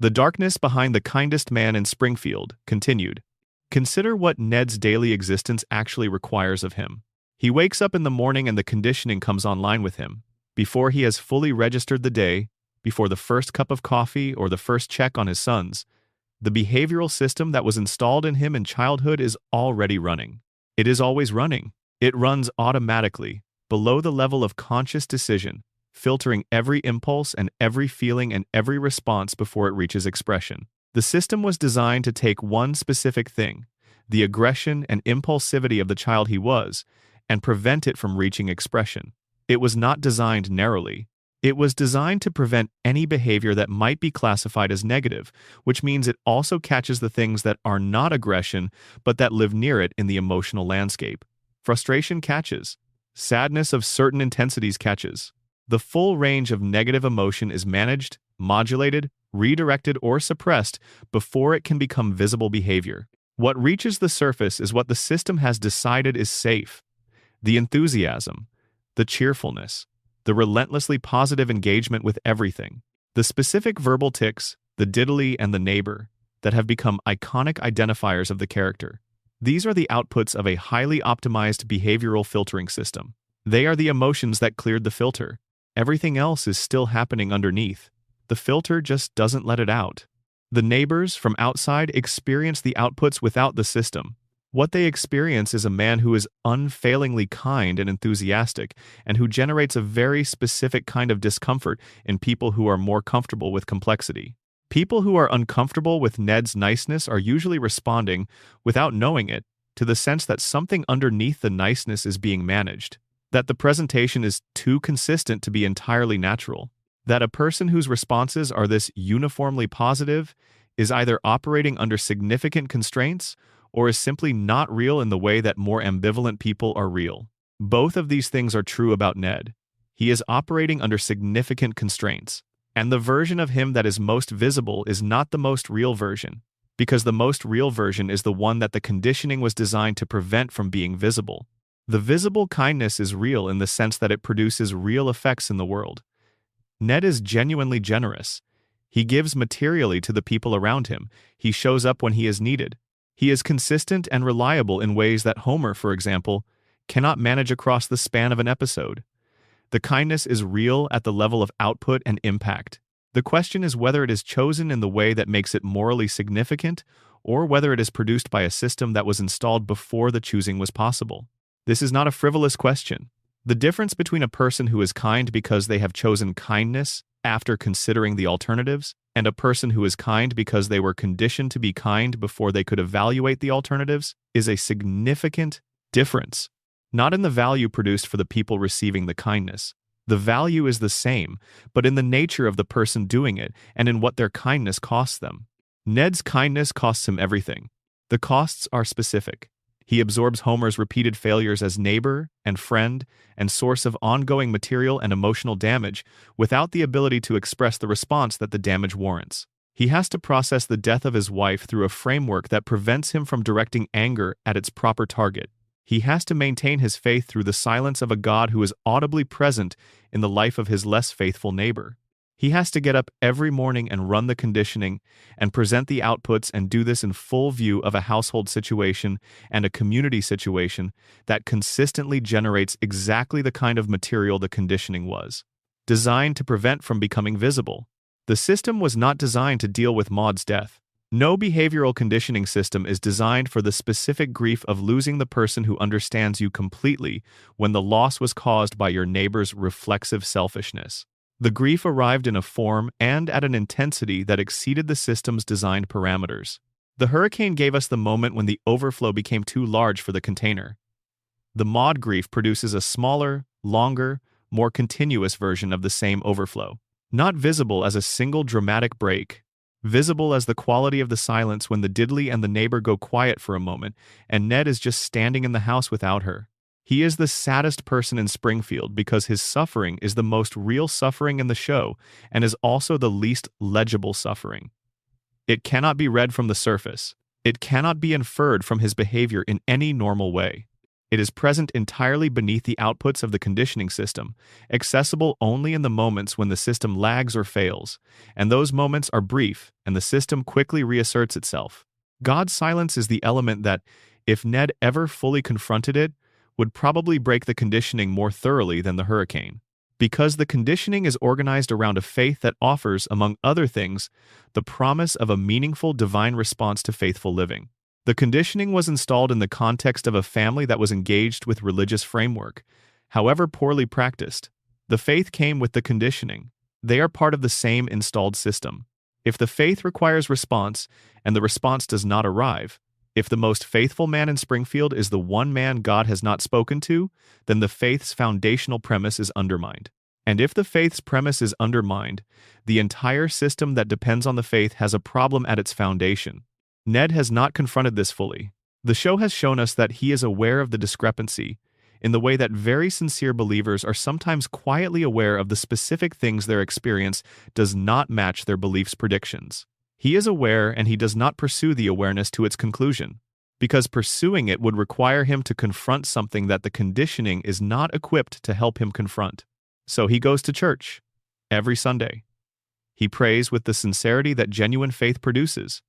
The darkness behind the kindest man in Springfield continued. Consider what Ned's daily existence actually requires of him. He wakes up in the morning and the conditioning comes online with him. Before he has fully registered the day, before the first cup of coffee or the first check on his sons, the behavioral system that was installed in him in childhood is already running. It is always running. It runs automatically, below the level of conscious decision, filtering every impulse and every feeling and every response before it reaches expression. The system was designed to take one specific thing, the aggression and impulsivity of the child he was, and prevent it from reaching expression. It was not designed narrowly. It was designed to prevent any behavior that might be classified as negative, which means it also catches the things that are not aggression but that live near it in the emotional landscape. Frustration catches. Sadness of certain intensities catches. The full range of negative emotion is managed, modulated, redirected, or suppressed before it can become visible behavior. What reaches the surface is what the system has decided is safe. The enthusiasm, the cheerfulness, the relentlessly positive engagement with everything, the specific verbal tics, the diddly and the neighbor, that have become iconic identifiers of the character. These are the outputs of a highly optimized behavioral filtering system. They are the emotions that cleared the filter. Everything else is still happening underneath. The filter just doesn't let it out. The neighbors from outside experience the outputs without the system. What they experience is a man who is unfailingly kind and enthusiastic, and who generates a very specific kind of discomfort in people who are more comfortable with complexity. People who are uncomfortable with Ned's niceness are usually responding, without knowing it, to the sense that something underneath the niceness is being managed, that the presentation is too consistent to be entirely natural, that a person whose responses are this uniformly positive is either operating under significant constraints or is simply not real in the way that more ambivalent people are real. Both of these things are true about Ned. He is operating under significant constraints, and the version of him that is most visible is not the most real version, because the most real version is the one that the conditioning was designed to prevent from being visible. The visible kindness is real in the sense that it produces real effects in the world. Ned is genuinely generous. He gives materially to the people around him. He shows up when he is needed. He is consistent and reliable in ways that Homer, for example, cannot manage across the span of an episode. The kindness is real at the level of output and impact. The question is whether it is chosen in the way that makes it morally significant, or whether it is produced by a system that was installed before the choosing was possible. This is not a frivolous question. The difference between a person who is kind because they have chosen kindness after considering the alternatives, and a person who is kind because they were conditioned to be kind before they could evaluate the alternatives, is a significant difference. Not in the value produced for the people receiving the kindness. The value is the same, but in the nature of the person doing it and in what their kindness costs them. Ned's kindness costs him everything. The costs are specific. He absorbs Homer's repeated failures as neighbor and friend and source of ongoing material and emotional damage without the ability to express the response that the damage warrants. He has to process the death of his wife through a framework that prevents him from directing anger at its proper target. He has to maintain his faith through the silence of a God who is audibly present in the life of his less faithful neighbor. He has to get up every morning and run the conditioning and present the outputs and do this in full view of a household situation and a community situation that consistently generates exactly the kind of material the conditioning was designed to prevent from becoming visible. The system was not designed to deal with Maud's death. No behavioral conditioning system is designed for the specific grief of losing the person who understands you completely when the loss was caused by your neighbor's reflexive selfishness. The grief arrived in a form and at an intensity that exceeded the system's designed parameters. The hurricane gave us the moment when the overflow became too large for the container. The Maud grief produces a smaller, longer, more continuous version of the same overflow. Not visible as a single dramatic break, visible as the quality of the silence when the diddly and the neighbor go quiet for a moment and Ned is just standing in the house without her. He is the saddest person in Springfield because his suffering is the most real suffering in the show and is also the least legible suffering. It cannot be read from the surface. It cannot be inferred from his behavior in any normal way. It is present entirely beneath the outputs of the conditioning system, accessible only in the moments when the system lags or fails, and those moments are brief and the system quickly reasserts itself. God's silence is the element that, if Ned ever fully confronted it, would probably break the conditioning more thoroughly than the hurricane. Because the conditioning is organized around a faith that offers, among other things, the promise of a meaningful divine response to faithful living. The conditioning was installed in the context of a family that was engaged with religious framework, however poorly practiced. The faith came with the conditioning. They are part of the same installed system. If the faith requires response, and the response does not arrive, if the most faithful man in Springfield is the one man God has not spoken to, then the faith's foundational premise is undermined. And if the faith's premise is undermined, the entire system that depends on the faith has a problem at its foundation. Ned has not confronted this fully. The show has shown us that he is aware of the discrepancy, in the way that very sincere believers are sometimes quietly aware of the specific things their experience does not match their beliefs' predictions. He is aware and he does not pursue the awareness to its conclusion, because pursuing it would require him to confront something that the conditioning is not equipped to help him confront. So he goes to church every Sunday. He prays with the sincerity that genuine faith produces.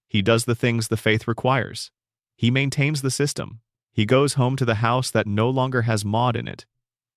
He does the things the faith requires. He maintains the system. He goes home to the house that no longer has Maud in it.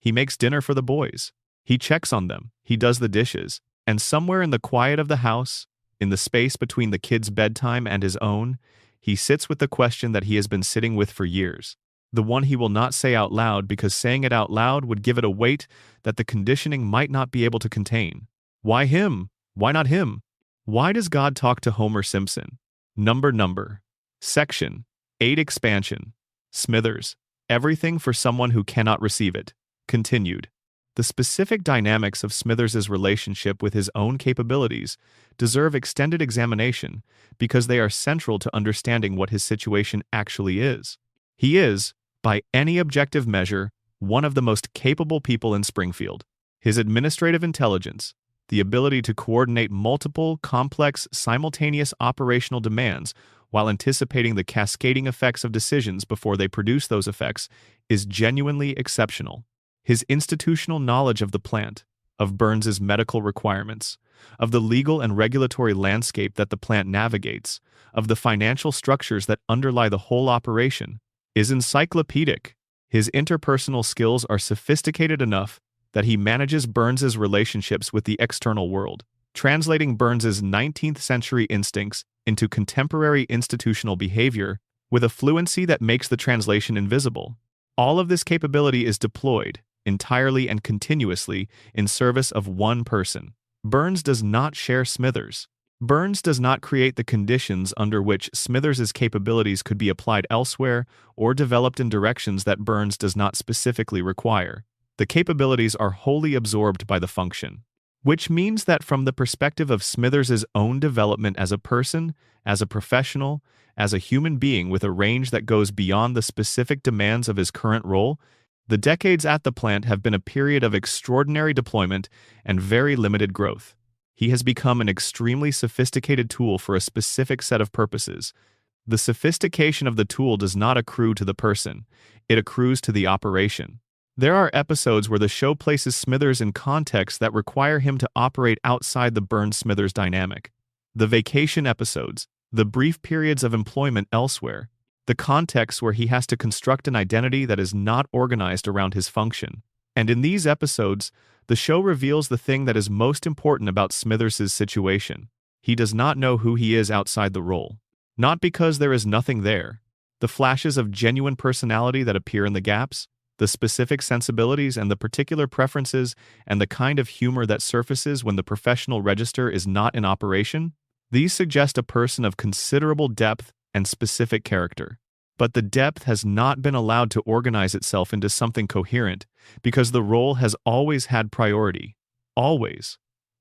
He makes dinner for the boys. He checks on them. He does the dishes. And somewhere in the quiet of the house, in the space between the kids' bedtime and his own, he sits with the question that he has been sitting with for years. The one he will not say out loud because saying it out loud would give it a weight that the conditioning might not be able to contain. Why him? Why not him? Why does God talk to Homer Simpson? Number. Section 8 expansion. Smithers. Everything for someone who cannot receive it. Continued. The specific dynamics of Smithers' relationship with his own capabilities deserve extended examination because they are central to understanding what his situation actually is. He is, by any objective measure, one of the most capable people in Springfield. His administrative intelligence, the ability to coordinate multiple, complex, simultaneous operational demands while anticipating the cascading effects of decisions before they produce those effects, is genuinely exceptional. His institutional knowledge of the plant, of Burns's medical requirements, of the legal and regulatory landscape that the plant navigates, of the financial structures that underlie the whole operation, is encyclopedic. His interpersonal skills are sophisticated enough that he manages Burns's relationships with the external world, translating Burns's 19th century instincts into contemporary institutional behavior with a fluency that makes the translation invisible. All of this capability is deployed, entirely and continuously, in service of one person. Burns does not share Smithers. Burns does not create the conditions under which Smithers's capabilities could be applied elsewhere or developed in directions that Burns does not specifically require. The capabilities are wholly absorbed by the function, which means that from the perspective of Smithers's own development as a person, as a professional, as a human being with a range that goes beyond the specific demands of his current role, the decades at the plant have been a period of extraordinary deployment and very limited growth. He has become an extremely sophisticated tool for a specific set of purposes. The sophistication of the tool does not accrue to the person, it accrues to the operation. There are episodes where the show places Smithers in contexts that require him to operate outside the Burns-Smithers dynamic. The vacation episodes, the brief periods of employment elsewhere, the contexts where he has to construct an identity that is not organized around his function. And in these episodes, the show reveals the thing that is most important about Smithers's situation. He does not know who he is outside the role. Not because there is nothing there. The flashes of genuine personality that appear in the gaps, the specific sensibilities and the particular preferences and the kind of humor that surfaces when the professional register is not in operation, these suggest a person of considerable depth and specific character. But the depth has not been allowed to organize itself into something coherent because the role has always had priority. Always.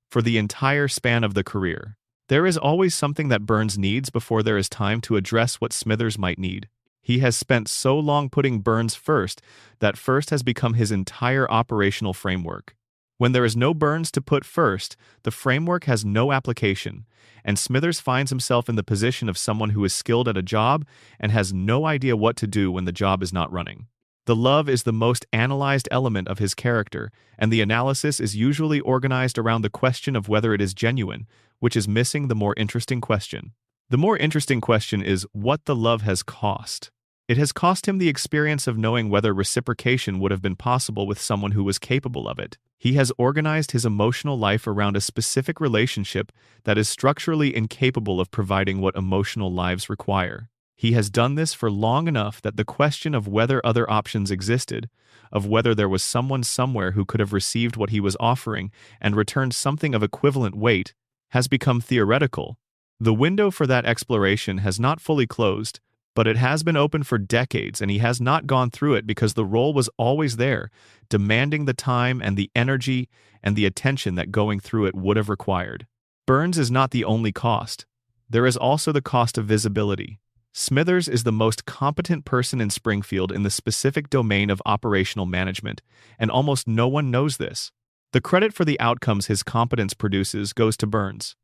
For the entire span of the career. There is always something that Burns needs before there is time to address what Smithers might need. He has spent so long putting Burns first that first has become his entire operational framework. When there is no Burns to put first, the framework has no application, and Smithers finds himself in the position of someone who is skilled at a job and has no idea what to do when the job is not running. The love is the most analyzed element of his character, and the analysis is usually organized around the question of whether it is genuine, which is missing the more interesting question. The more interesting question is what the love has cost. It has cost him the experience of knowing whether reciprocation would have been possible with someone who was capable of it. He has organized his emotional life around a specific relationship that is structurally incapable of providing what emotional lives require. He has done this for long enough that the question of whether other options existed, of whether there was someone somewhere who could have received what he was offering and returned something of equivalent weight, has become theoretical. The window for that exploration has not fully closed, but it has been open for decades, and he has not gone through it because the role was always there, demanding the time and the energy and the attention that going through it would have required. Burns is not the only cost. There is also the cost of visibility. Smithers is the most competent person in Springfield in the specific domain of operational management, and almost no one knows this. The credit for the outcomes his competence produces goes to Burns.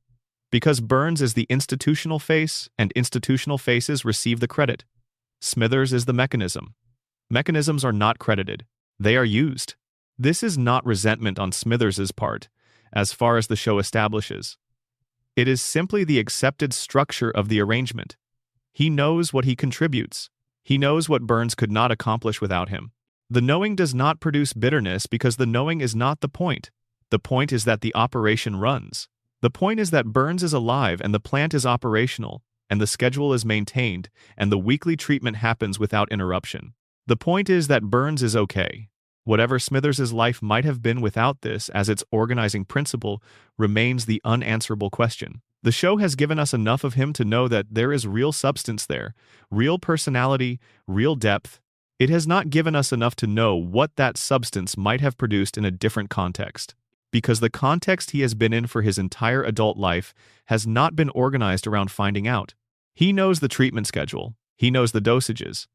Because Burns is the institutional face, and institutional faces receive the credit. Smithers is the mechanism. Mechanisms are not credited. They are used. This is not resentment on Smithers's part, as far as the show establishes. It is simply the accepted structure of the arrangement. He knows what he contributes. He knows what Burns could not accomplish without him. The knowing does not produce bitterness because the knowing is not the point. The point is that the operation runs. The point is that Burns is alive and the plant is operational, and the schedule is maintained, and the weekly treatment happens without interruption. The point is that Burns is okay. Whatever Smithers's life might have been without this as its organizing principle remains the unanswerable question. The show has given us enough of him to know that there is real substance there, real personality, real depth. It has not given us enough to know what that substance might have produced in a different context. Because the context he has been in for his entire adult life has not been organized around finding out. He knows the treatment schedule. He knows the dosages.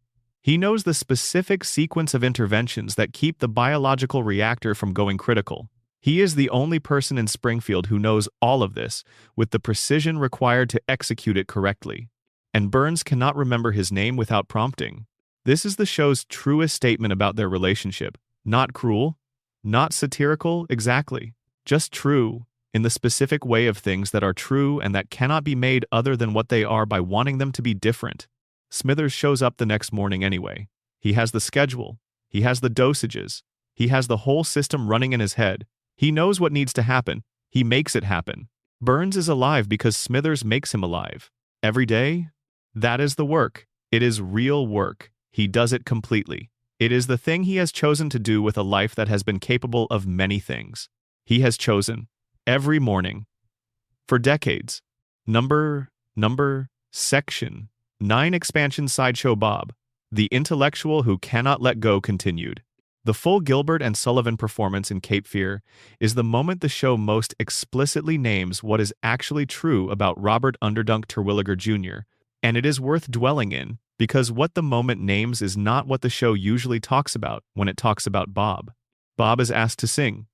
He knows the specific sequence of interventions that keep the biological reactor from going critical. He is the only person in Springfield who knows all of this with the precision required to execute it correctly. And Burns cannot remember his name without prompting. This is the show's truest statement about their relationship. Not cruel, not satirical, exactly. Just true. in the specific way of things that are true and that cannot be made other than what they are by wanting them to be different. Smithers shows up the next morning anyway. He has the schedule. He has the dosages. He has the whole system running in his head. He knows what needs to happen. He makes it happen. Burns is alive because Smithers makes him alive. Every day? That is the work. It is real work. He does it completely. It is the thing he has chosen to do with a life that has been capable of many things. He has chosen. Every morning. For decades. Section 9 expansion Sideshow Bob. The intellectual who cannot let go continued. The full Gilbert and Sullivan performance in Cape Fear is the moment the show most explicitly names what is actually true about Robert Underdunk Terwilliger Jr., and it is worth dwelling in, because what the moment names is not what the show usually talks about when it talks about Bob. Bob is asked to sing.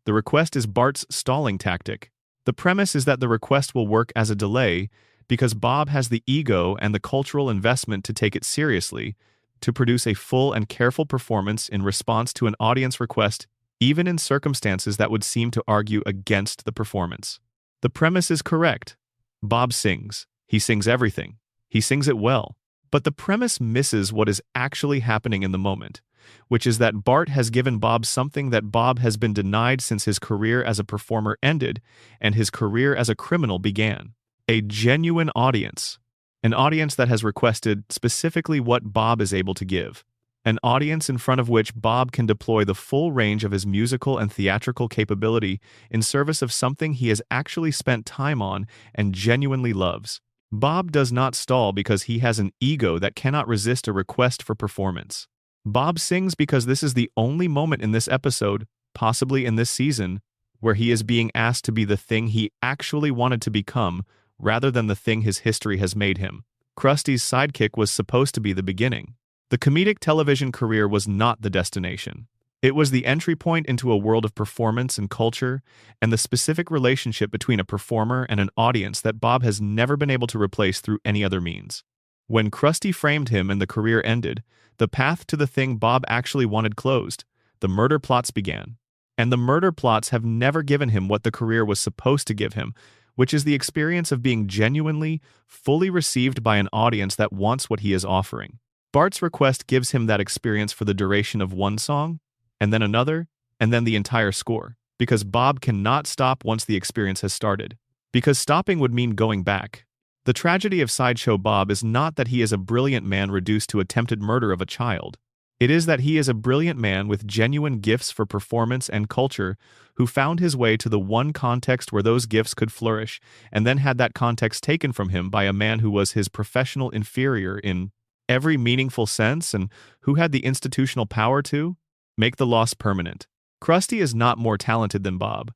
The request is Bart's stalling tactic. The premise is that the request will work as a delay because Bob has the ego and the cultural investment to take it seriously, to produce a full and careful performance in response to an audience request, even in circumstances that would seem to argue against the performance. The premise is correct. Bob sings. He sings everything. He sings it well. But the premise misses what is actually happening in the moment, which is that Bart has given Bob something that Bob has been denied since his career as a performer ended and his career as a criminal began. A genuine audience. An audience that has requested specifically what Bob is able to give. An audience in front of which Bob can deploy the full range of his musical and theatrical capability in service of something he has actually spent time on and genuinely loves. Bob does not stall because he has an ego that cannot resist a request for performance. Bob sings because this is the only moment in this episode, possibly in this season, where he is being asked to be the thing he actually wanted to become rather than the thing his history has made him. Krusty's sidekick was supposed to be the beginning. The comedic television career was not the destination. It was the entry point into a world of performance and culture and the specific relationship between a performer and an audience that Bob has never been able to replace through any other means. When Krusty framed him and the career ended, the path to the thing Bob actually wanted closed. The murder plots began. And the murder plots have never given him what the career was supposed to give him, which is the experience of being genuinely, fully received by an audience that wants what he is offering. Bart's request gives him that experience for the duration of one song, and then another, and then the entire score, because Bob cannot stop once the experience has started. Because stopping would mean going back. The tragedy of Sideshow Bob is not that he is a brilliant man reduced to attempted murder of a child. It is that he is a brilliant man with genuine gifts for performance and culture who found his way to the one context where those gifts could flourish and then had that context taken from him by a man who was his professional inferior in every meaningful sense and who had the institutional power to make the loss permanent. Krusty is not more talented than Bob.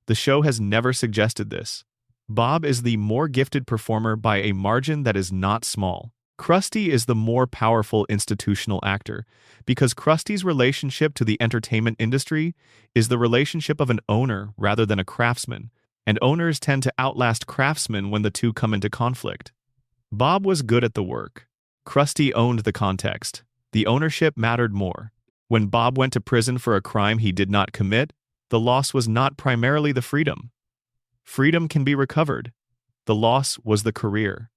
The show has never suggested this. Bob is the more gifted performer by a margin that is not small. Krusty is the more powerful institutional actor, because Krusty's relationship to the entertainment industry is the relationship of an owner rather than a craftsman, and owners tend to outlast craftsmen when the two come into conflict. Bob was good at the work. Krusty owned the context. The ownership mattered more. When Bob went to prison for a crime he did not commit, the loss was not primarily the freedom. Freedom can be recovered. The loss was the career.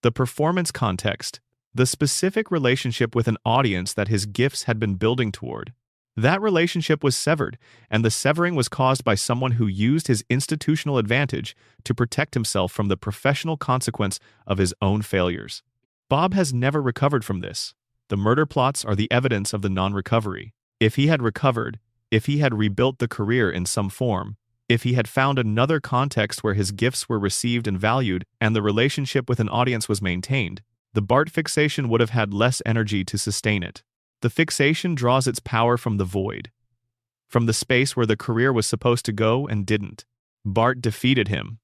The performance context, the specific relationship with an audience that his gifts had been building toward. That relationship was severed, and the severing was caused by someone who used his institutional advantage to protect himself from the professional consequence of his own failures. Bob has never recovered from this. The murder plots are the evidence of the non-recovery. If he had recovered, if he had rebuilt the career in some form, if he had found another context where his gifts were received and valued and the relationship with an audience was maintained, the Bart fixation would have had less energy to sustain it. The fixation draws its power from the void, from the space where the career was supposed to go and didn't. Bart defeated him.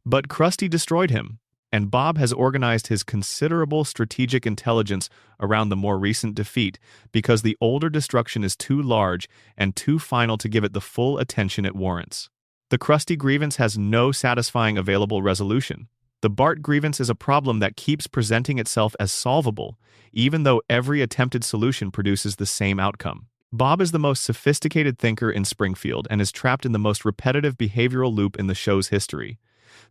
But Krusty destroyed him, and Bob has organized his considerable strategic intelligence around the more recent defeat because the older destruction is too large and too final to give it the full attention it warrants. The Krusty grievance has no satisfying available resolution. The Bart grievance is a problem that keeps presenting itself as solvable, even though every attempted solution produces the same outcome. Bob is the most sophisticated thinker in Springfield and is trapped in the most repetitive behavioral loop in the show's history.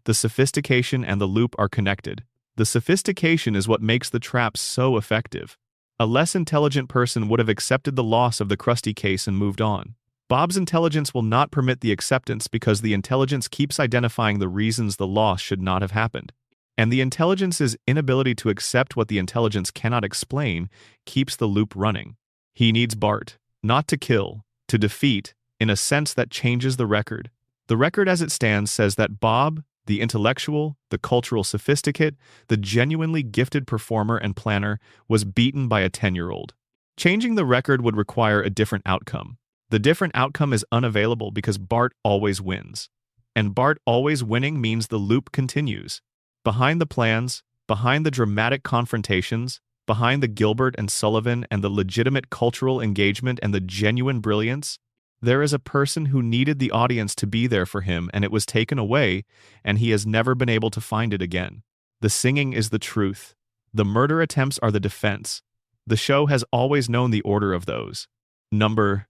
The sophistication and the loop are connected. The sophistication is what makes the trap so effective. A less intelligent person would have accepted the loss of the Krusty case and moved on. Bob's intelligence will not permit the acceptance because the intelligence keeps identifying the reasons the loss should not have happened. And the intelligence's inability to accept what the intelligence cannot explain keeps the loop running. He needs Bart, not to kill, to defeat, in a sense that changes the record. The record as it stands says that Bob, the intellectual, the cultural sophisticate, the genuinely gifted performer and planner, was beaten by a 10-year-old. Changing the record would require a different outcome. The different outcome is unavailable because Bart always wins. And Bart always winning means the loop continues. Behind the plans, behind the dramatic confrontations, behind the Gilbert and Sullivan and the legitimate cultural engagement and the genuine brilliance, there is a person who needed the audience to be there for him, and it was taken away, and he has never been able to find it again. The singing is the truth. The murder attempts are the defense. The show has always known the order of those. Number,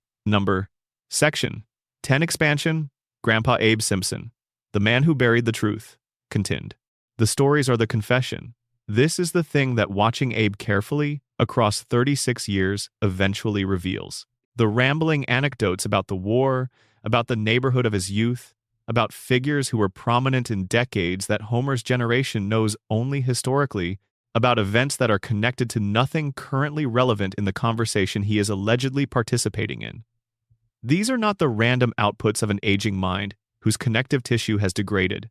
Section 10 Expansion, Grandpa Abe Simpson, the man who buried the truth, contend. The stories are the confession. This is the thing that watching Abe carefully, across 36 years, eventually reveals. The rambling anecdotes about the war, about the neighborhood of his youth, about figures who were prominent in decades that Homer's generation knows only historically, about events that are connected to nothing currently relevant in the conversation he is allegedly participating in. These are not the random outputs of an aging mind whose connective tissue has degraded.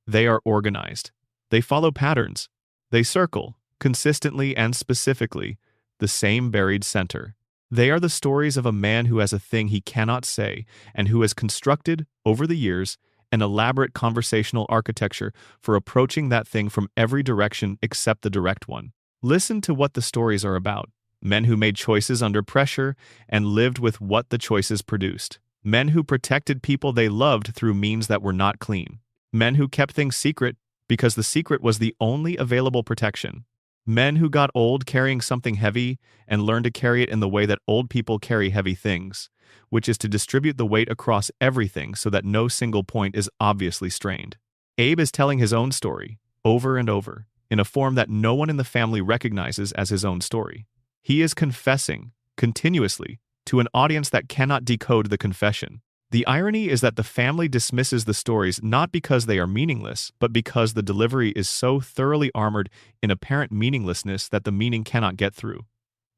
They are organized. They follow patterns. They circle, consistently and specifically, the same buried center. They are the stories of a man who has a thing he cannot say and who has constructed, over the years, an elaborate conversational architecture for approaching that thing from every direction except the direct one. Listen to what the stories are about. Men who made choices under pressure and lived with what the choices produced. Men who protected people they loved through means that were not clean. Men who kept things secret because the secret was the only available protection. Men who got old carrying something heavy and learned to carry it in the way that old people carry heavy things, which is to distribute the weight across everything so that no single point is obviously strained. Abe is telling his own story, over and over, in a form that no one in the family recognizes as his own story. He is confessing, continuously, to an audience that cannot decode the confession. The irony is that the family dismisses the stories not because they are meaningless, but because the delivery is so thoroughly armored in apparent meaninglessness that the meaning cannot get through.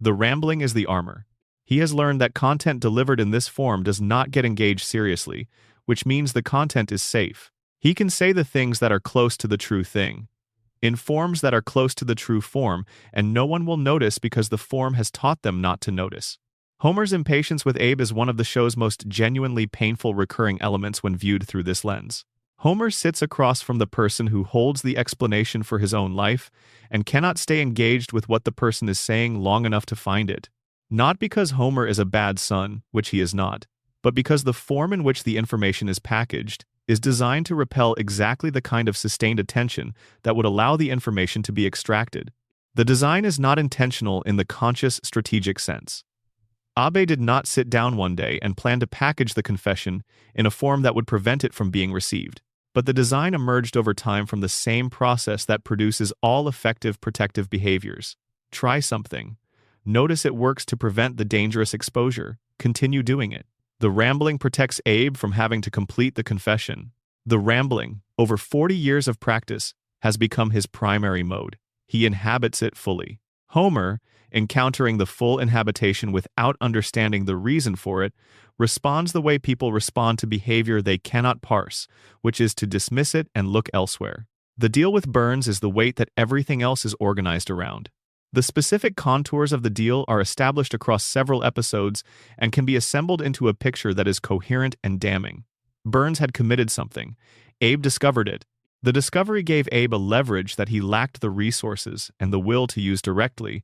The rambling is the armor. He has learned that content delivered in this form does not get engaged seriously, which means the content is safe. He can say the things that are close to the true thing, in forms that are close to the true form, and no one will notice because the form has taught them not to notice. Homer's impatience with Abe is one of the show's most genuinely painful recurring elements when viewed through this lens. Homer sits across from the person who holds the explanation for his own life and cannot stay engaged with what the person is saying long enough to find it. Not because Homer is a bad son, which he is not, but because the form in which the information is packaged is designed to repel exactly the kind of sustained attention that would allow the information to be extracted. The design is not intentional in the conscious, strategic sense. Abe did not sit down one day and plan to package the confession in a form that would prevent it from being received. But the design emerged over time from the same process that produces all effective protective behaviors. Try something. Notice it works to prevent the dangerous exposure. Continue doing it. The rambling protects Abe from having to complete the confession. The rambling, over 40 years of practice, has become his primary mode. He inhabits it fully. Homer, encountering the full inhabitation without understanding the reason for it, responds the way people respond to behavior they cannot parse, which is to dismiss it and look elsewhere. The deal with Burns is the weight that everything else is organized around. The specific contours of the deal are established across several episodes and can be assembled into a picture that is coherent and damning. Burns had committed something. Abe discovered it. The discovery gave Abe a leverage that he lacked the resources and the will to use directly,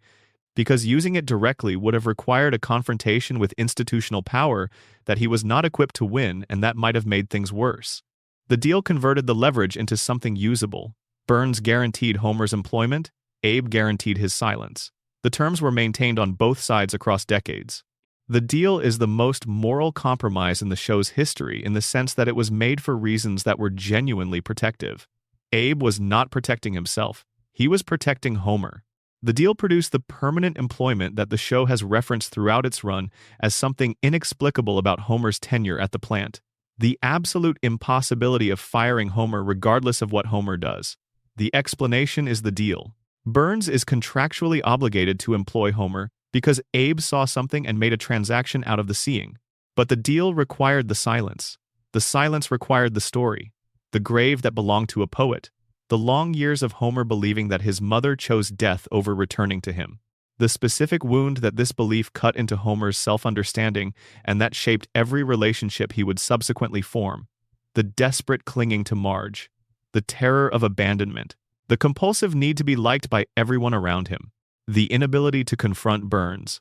because using it directly would have required a confrontation with institutional power that he was not equipped to win, and that might have made things worse. The deal converted the leverage into something usable. Burns guaranteed Homer's employment. Abe guaranteed his silence. The terms were maintained on both sides across decades. The deal is the most moral compromise in the show's history in the sense that it was made for reasons that were genuinely protective. Abe was not protecting himself. He was protecting Homer. The deal produced the permanent employment that the show has referenced throughout its run as something inexplicable about Homer's tenure at the plant. The absolute impossibility of firing Homer regardless of what Homer does. The explanation is the deal. Burns is contractually obligated to employ Homer because Abe saw something and made a transaction out of the seeing. But the deal required the silence. The silence required the story. The grave that belonged to a poet. The long years of Homer believing that his mother chose death over returning to him. The specific wound that this belief cut into Homer's self-understanding and that shaped every relationship he would subsequently form. The desperate clinging to Marge. The terror of abandonment. The compulsive need to be liked by everyone around him. The inability to confront Burns.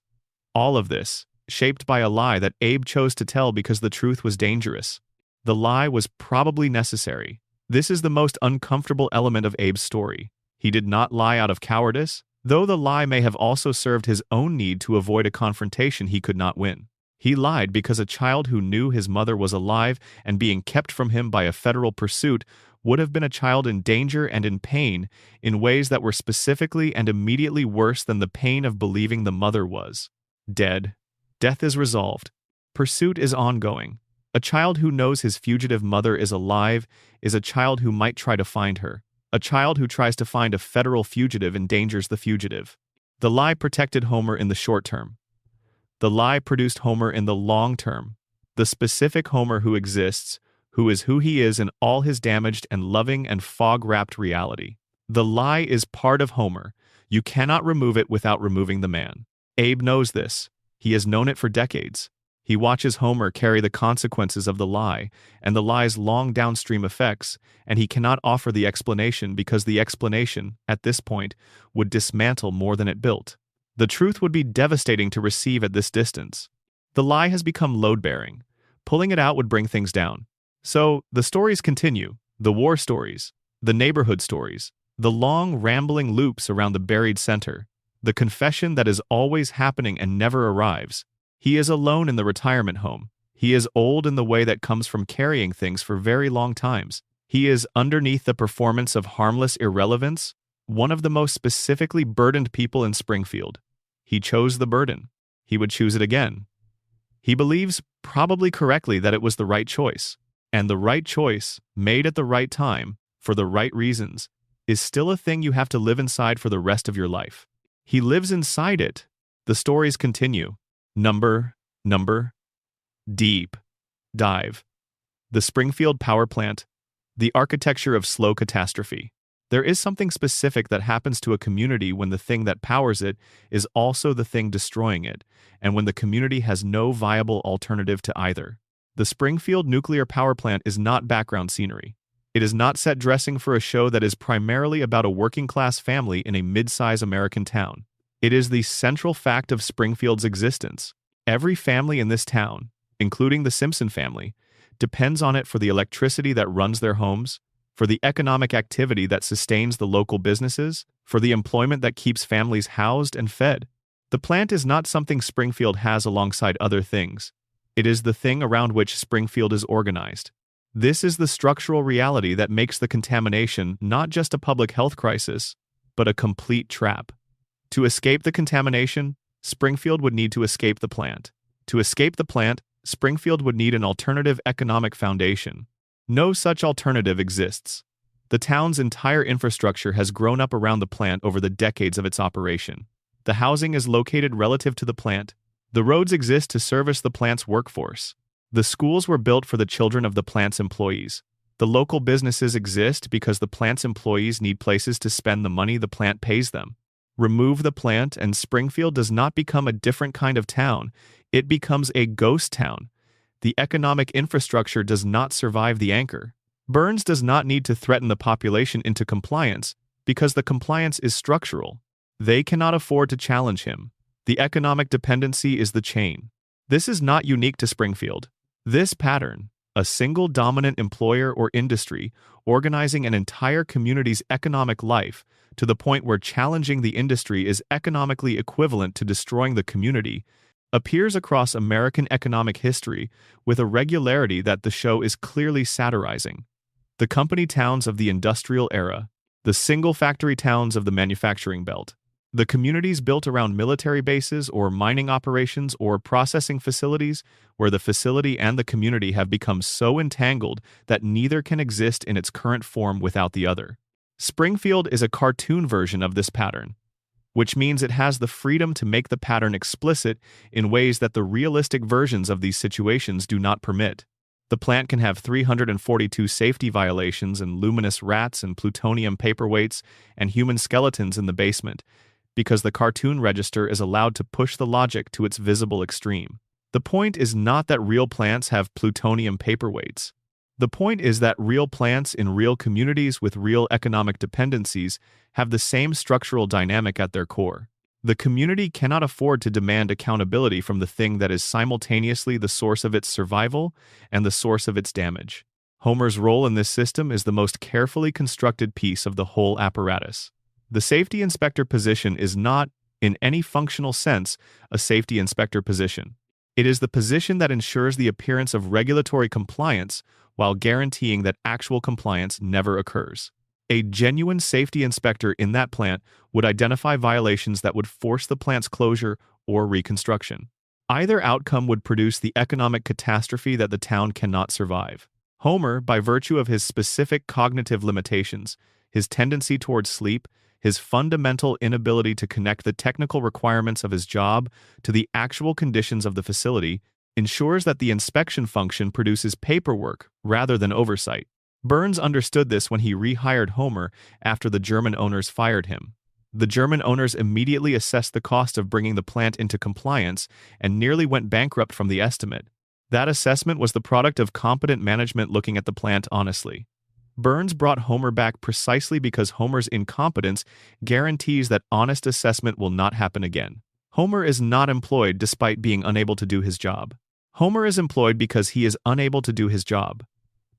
All of this, shaped by a lie that Abe chose to tell because the truth was dangerous. The lie was probably necessary. This is the most uncomfortable element of Abe's story. He did not lie out of cowardice, though the lie may have also served his own need to avoid a confrontation he could not win. He lied because a child who knew his mother was alive and being kept from him by a federal pursuit would have been a child in danger and in pain in ways that were specifically and immediately worse than the pain of believing the mother was dead. Death is resolved. Pursuit is ongoing. A child who knows his fugitive mother is alive is a child who might try to find her. A child who tries to find a federal fugitive endangers the fugitive. The lie protected Homer in the short term. The lie produced Homer in the long term. The specific Homer who exists, who is who he is in all his damaged and loving and fog-wrapped reality. The lie is part of Homer. You cannot remove it without removing the man. Abe knows this. He has known it for decades. He watches Homer carry the consequences of the lie and the lie's long downstream effects, and he cannot offer the explanation because the explanation, at this point, would dismantle more than it built. The truth would be devastating to receive at this distance. The lie has become load-bearing. Pulling it out would bring things down. So, the stories continue, the war stories, the neighborhood stories, the long, rambling loops around the buried center, the confession that is always happening and never arrives. He is alone in the retirement home. He is old in the way that comes from carrying things for very long times. He is underneath the performance of harmless irrelevance, one of the most specifically burdened people in Springfield. He chose the burden. He would choose it again. He believes, probably correctly, that it was the right choice. And the right choice, made at the right time, for the right reasons, is still a thing you have to live inside for the rest of your life. He lives inside it. The stories continue. Number, deep, dive. The Springfield power plant, the architecture of slow catastrophe. There is something specific that happens to a community when the thing that powers it is also the thing destroying it, and when the community has no viable alternative to either. The Springfield nuclear power plant is not background scenery. It is not set dressing for a show that is primarily about a working-class family in a mid-size American town. It is the central fact of Springfield's existence. Every family in this town, including the Simpson family, depends on it for the electricity that runs their homes, for the economic activity that sustains the local businesses, for the employment that keeps families housed and fed. The plant is not something Springfield has alongside other things. It is the thing around which Springfield is organized. This is the structural reality that makes the contamination not just a public health crisis, but a complete trap. To escape the contamination, Springfield would need to escape the plant. To escape the plant, Springfield would need an alternative economic foundation. No such alternative exists. The town's entire infrastructure has grown up around the plant over the decades of its operation. The housing is located relative to the plant. The roads exist to service the plant's workforce. The schools were built for the children of the plant's employees. The local businesses exist because the plant's employees need places to spend the money the plant pays them. Remove the plant and Springfield does not become a different kind of town. It becomes a ghost town. The economic infrastructure does not survive the anchor. Burns does not need to threaten the population into compliance because the compliance is structural. They cannot afford to challenge him. The economic dependency is the chain. This is not unique to Springfield. This pattern, a single dominant employer or industry organizing an entire community's economic life to the point where challenging the industry is economically equivalent to destroying the community, appears across American economic history with a regularity that the show is clearly satirizing. The company towns of the industrial era, the single factory towns of the manufacturing belt, the communities built around military bases or mining operations or processing facilities where the facility and the community have become so entangled that neither can exist in its current form without the other. Springfield is a cartoon version of this pattern, which means it has the freedom to make the pattern explicit in ways that the realistic versions of these situations do not permit. The plant can have 342 safety violations and luminous rats and plutonium paperweights and human skeletons in the basement, because the cartoon register is allowed to push the logic to its visible extreme. The point is not that real plants have plutonium paperweights. The point is that real plants in real communities with real economic dependencies have the same structural dynamic at their core. The community cannot afford to demand accountability from the thing that is simultaneously the source of its survival and the source of its damage. Homer's role in this system is the most carefully constructed piece of the whole apparatus. The safety inspector position is not, in any functional sense, a safety inspector position. It is the position that ensures the appearance of regulatory compliance while guaranteeing that actual compliance never occurs. A genuine safety inspector in that plant would identify violations that would force the plant's closure or reconstruction. Either outcome would produce the economic catastrophe that the town cannot survive. Homer, by virtue of his specific cognitive limitations, his tendency towards sleep, his fundamental inability to connect the technical requirements of his job to the actual conditions of the facility, ensures that the inspection function produces paperwork rather than oversight. Burns understood this when he rehired Homer after the German owners fired him. The German owners immediately assessed the cost of bringing the plant into compliance and nearly went bankrupt from the estimate. That assessment was the product of competent management looking at the plant honestly. Burns brought Homer back precisely because Homer's incompetence guarantees that honest assessment will not happen again. Homer is not employed despite being unable to do his job. Homer is employed because he is unable to do his job.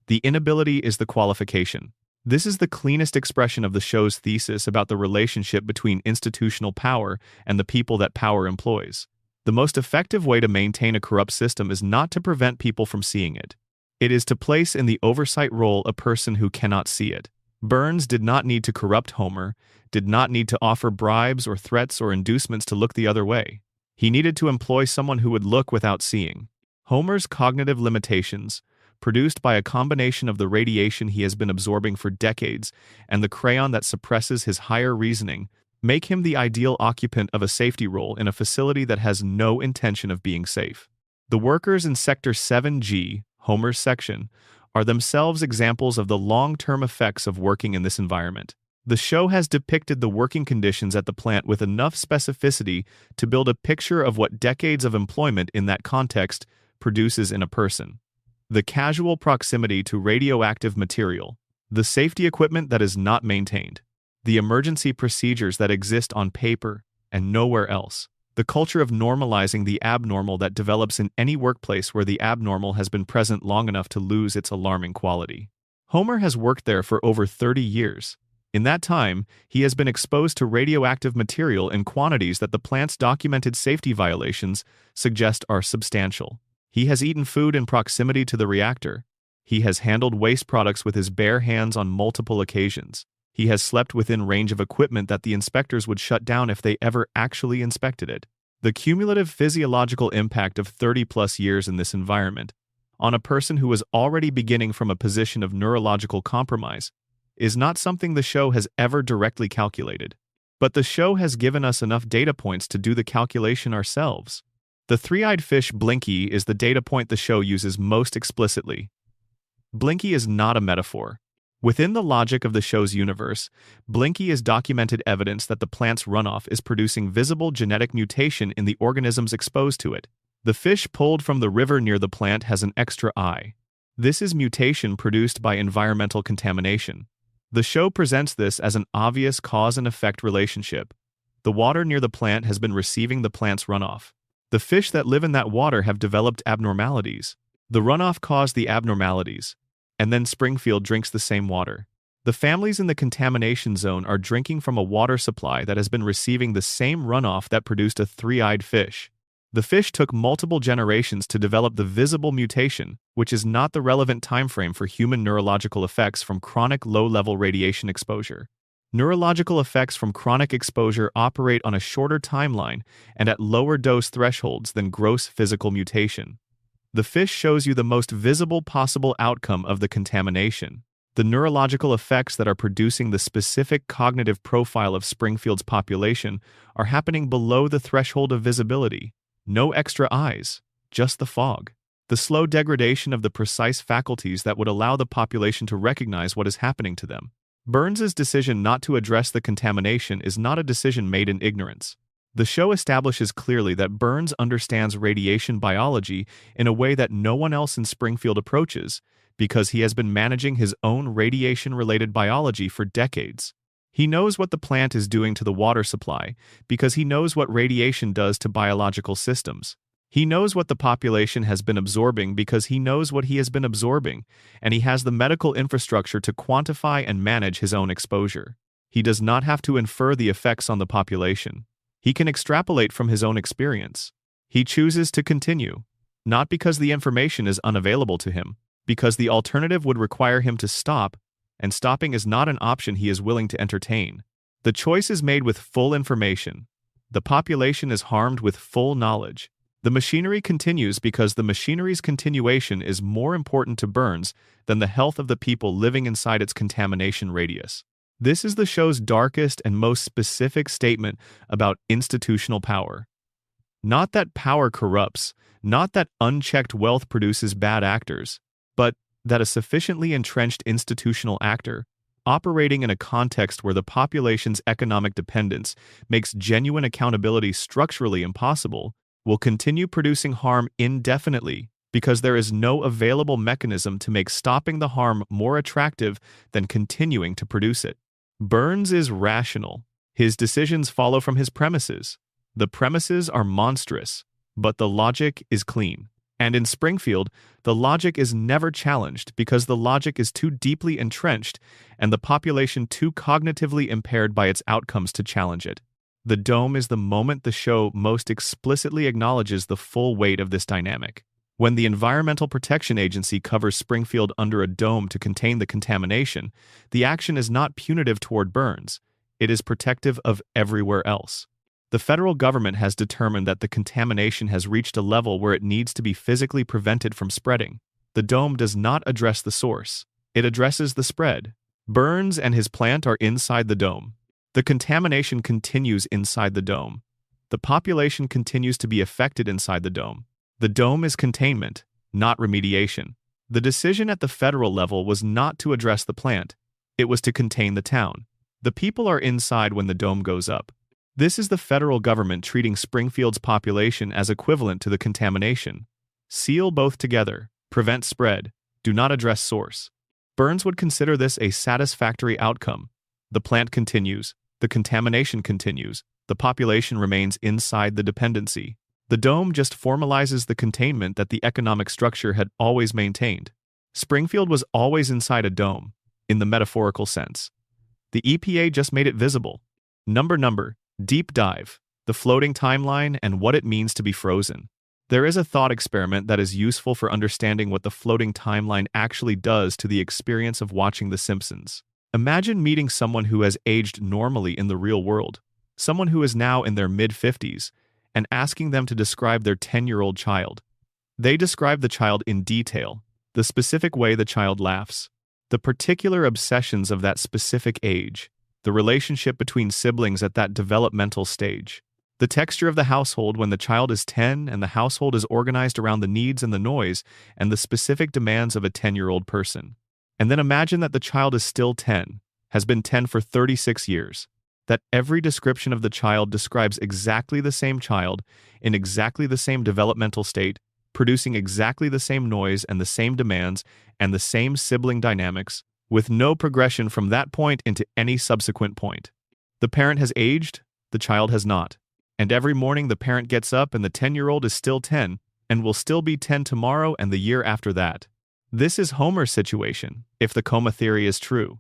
The inability is the qualification. This is the cleanest expression of the show's thesis about the relationship between institutional power and the people that power employs. The most effective way to maintain a corrupt system is not to prevent people from seeing it. It is to place in the oversight role a person who cannot see it. Burns did not need to corrupt Homer, did not need to offer bribes or threats or inducements to look the other way. He needed to employ someone who would look without seeing. Homer's cognitive limitations, produced by a combination of the radiation he has been absorbing for decades and the crayon that suppresses his higher reasoning, make him the ideal occupant of a safety role in a facility that has no intention of being safe. The workers in Sector 7G, Homer's section, are themselves examples of the long-term effects of working in this environment. The show has depicted the working conditions at the plant with enough specificity to build a picture of what decades of employment in that context produces in a person. The casual proximity to radioactive material, the safety equipment that is not maintained, the emergency procedures that exist on paper and nowhere else, the culture of normalizing the abnormal that develops in any workplace where the abnormal has been present long enough to lose its alarming quality. Homer has worked there for over 30 years. In that time, he has been exposed to radioactive material in quantities that the plant's documented safety violations suggest are substantial. He has eaten food in proximity to the reactor. He has handled waste products with his bare hands on multiple occasions. He has slept within range of equipment that the inspectors would shut down if they ever actually inspected it. The cumulative physiological impact of 30-plus years in this environment, on a person who was already beginning from a position of neurological compromise, is not something the show has ever directly calculated. But the show has given us enough data points to do the calculation ourselves. The three-eyed fish Blinky is the data point the show uses most explicitly. Blinky is not a metaphor. Within the logic of the show's universe, Blinky is documented evidence that the plant's runoff is producing visible genetic mutation in the organisms exposed to it. The fish pulled from the river near the plant has an extra eye. This is mutation produced by environmental contamination. The show presents this as an obvious cause and effect relationship. The water near the plant has been receiving the plant's runoff. The fish that live in that water have developed abnormalities. The runoff caused the abnormalities, and then Springfield drinks the same water. The families in the contamination zone are drinking from a water supply that has been receiving the same runoff that produced a three-eyed fish. The fish took multiple generations to develop the visible mutation, which is not the relevant timeframe for human neurological effects from chronic low-level radiation exposure. Neurological effects from chronic exposure operate on a shorter timeline and at lower dose thresholds than gross physical mutation. The fish shows you the most visible possible outcome of the contamination. The neurological effects that are producing the specific cognitive profile of Springfield's population are happening below the threshold of visibility. No extra eyes, just the fog. The slow degradation of the precise faculties that would allow the population to recognize what is happening to them. Burns's decision not to address the contamination is not a decision made in ignorance. The show establishes clearly that Burns understands radiation biology in a way that no one else in Springfield approaches, because he has been managing his own radiation-related biology for decades. He knows what the plant is doing to the water supply because he knows what radiation does to biological systems. He knows what the population has been absorbing because he knows what he has been absorbing, and he has the medical infrastructure to quantify and manage his own exposure. He does not have to infer the effects on the population. He can extrapolate from his own experience. He chooses to continue, not because the information is unavailable to him, because the alternative would require him to stop, and stopping is not an option he is willing to entertain. The choice is made with full information. The population is harmed with full knowledge. The machinery continues because the machinery's continuation is more important to Burns than the health of the people living inside its contamination radius. This is the show's darkest and most specific statement about institutional power. Not that power corrupts, not that unchecked wealth produces bad actors, but that a sufficiently entrenched institutional actor, operating in a context where the population's economic dependence makes genuine accountability structurally impossible, will continue producing harm indefinitely because there is no available mechanism to make stopping the harm more attractive than continuing to produce it. Burns is rational. His decisions follow from his premises. The premises are monstrous, but the logic is clean. And in Springfield, the logic is never challenged because the logic is too deeply entrenched and the population too cognitively impaired by its outcomes to challenge it. The dome is the moment the show most explicitly acknowledges the full weight of this dynamic. When the Environmental Protection Agency covers Springfield under a dome to contain the contamination, the action is not punitive toward Burns. It is protective of everywhere else. The federal government has determined that the contamination has reached a level where it needs to be physically prevented from spreading. The dome does not address the source. It addresses the spread. Burns and his plant are inside the dome. The contamination continues inside the dome. The population continues to be affected inside the dome. The dome is containment, not remediation. The decision at the federal level was not to address the plant. It was to contain the town. The people are inside when the dome goes up. This is the federal government treating Springfield's population as equivalent to the contamination. Seal both together, prevent spread, do not address source. Burns would consider this a satisfactory outcome. The plant continues, the contamination continues, the population remains inside the dependency. The dome just formalizes the containment that the economic structure had always maintained. Springfield was always inside a dome, in the metaphorical sense. The EPA just made it visible. Number. Deep dive, the floating timeline and what it means to be frozen. There is a thought experiment that is useful for understanding what the floating timeline actually does to the experience of watching The Simpsons. Imagine meeting someone who has aged normally in the real world, someone who is now in their mid-50s, and asking them to describe their 10-year-old child. They describe the child in detail, the specific way the child laughs, the particular obsessions of that specific age, the relationship between siblings at that developmental stage, the texture of the household when the child is 10 and the household is organized around the needs and the noise and the specific demands of a 10-year-old person. And then imagine that the child is still 10, has been 10 for 36 years, that every description of the child describes exactly the same child in exactly the same developmental state, producing exactly the same noise and the same demands and the same sibling dynamics, with no progression from that point into any subsequent point. The parent has aged, the child has not. And every morning the parent gets up and the 10-year-old is still 10, and will still be 10 tomorrow and the year after that. This is Homer's situation, if the coma theory is true.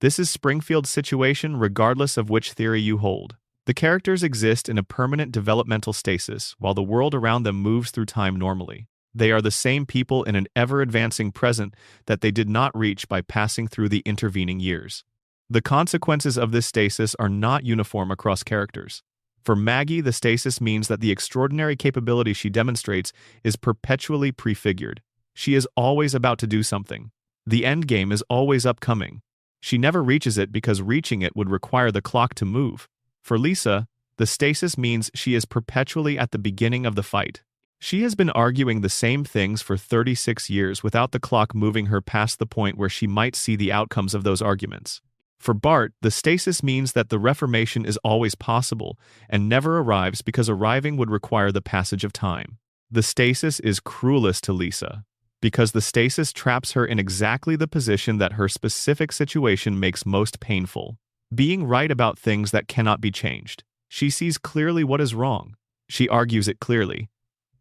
This is Springfield's situation regardless of which theory you hold. The characters exist in a permanent developmental stasis while the world around them moves through time normally. They are the same people in an ever-advancing present that they did not reach by passing through the intervening years. The consequences of this stasis are not uniform across characters. For Maggie, the stasis means that the extraordinary capability she demonstrates is perpetually prefigured. She is always about to do something. The endgame is always upcoming. She never reaches it because reaching it would require the clock to move. For Lisa, the stasis means she is perpetually at the beginning of the fight. She has been arguing the same things for 36 years without the clock moving her past the point where she might see the outcomes of those arguments. For Bart, the stasis means that the reformation is always possible and never arrives because arriving would require the passage of time. The stasis is cruelest to Lisa, because the stasis traps her in exactly the position that her specific situation makes most painful. Being right about things that cannot be changed. She sees clearly what is wrong. She argues it clearly.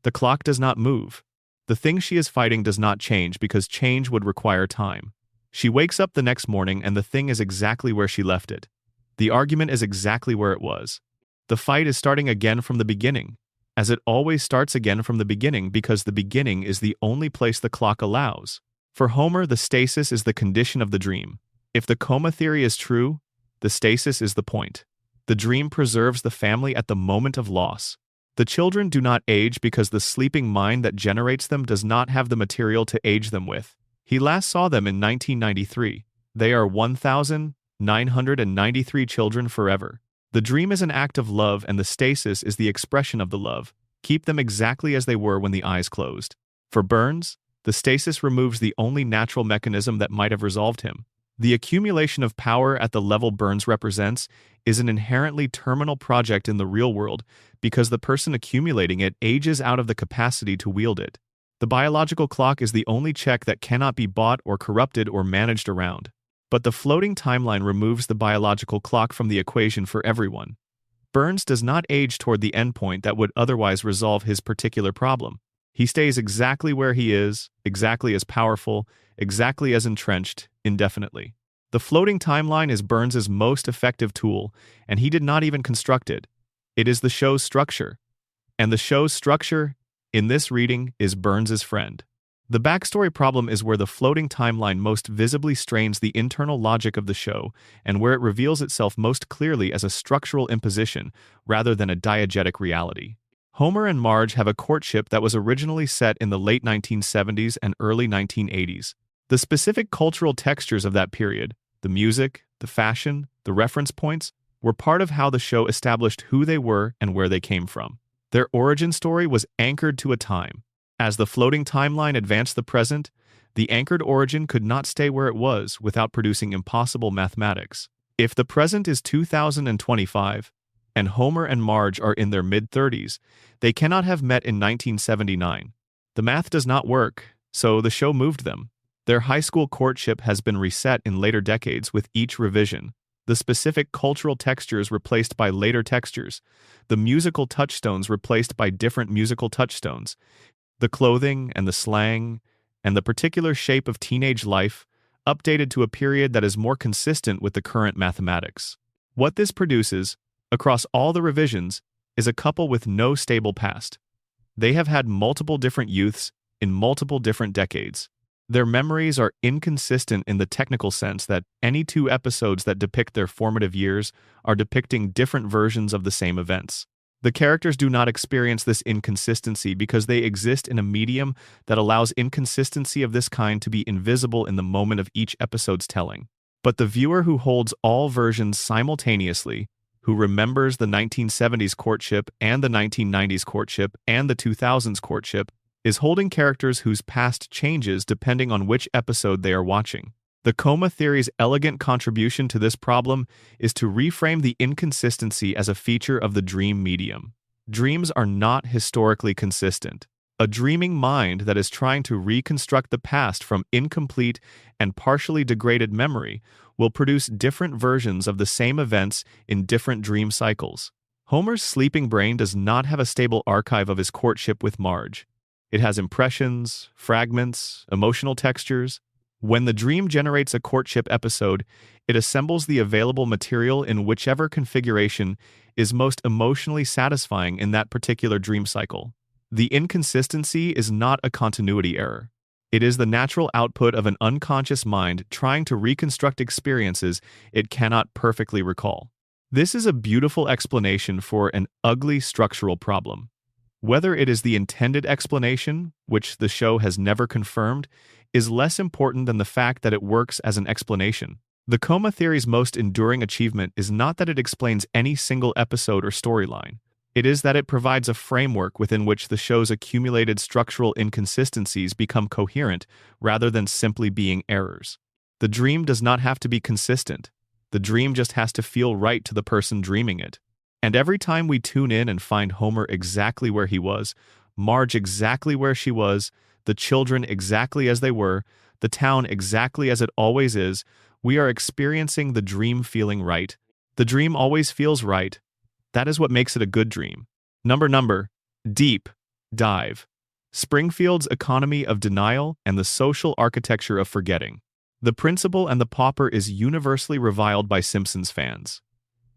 The clock does not move. The thing she is fighting does not change because change would require time. She wakes up the next morning and the thing is exactly where she left it. The argument is exactly where it was. The fight is starting again from the beginning, as it always starts again from the beginning because the beginning is the only place the clock allows. For Homer, the stasis is the condition of the dream. If the coma theory is true, the stasis is the point. The dream preserves the family at the moment of loss. The children do not age because the sleeping mind that generates them does not have the material to age them with. He last saw them in 1993. They are 1,993 children forever. The dream is an act of love and the stasis is the expression of the love. Keep them exactly as they were when the eyes closed. For Burns, the stasis removes the only natural mechanism that might have resolved him. The accumulation of power at the level Burns represents is an inherently terminal project in the real world because the person accumulating it ages out of the capacity to wield it. The biological clock is the only check that cannot be bought or corrupted or managed around. But the floating timeline removes the biological clock from the equation for everyone. Burns does not age toward the endpoint that would otherwise resolve his particular problem. He stays exactly where he is, exactly as powerful, exactly as entrenched, indefinitely. The floating timeline is Burns's most effective tool, and he did not even construct it. It is the show's structure. And the show's structure, in this reading, is Burns's friend. The backstory problem is where the floating timeline most visibly strains the internal logic of the show and where it reveals itself most clearly as a structural imposition rather than a diegetic reality. Homer and Marge have a courtship that was originally set in the late 1970s and early 1980s. The specific cultural textures of that period, the music, the fashion, the reference points, were part of how the show established who they were and where they came from. Their origin story was anchored to a time. As the floating timeline advanced the present, the anchored origin could not stay where it was without producing impossible mathematics. If the present is 2025, and Homer and Marge are in their mid-30s, they cannot have met in 1979. The math does not work, so the show moved them. Their high school courtship has been reset in later decades with each revision. The specific cultural textures replaced by later textures, the musical touchstones replaced by different musical touchstones, the clothing and the slang, and the particular shape of teenage life, updated to a period that is more consistent with the current mathematics. What this produces, across all the revisions, is a couple with no stable past. They have had multiple different youths in multiple different decades. Their memories are inconsistent in the technical sense that any two episodes that depict their formative years are depicting different versions of the same events. The characters do not experience this inconsistency because they exist in a medium that allows inconsistency of this kind to be invisible in the moment of each episode's telling. But the viewer who holds all versions simultaneously, who remembers the 1970s courtship and the 1990s courtship and the 2000s courtship, is holding characters whose past changes depending on which episode they are watching. The coma theory's elegant contribution to this problem is to reframe the inconsistency as a feature of the dream medium. Dreams are not historically consistent. A dreaming mind that is trying to reconstruct the past from incomplete and partially degraded memory will produce different versions of the same events in different dream cycles. Homer's sleeping brain does not have a stable archive of his courtship with Marge. It has impressions, fragments, emotional textures. When the dream generates a courtship episode, it assembles the available material in whichever configuration is most emotionally satisfying in that particular dream cycle. The inconsistency is not a continuity error. It is the natural output of an unconscious mind trying to reconstruct experiences it cannot perfectly recall. This is a beautiful explanation for an ugly structural problem. Whether it is the intended explanation, which the show has never confirmed, is less important than the fact that it works as an explanation. The coma theory's most enduring achievement is not that it explains any single episode or storyline. It is that it provides a framework within which the show's accumulated structural inconsistencies become coherent rather than simply being errors. The dream does not have to be consistent. The dream just has to feel right to the person dreaming it. And every time we tune in and find Homer exactly where he was, Marge exactly where she was, the children exactly as they were, the town exactly as it always is, we are experiencing the dream feeling right. The dream always feels right. That is what makes it a good dream. Number, deep dive. Springfield's economy of denial and the social architecture of forgetting. The Principal and the Pauper is universally reviled by Simpsons fans.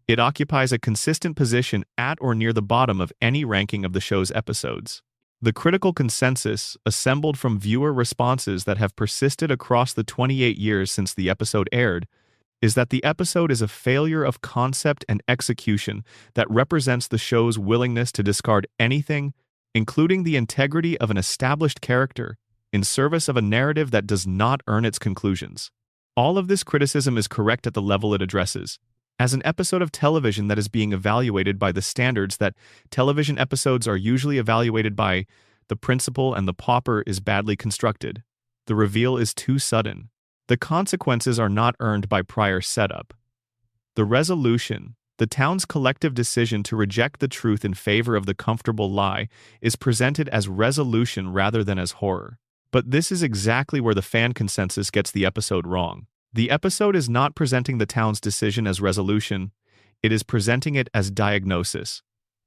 It occupies a consistent position at or near the bottom of any ranking of the show's episodes. The critical consensus, assembled from viewer responses that have persisted across the 28 years since the episode aired, is that the episode is a failure of concept and execution that represents the show's willingness to discard anything, including the integrity of an established character, in service of a narrative that does not earn its conclusions. All of this criticism is correct at the level it addresses. As an episode of television that is being evaluated by the standards that television episodes are usually evaluated by, The Principal and the Pauper is badly constructed. The reveal is too sudden. The consequences are not earned by prior setup. The resolution, the town's collective decision to reject the truth in favor of the comfortable lie, is presented as resolution rather than as horror. But this is exactly where the fan consensus gets the episode wrong. The episode is not presenting the town's decision as resolution, it is presenting it as diagnosis.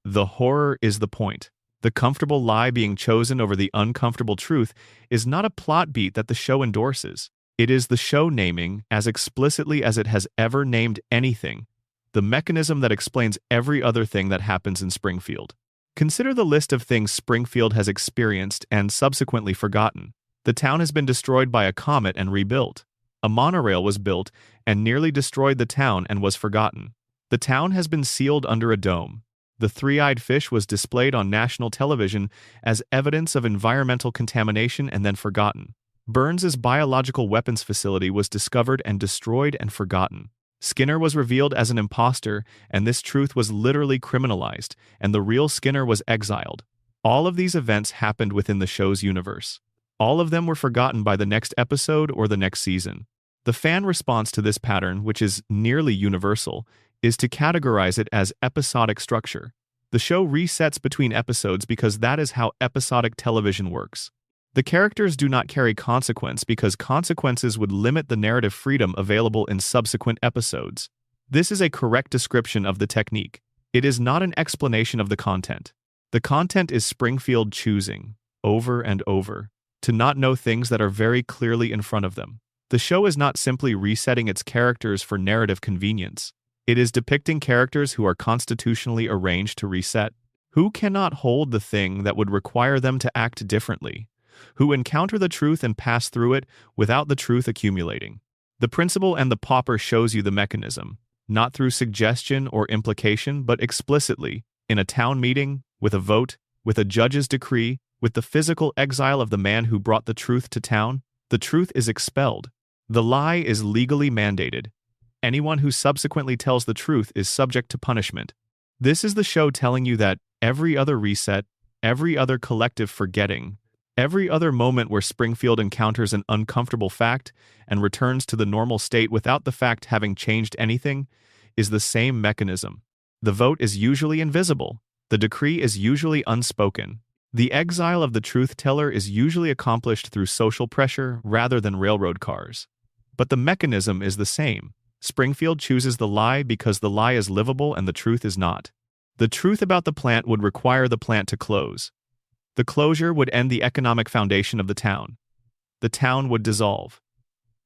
The horror is the point. The comfortable lie being chosen over the uncomfortable truth is not a plot beat that the show endorses. It is the show naming, as explicitly as it has ever named anything, the mechanism that explains every other thing that happens in Springfield. Consider the list of things Springfield has experienced and subsequently forgotten. The town has been destroyed by a comet and rebuilt. A monorail was built and nearly destroyed the town and was forgotten. The town has been sealed under a dome. The three-eyed fish was displayed on national television as evidence of environmental contamination and then forgotten. Burns's biological weapons facility was discovered and destroyed and forgotten. Skinner was revealed as an imposter, and this truth was literally criminalized, and the real Skinner was exiled. All of these events happened within the show's universe. All of them were forgotten by the next episode or the next season. The fan response to this pattern, which is nearly universal, is to categorize it as episodic structure. The show resets between episodes because that is how episodic television works. The characters do not carry consequence because consequences would limit the narrative freedom available in subsequent episodes. This is a correct description of the technique. It is not an explanation of the content. The content is Springfield choosing, over and over, to not know things that are very clearly in front of them. The show is not simply resetting its characters for narrative convenience. It is depicting characters who are constitutionally arranged to reset, who cannot hold the thing that would require them to act differently, who encounter the truth and pass through it without the truth accumulating. The Principal and the Pauper shows you the mechanism, not through suggestion or implication, but explicitly, in a town meeting, with a vote, with a judge's decree, with the physical exile of the man who brought the truth to town. The truth is expelled. The lie is legally mandated. Anyone who subsequently tells the truth is subject to punishment. This is the show telling you that every other reset, every other collective forgetting, every other moment where Springfield encounters an uncomfortable fact and returns to the normal state without the fact having changed anything, is the same mechanism. The vote is usually invisible. The decree is usually unspoken. The exile of the truth-teller is usually accomplished through social pressure rather than railroad cars. But the mechanism is the same. Springfield chooses the lie because the lie is livable and the truth is not. The truth about the plant would require the plant to close. The closure would end the economic foundation of the town. The town would dissolve.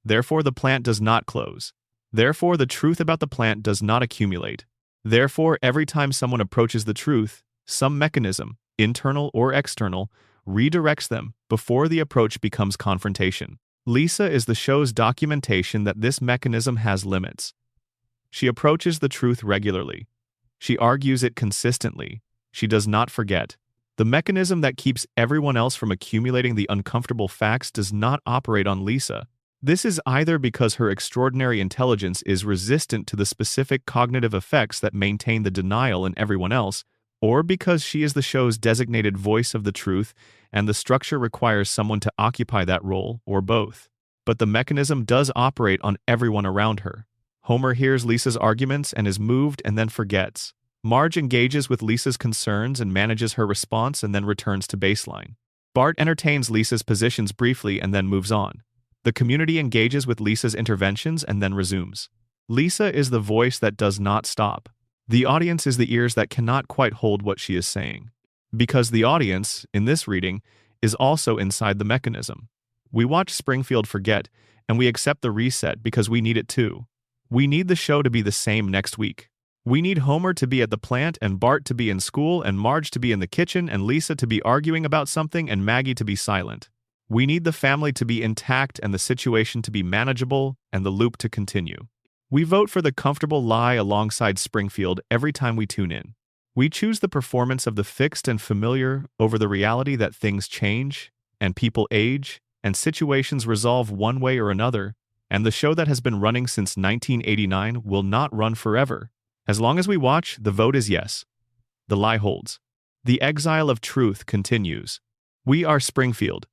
Therefore, the plant does not close. Therefore, the truth about the plant does not accumulate. Therefore, every time someone approaches the truth, some mechanism, internal or external, redirects them before the approach becomes confrontation. Lisa is the show's documentation that this mechanism has limits. She approaches the truth regularly. She argues it consistently. She does not forget. The mechanism that keeps everyone else from accumulating the uncomfortable facts does not operate on Lisa. This is either because her extraordinary intelligence is resistant to the specific cognitive effects that maintain the denial in everyone else, or because she is the show's designated voice of the truth and the structure requires someone to occupy that role, or both. But the mechanism does operate on everyone around her. Homer hears Lisa's arguments and is moved and then forgets. Marge engages with Lisa's concerns and manages her response and then returns to baseline. Bart entertains Lisa's positions briefly and then moves on. The community engages with Lisa's interventions and then resumes. Lisa is the voice that does not stop. The audience is the ears that cannot quite hold what she is saying. Because the audience, in this reading, is also inside the mechanism. We watch Springfield forget, and we accept the reset because we need it too. We need the show to be the same next week. We need Homer to be at the plant and Bart to be in school and Marge to be in the kitchen and Lisa to be arguing about something and Maggie to be silent. We need the family to be intact and the situation to be manageable and the loop to continue. We vote for the comfortable lie alongside Springfield every time we tune in. We choose the performance of the fixed and familiar over the reality that things change, and people age, and situations resolve one way or another, and the show that has been running since 1989 will not run forever. As long as we watch, the vote is yes. The lie holds. The exile of truth continues. We are Springfield.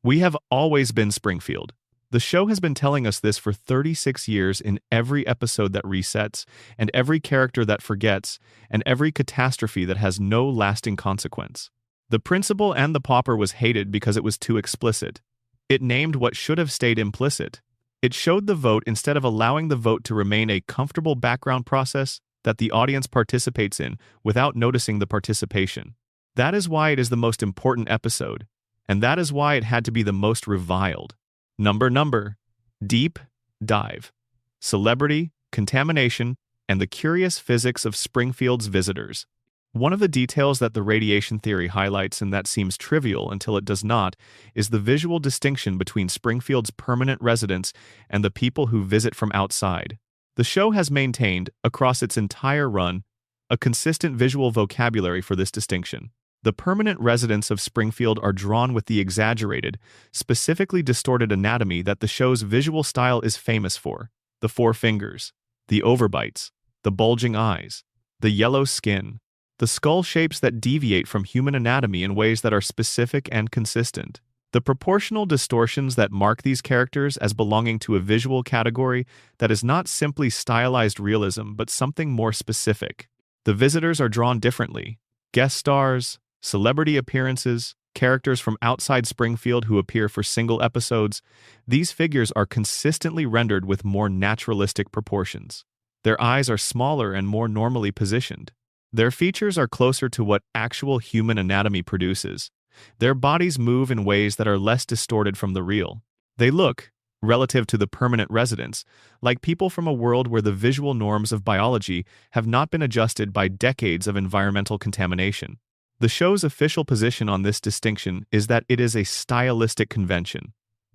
We have always been Springfield. The show has been telling us this for 36 years in every episode that resets, and every character that forgets, and every catastrophe that has no lasting consequence. The principal and the pauper was hated because it was too explicit. It named what should have stayed implicit. It showed the vote instead of allowing the vote to remain a comfortable background process that the audience participates in without noticing the participation. That is why it is the most important episode, and that is why it had to be the most reviled. Number, deep dive, celebrity, contamination, and the curious physics of Springfield's visitors. One of the details that the radiation theory highlights and that seems trivial until it does not is the visual distinction between Springfield's permanent residents and the people who visit from outside. The show has maintained, across its entire run, a consistent visual vocabulary for this distinction. The permanent residents of Springfield are drawn with the exaggerated, specifically distorted anatomy that the show's visual style is famous for. The four fingers, the overbites, the bulging eyes, the yellow skin, the skull shapes that deviate from human anatomy in ways that are specific and consistent. The proportional distortions that mark these characters as belonging to a visual category that is not simply stylized realism but something more specific. The visitors are drawn differently. Guest stars, celebrity appearances, characters from outside Springfield who appear for single episodes, these figures are consistently rendered with more naturalistic proportions. Their eyes are smaller and more normally positioned. Their features are closer to what actual human anatomy produces. Their bodies move in ways that are less distorted from the real. They look, relative to the permanent residents, like people from a world where the visual norms of biology have not been adjusted by decades of environmental contamination. The show's official position on this distinction is that it is a stylistic convention.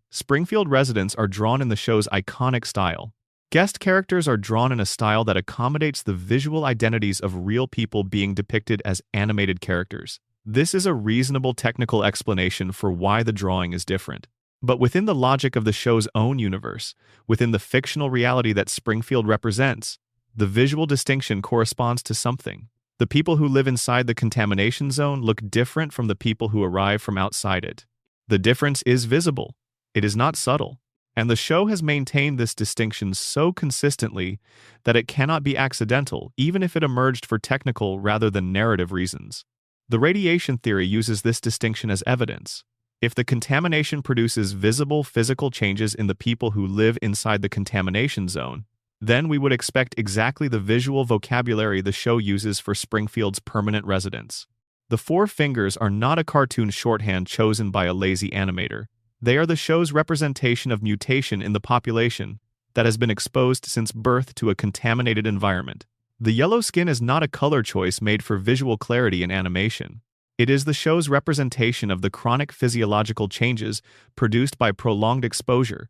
Springfield residents are drawn in the show's iconic style. Guest characters are drawn in a style that accommodates the visual identities of real people being depicted as animated characters. This is a reasonable technical explanation for why the drawing is different. But within the logic of the show's own universe, within the fictional reality that Springfield represents, the visual distinction corresponds to something. The people who live inside the contamination zone look different from the people who arrive from outside it. The difference is visible. It is not subtle. And the show has maintained this distinction so consistently that it cannot be accidental, even if it emerged for technical rather than narrative reasons. The radiation theory uses this distinction as evidence. If the contamination produces visible physical changes in the people who live inside the contamination zone, then we would expect exactly the visual vocabulary the show uses for Springfield's permanent residents. The four fingers are not a cartoon shorthand chosen by a lazy animator. They are the show's representation of mutation in the population that has been exposed since birth to a contaminated environment. The yellow skin is not a color choice made for visual clarity in animation. It is the show's representation of the chronic physiological changes produced by prolonged exposure.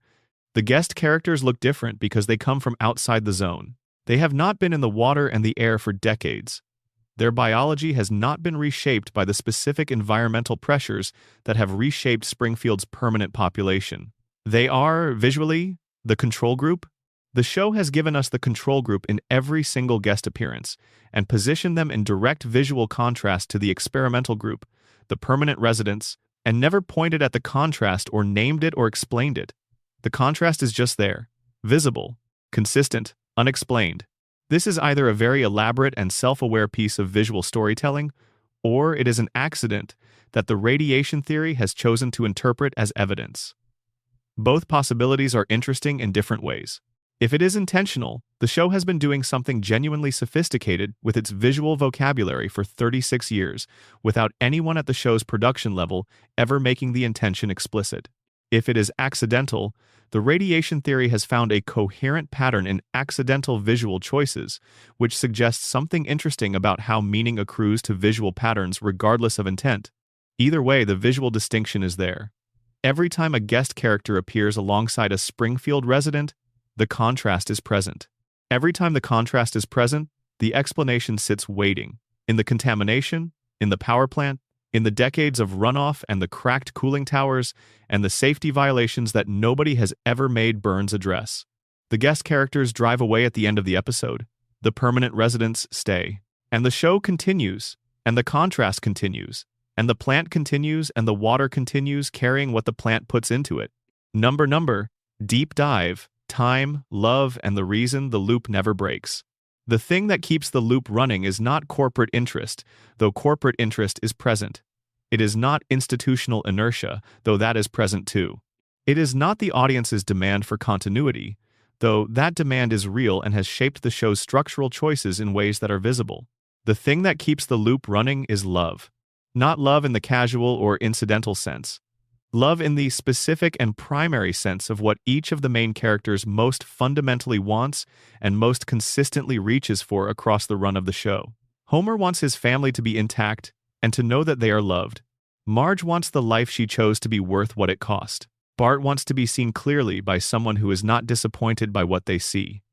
The guest characters look different because they come from outside the zone. They have not been in the water and the air for decades. Their biology has not been reshaped by the specific environmental pressures that have reshaped Springfield's permanent population. They are, visually, the control group. The show has given us the control group in every single guest appearance and positioned them in direct visual contrast to the experimental group, the permanent residents, and never pointed at the contrast or named it or explained it. The contrast is just there, visible, consistent, unexplained. This is either a very elaborate and self-aware piece of visual storytelling, or it is an accident that the radiation theory has chosen to interpret as evidence. Both possibilities are interesting in different ways. If it is intentional, the show has been doing something genuinely sophisticated with its visual vocabulary for 36 years, without anyone at the show's production level ever making the intention explicit. If it is accidental, the radiation theory has found a coherent pattern in accidental visual choices, which suggests something interesting about how meaning accrues to visual patterns regardless of intent. Either way, the visual distinction is there. Every time a guest character appears alongside a Springfield resident, the contrast is present. Every time the contrast is present, the explanation sits waiting. In the contamination, in the power plant, in the decades of runoff and the cracked cooling towers, and the safety violations that nobody has ever made Burns address. The guest characters drive away at the end of the episode. The permanent residents stay. And the show continues, and the contrast continues, and the plant continues, and the water continues carrying what the plant puts into it. Number, deep dive, time, love, and the reason the loop never breaks. The thing that keeps the loop running is not corporate interest, though corporate interest is present. It is not institutional inertia, though that is present too. It is not the audience's demand for continuity, though that demand is real and has shaped the show's structural choices in ways that are visible. The thing that keeps the loop running is love. Not love in the casual or incidental sense. Love in the specific and primary sense of what each of the main characters most fundamentally wants and most consistently reaches for across the run of the show. Homer wants his family to be intact and to know that they are loved. Marge wants the life she chose to be worth what it cost. Bart wants to be seen clearly by someone who is not disappointed by what they see.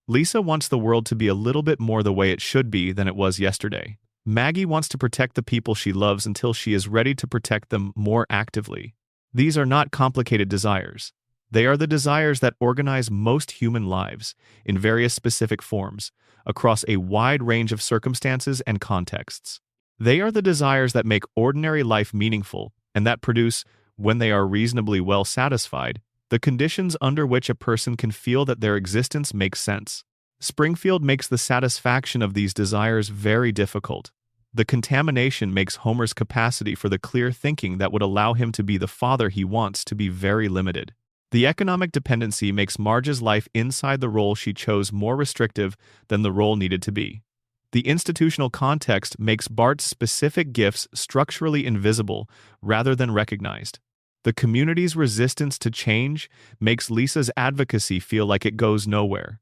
Lisa wants the world to be a little bit more the way it should be than it was yesterday. Maggie wants to protect the people she loves until she is ready to protect them more actively. These are not complicated desires. They are the desires that organize most human lives, in various specific forms, across a wide range of circumstances and contexts. They are the desires that make ordinary life meaningful, and that produce, when they are reasonably well satisfied, the conditions under which a person can feel that their existence makes sense. Springfield makes the satisfaction of these desires very difficult. The contamination makes Homer's capacity for the clear thinking that would allow him to be the father he wants to be very limited. The economic dependency makes Marge's life inside the role she chose more restrictive than the role needed to be. The institutional context makes Bart's specific gifts structurally invisible rather than recognized. The community's resistance to change makes Lisa's advocacy feel like it goes nowhere.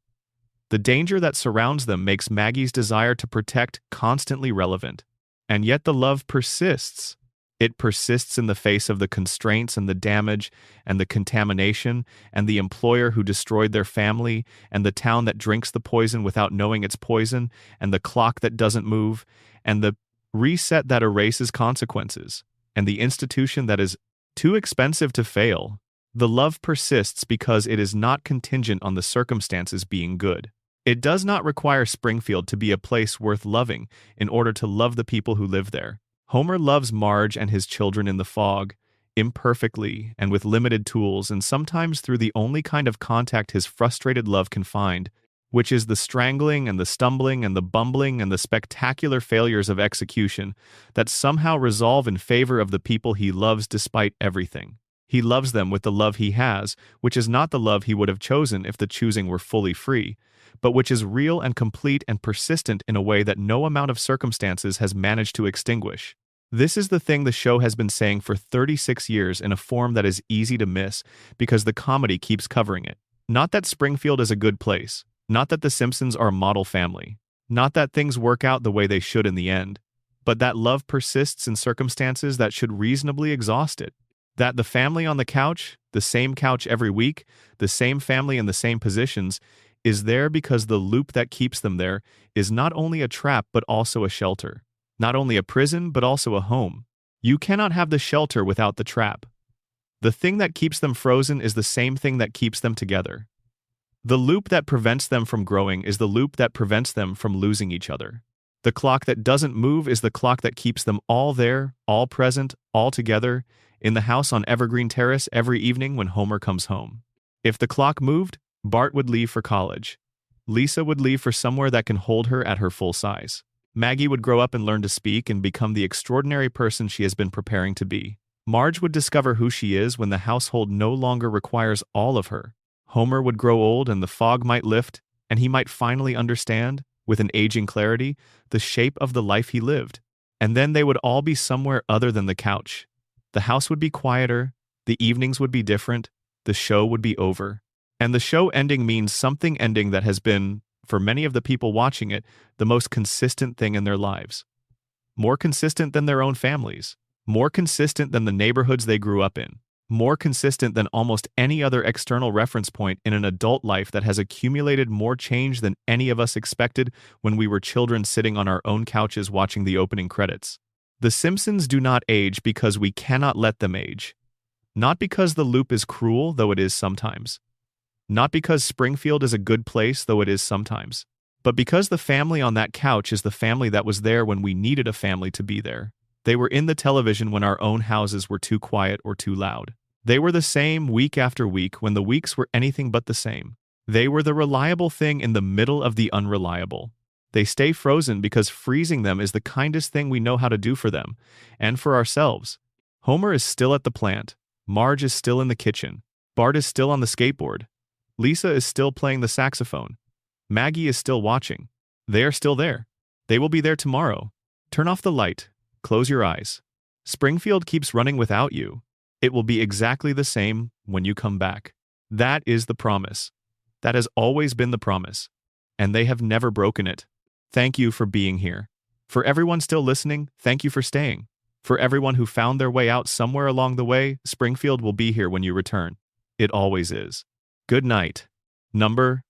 The danger that surrounds them makes Maggie's desire to protect constantly relevant. And yet the love persists. It persists in the face of the constraints and the damage and the contamination and the employer who destroyed their family and the town that drinks the poison without knowing it's poison and the clock that doesn't move and the reset that erases consequences and the institution that is too expensive to fail. The love persists because it is not contingent on the circumstances being good. It does not require Springfield to be a place worth loving in order to love the people who live there. Homer loves Marge and his children in the fog, imperfectly and with limited tools, and sometimes through the only kind of contact his frustrated love can find, which is the strangling and the stumbling and the bumbling and the spectacular failures of execution that somehow resolve in favor of the people he loves despite everything. He loves them with the love he has, which is not the love he would have chosen if the choosing were fully free, but which is real and complete and persistent in a way that no amount of circumstances has managed to extinguish. This is the thing the show has been saying for 36 years in a form that is easy to miss because the comedy keeps covering it. Not that Springfield is a good place, not that the Simpsons are a model family, not that things work out the way they should in the end, but that love persists in circumstances that should reasonably exhaust it. That the family on the couch, the same couch every week, the same family in the same positions, is there because the loop that keeps them there is not only a trap but also a shelter. Not only a prison but also a home. You cannot have the shelter without the trap. The thing that keeps them frozen is the same thing that keeps them together. The loop that prevents them from growing is the loop that prevents them from losing each other. The clock that doesn't move is the clock that keeps them all there, all present, all together, in the house on Evergreen Terrace every evening when Homer comes home. If the clock moved, Bart would leave for college. Lisa would leave for somewhere that can hold her at her full size. Maggie would grow up and learn to speak and become the extraordinary person she has been preparing to be. Marge would discover who she is when the household no longer requires all of her. Homer would grow old and the fog might lift, and he might finally understand, with an aging clarity, the shape of the life he lived. And then they would all be somewhere other than the couch. The house would be quieter, the evenings would be different, the show would be over. And the show ending means something ending that has been, for many of the people watching it, the most consistent thing in their lives. More consistent than their own families. More consistent than the neighborhoods they grew up in. More consistent than almost any other external reference point in an adult life that has accumulated more change than any of us expected when we were children sitting on our own couches watching the opening credits. The Simpsons do not age because we cannot let them age. Not because the loop is cruel, though it is sometimes. Not because Springfield is a good place, though it is sometimes. But because the family on that couch is the family that was there when we needed a family to be there. They were in the television when our own houses were too quiet or too loud. They were the same week after week when the weeks were anything but the same. They were the reliable thing in the middle of the unreliable. They stay frozen because freezing them is the kindest thing we know how to do for them, and for ourselves. Homer is still at the plant. Marge is still in the kitchen. Bart is still on the skateboard. Lisa is still playing the saxophone. Maggie is still watching. They are still there. They will be there tomorrow. Turn off the light. Close your eyes. Springfield keeps running without you. It will be exactly the same when you come back. That is the promise. That has always been the promise. And they have never broken it. Thank you for being here. For everyone still listening, thank you for staying. For everyone who found their way out somewhere along the way, Springfield will be here when you return. It always is. Good night. Number.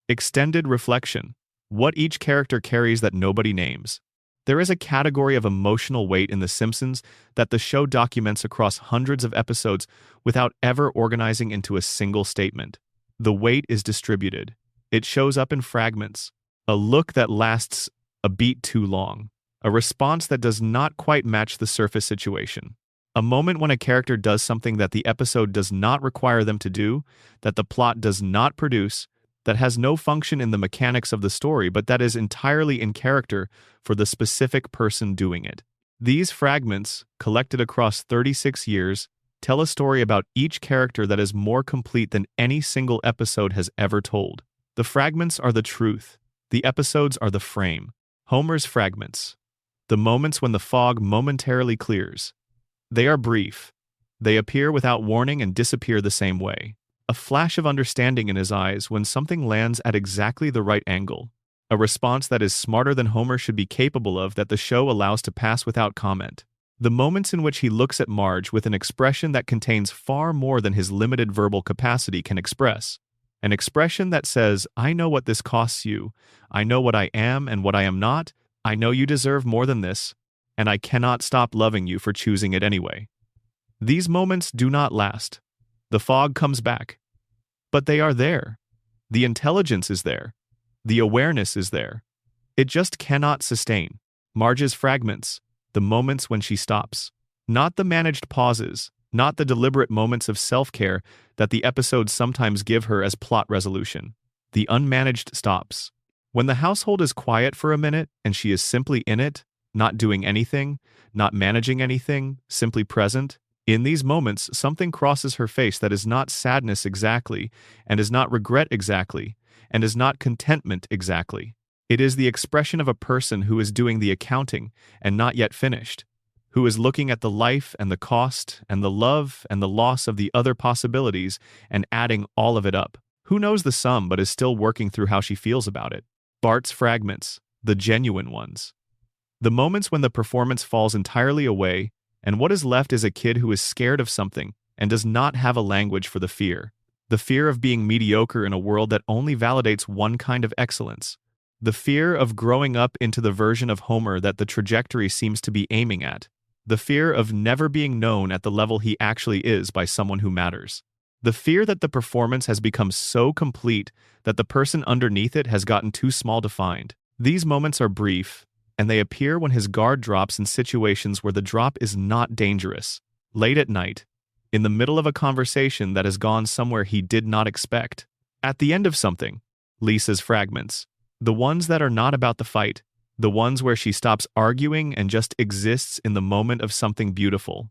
Extended reflection. What each character carries that nobody names. There is a category of emotional weight in The Simpsons that the show documents across hundreds of episodes without ever organizing into a single statement. The weight is distributed. It shows up in fragments. A look that lasts a beat too long. A response that does not quite match the surface situation. A moment when a character does something that the episode does not require them to do, that the plot does not produce, that has no function in the mechanics of the story, but that is entirely in character for the specific person doing it. These fragments, collected across 36 years, tell a story about each character that is more complete than any single episode has ever told. The fragments are the truth. The episodes are the frame. Homer's fragments. The moments when the fog momentarily clears. They are brief. They appear without warning and disappear the same way. A flash of understanding in his eyes when something lands at exactly the right angle. A response that is smarter than Homer should be capable of that the show allows to pass without comment. The moments in which he looks at Marge with an expression that contains far more than his limited verbal capacity can express. An expression that says, I know what this costs you. I know what I am and what I am not. I know you deserve more than this. And I cannot stop loving you for choosing it anyway. These moments do not last. The fog comes back. But they are there. The intelligence is there. The awareness is there. It just cannot sustain. Marge's fragments, the moments when she stops. Not the managed pauses, not the deliberate moments of self-care that the episodes sometimes give her as plot resolution. The unmanaged stops. When the household is quiet for a minute and she is simply in it, not doing anything, not managing anything, simply present. In these moments, something crosses her face that is not sadness exactly, and is not regret exactly, and is not contentment exactly. It is the expression of a person who is doing the accounting and not yet finished. who is looking at the life and the cost and the love and the loss of the other possibilities and adding all of it up. Who knows the sum but is still working through how she feels about it. Bart's fragments, the genuine ones. The moments when the performance falls entirely away, and what is left is a kid who is scared of something and does not have a language for the fear. The fear of being mediocre in a world that only validates one kind of excellence. The fear of growing up into the version of Homer that the trajectory seems to be aiming at. The fear of never being known at the level he actually is by someone who matters. The fear that the performance has become so complete that the person underneath it has gotten too small to find. These moments are brief, and they appear when his guard drops in situations where the drop is not dangerous. Late at night, in the middle of a conversation that has gone somewhere he did not expect. At the end of something, Lisa's fragments. The ones that are not about the fight. The ones where she stops arguing and just exists in the moment of something beautiful.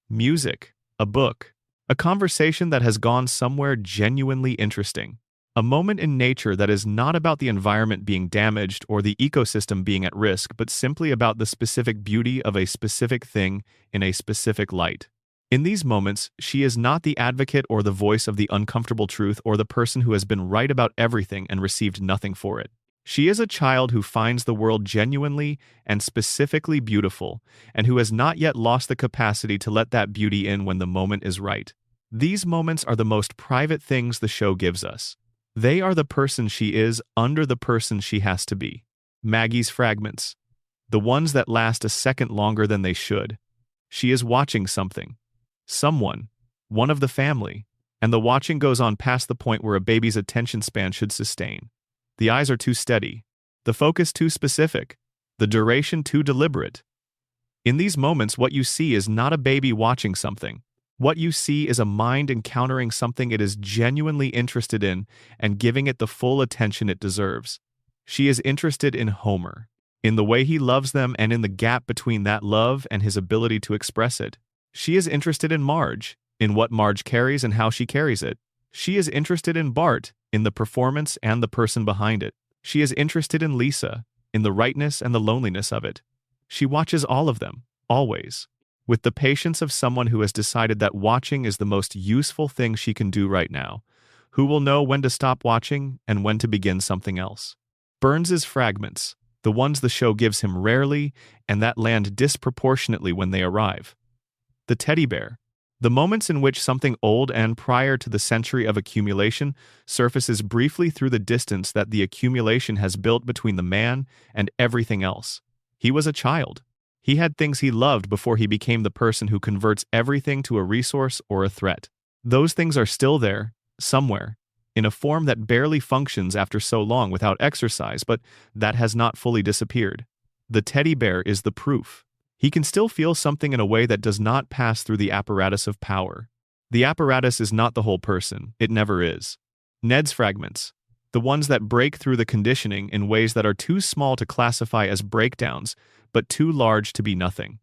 Music, a book, a conversation that has gone somewhere genuinely interesting. A moment in nature that is not about the environment being damaged or the ecosystem being at risk, but simply about the specific beauty of a specific thing in a specific light. In these moments, she is not the advocate or the voice of the uncomfortable truth or the person who has been right about everything and received nothing for it. She is a child who finds the world genuinely and specifically beautiful, and who has not yet lost the capacity to let that beauty in when the moment is right. These moments are the most private things the show gives us. They are the person she is under the person she has to be. Maggie's fragments. The ones that last a second longer than they should. She is watching something. Someone. One of the family. And the watching goes on past the point where a baby's attention span should sustain. The eyes are too steady. The focus too specific. The duration too deliberate. In these moments, what you see is not a baby watching something. What you see is a mind encountering something it is genuinely interested in and giving it the full attention it deserves. She is interested in Homer, in the way he loves them and in the gap between that love and his ability to express it. She is interested in Marge, in what Marge carries and how she carries it. She is interested in Bart, in the performance and the person behind it. She is interested in Lisa, in the rightness and the loneliness of it. She watches all of them, always, with the patience of someone who has decided that watching is the most useful thing she can do right now, who will know when to stop watching and when to begin something else. Burns's fragments, the ones the show gives him rarely and that land disproportionately when they arrive. The teddy bear. The moments in which something old and prior to the century of accumulation surfaces briefly through the distance that the accumulation has built between the man and everything else. He was a child. He had things he loved before he became the person who converts everything to a resource or a threat. Those things are still there, somewhere, in a form that barely functions after so long without exercise, but that has not fully disappeared. The teddy bear is the proof. He can still feel something in a way that does not pass through the apparatus of power. The apparatus is not the whole person. It never is. Ned's fragments. The ones that break through the conditioning in ways that are too small to classify as breakdowns, but too large to be nothing.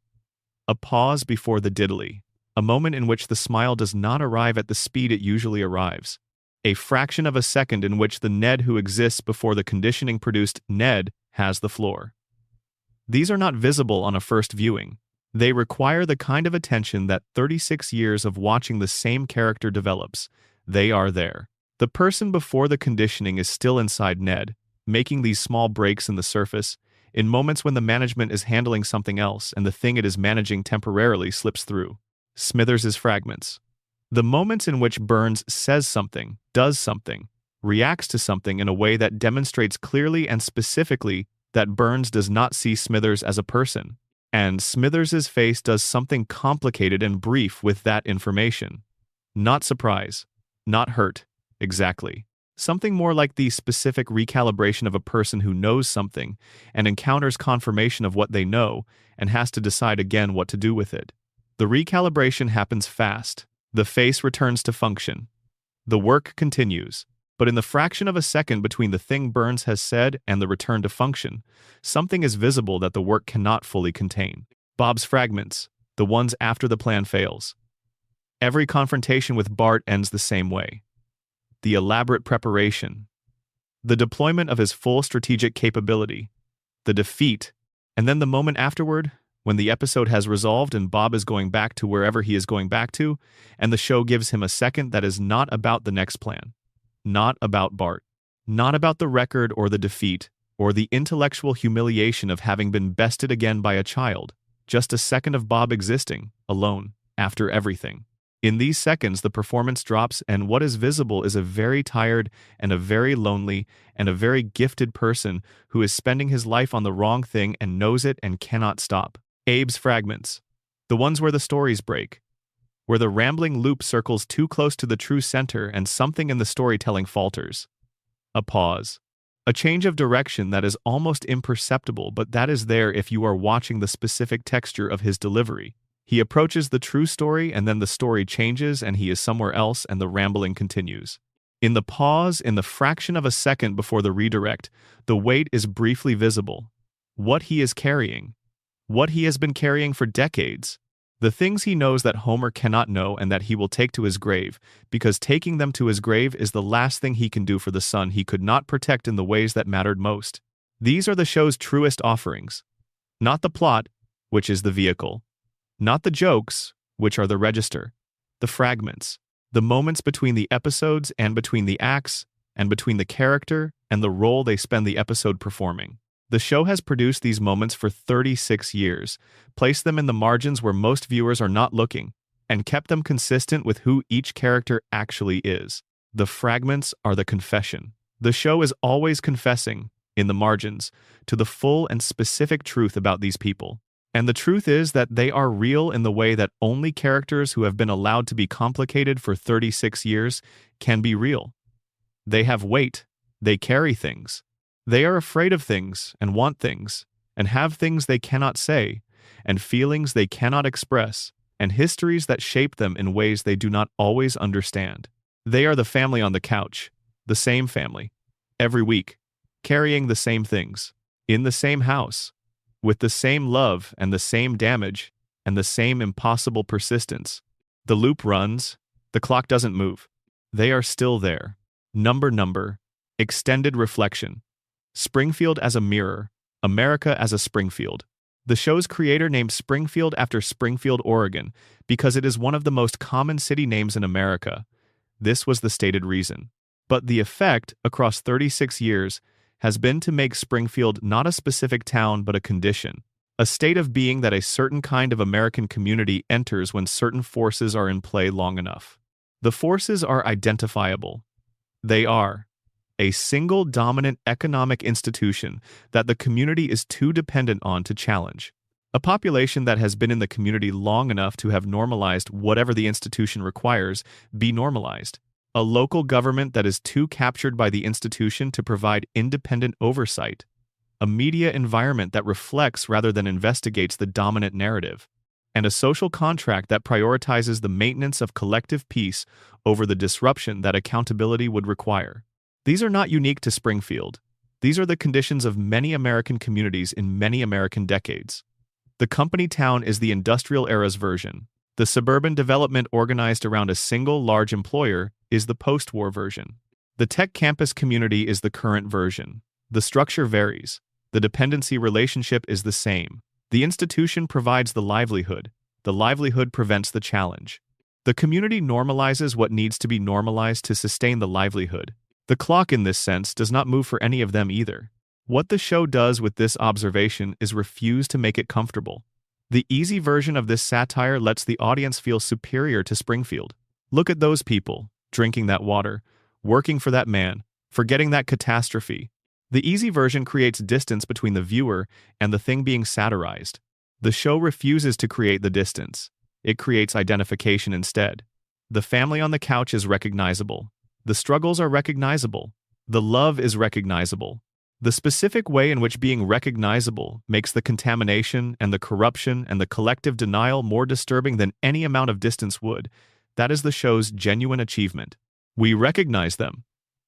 A pause before the diddly. A moment in which the smile does not arrive at the speed it usually arrives. A fraction of a second in which the Ned who exists before the conditioning-produced Ned has the floor. These are not visible on a first viewing. They require the kind of attention that 36 years of watching the same character develops. They are there. The person before the conditioning is still inside Ned, making these small breaks in the surface, in moments when the management is handling something else and the thing it is managing temporarily slips through. Smithers's fragments. The moments in which Burns says something, does something, reacts to something in a way that demonstrates clearly and specifically that Burns does not see Smithers as a person, and Smithers's face does something complicated and brief with that information. Not surprise, not hurt, exactly. Something more like the specific recalibration of a person who knows something and encounters confirmation of what they know and has to decide again what to do with it. The recalibration happens fast. The face returns to function. The work continues. But in the fraction of a second between the thing Burns has said and the return to function, something is visible that the work cannot fully contain. Bob's fragments, the ones after the plan fails. Every confrontation with Bart ends the same way. The elaborate preparation, the deployment of his full strategic capability, the defeat, and then the moment afterward, when the episode has resolved and Bob is going back to wherever he is going back to, and the show gives him a second that is not about the next plan, not about Bart, not about the record or the defeat, or the intellectual humiliation of having been bested again by a child, just a second of Bob existing, alone, after everything. In these seconds, the performance drops, and what is visible is a very tired and a very lonely and a very gifted person who is spending his life on the wrong thing and knows it and cannot stop. Abe's fragments. The ones where the stories break, where the rambling loop circles too close to the true center and something in the storytelling falters. A pause. A change of direction that is almost imperceptible, but that is there if you are watching the specific texture of his delivery. He approaches the true story, and then the story changes and he is somewhere else and the rambling continues. In the pause, in the fraction of a second before the redirect, the weight is briefly visible. What he is carrying. What he has been carrying for decades. The things he knows that Homer cannot know and that he will take to his grave, because taking them to his grave is the last thing he can do for the son he could not protect in the ways that mattered most. These are the show's truest offerings. Not the plot, which is the vehicle. Not the jokes, which are the register. The fragments. The moments between the episodes and between the acts, and between the character and the role they spend the episode performing. The show has produced these moments for 36 years, placed them in the margins where most viewers are not looking, and kept them consistent with who each character actually is. The fragments are the confession. The show is always confessing, in the margins, to the full and specific truth about these people. And the truth is that they are real in the way that only characters who have been allowed to be complicated for 36 years can be real. They have weight. They carry things. They are afraid of things and want things, and have things they cannot say, and feelings they cannot express, and histories that shape them in ways they do not always understand. They are the family on the couch, the same family, every week, carrying the same things, in the same house, with the same love and the same damage and the same impossible persistence. The loop runs, the clock doesn't move. They are still there. Number, extended reflection. Springfield as a mirror, America as a Springfield. The show's creator named Springfield after Springfield, Oregon, because it is one of the most common city names in America. This was the stated reason. But the effect, across 36 years, has been to make Springfield not a specific town but a condition, a state of being that a certain kind of American community enters when certain forces are in play long enough. The forces are identifiable. They are a single dominant economic institution that the community is too dependent on to challenge, a population that has been in the community long enough to have normalized whatever the institution requires be normalized, a local government that is too captured by the institution to provide independent oversight, a media environment that reflects rather than investigates the dominant narrative, and a social contract that prioritizes the maintenance of collective peace over the disruption that accountability would require. These are not unique to Springfield. These are the conditions of many American communities in many American decades. The company town is the industrial era's version. The suburban development organized around a single large employer is the post-war version. The tech campus community is the current version. The structure varies. The dependency relationship is the same. The institution provides the livelihood. The livelihood prevents the challenge. The community normalizes what needs to be normalized to sustain the livelihood. The clock, in this sense, does not move for any of them either. What the show does with this observation is refuse to make it comfortable. The easy version of this satire lets the audience feel superior to Springfield. Look at those people, drinking that water, working for that man, forgetting that catastrophe. The easy version creates distance between the viewer and the thing being satirized. The show refuses to create the distance. It creates identification instead. The family on the couch is recognizable. The struggles are recognizable. The love is recognizable. The specific way in which being recognizable makes the contamination and the corruption and the collective denial more disturbing than any amount of distance would. That is the show's genuine achievement. We recognize them.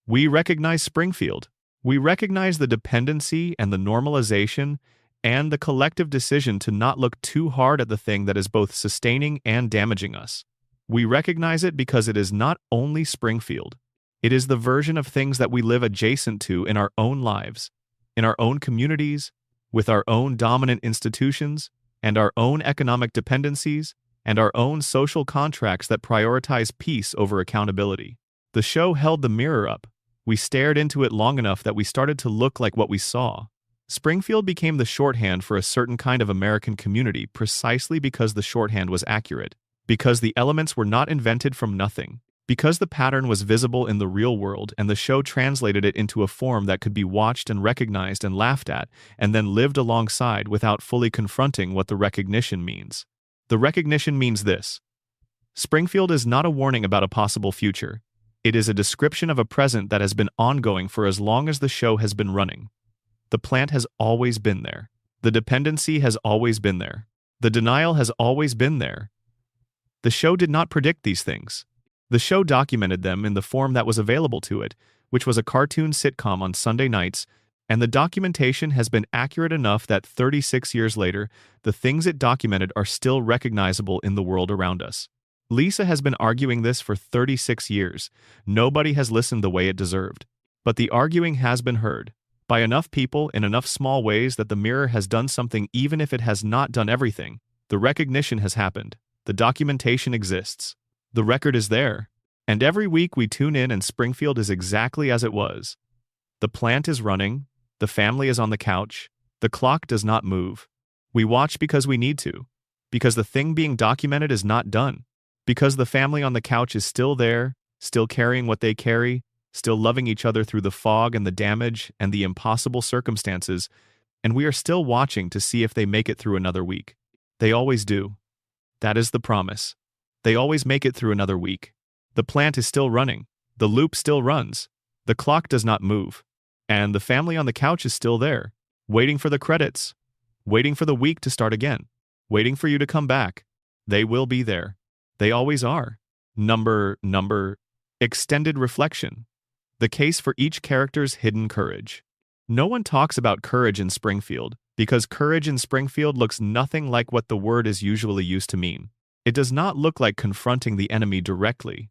We recognize Springfield. We recognize the dependency and the normalization and the collective decision to not look too hard at the thing that is both sustaining and damaging us. We recognize it because it is not only Springfield. It is the version of things that we live adjacent to in our own lives, in our own communities, with our own dominant institutions, and our own economic dependencies, and our own social contracts that prioritize peace over accountability. The show held the mirror up. We stared into it long enough that we started to look like what we saw. Springfield became the shorthand for a certain kind of American community precisely because the shorthand was accurate, because the elements were not invented from nothing, because the pattern was visible in the real world and the show translated it into a form that could be watched and recognized and laughed at, and then lived alongside without fully confronting what the recognition means. The recognition means this: Springfield is not a warning about a possible future. It is a description of a present that has been ongoing for as long as the show has been running. The plant has always been there. The dependency has always been there. The denial has always been there. The show did not predict these things. The show documented them in the form that was available to it, which was a cartoon sitcom on Sunday nights, and the documentation has been accurate enough that 36 years later, the things it documented are still recognizable in the world around us. Lisa has been arguing this for 36 years. Nobody has listened the way it deserved. But the arguing has been heard by enough people in enough small ways that the mirror has done something even if it has not done everything. The recognition has happened. The documentation exists. The record is there. And every week we tune in and Springfield is exactly as it was. The plant is running. The family is on the couch. The clock does not move. We watch because we need to. Because the thing being documented is not done. Because the family on the couch is still there, still carrying what they carry, still loving each other through the fog and the damage and the impossible circumstances, and we are still watching to see if they make it through another week. They always do. That is the promise. They always make it through another week. The plant is still running. The loop still runs. The clock does not move. And the family on the couch is still there, waiting for the credits, waiting for the week to start again, waiting for you to come back. They will be there. They always are. Number, extended reflection. The case for each character's hidden courage. No one talks about courage in Springfield, because courage in Springfield looks nothing like what the word is usually used to mean. It does not look like confronting the enemy directly.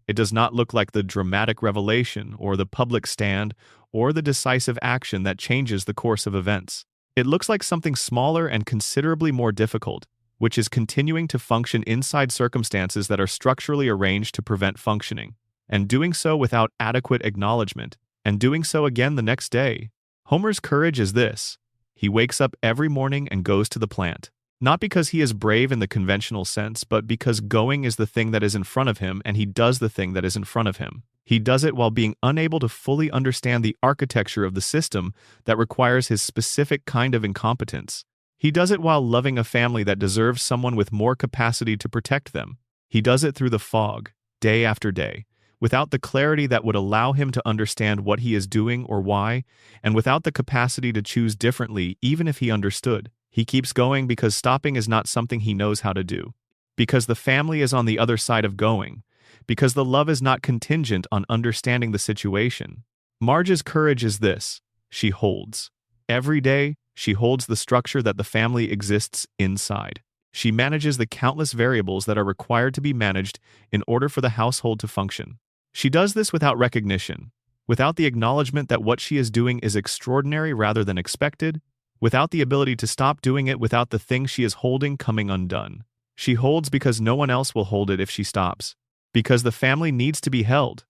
It does not look like the dramatic revelation or the public stand or the decisive action that changes the course of events. It looks like something smaller and considerably more difficult, which is continuing to function inside circumstances that are structurally arranged to prevent functioning, and doing so without adequate acknowledgement, and doing so again the next day. Homer's courage is this: he wakes up every morning and goes to the plant. Not because he is brave in the conventional sense, but because going is the thing that is in front of him and he does the thing that is in front of him. He does it while being unable to fully understand the architecture of the system that requires his specific kind of incompetence. He does it while loving a family that deserves someone with more capacity to protect them. He does it through the fog, day after day, without the clarity that would allow him to understand what he is doing or why, and without the capacity to choose differently even if he understood. He keeps going because stopping is not something he knows how to do. Because the family is on the other side of going. Because the love is not contingent on understanding the situation. Marge's courage is this: she holds. Every day, she holds the structure that the family exists inside. She manages the countless variables that are required to be managed in order for the household to function. She does this without recognition, without the acknowledgement that what she is doing is extraordinary rather than expected, without the ability to stop doing it without the thing she is holding coming undone. She holds because no one else will hold it if she stops. Because the family needs to be held.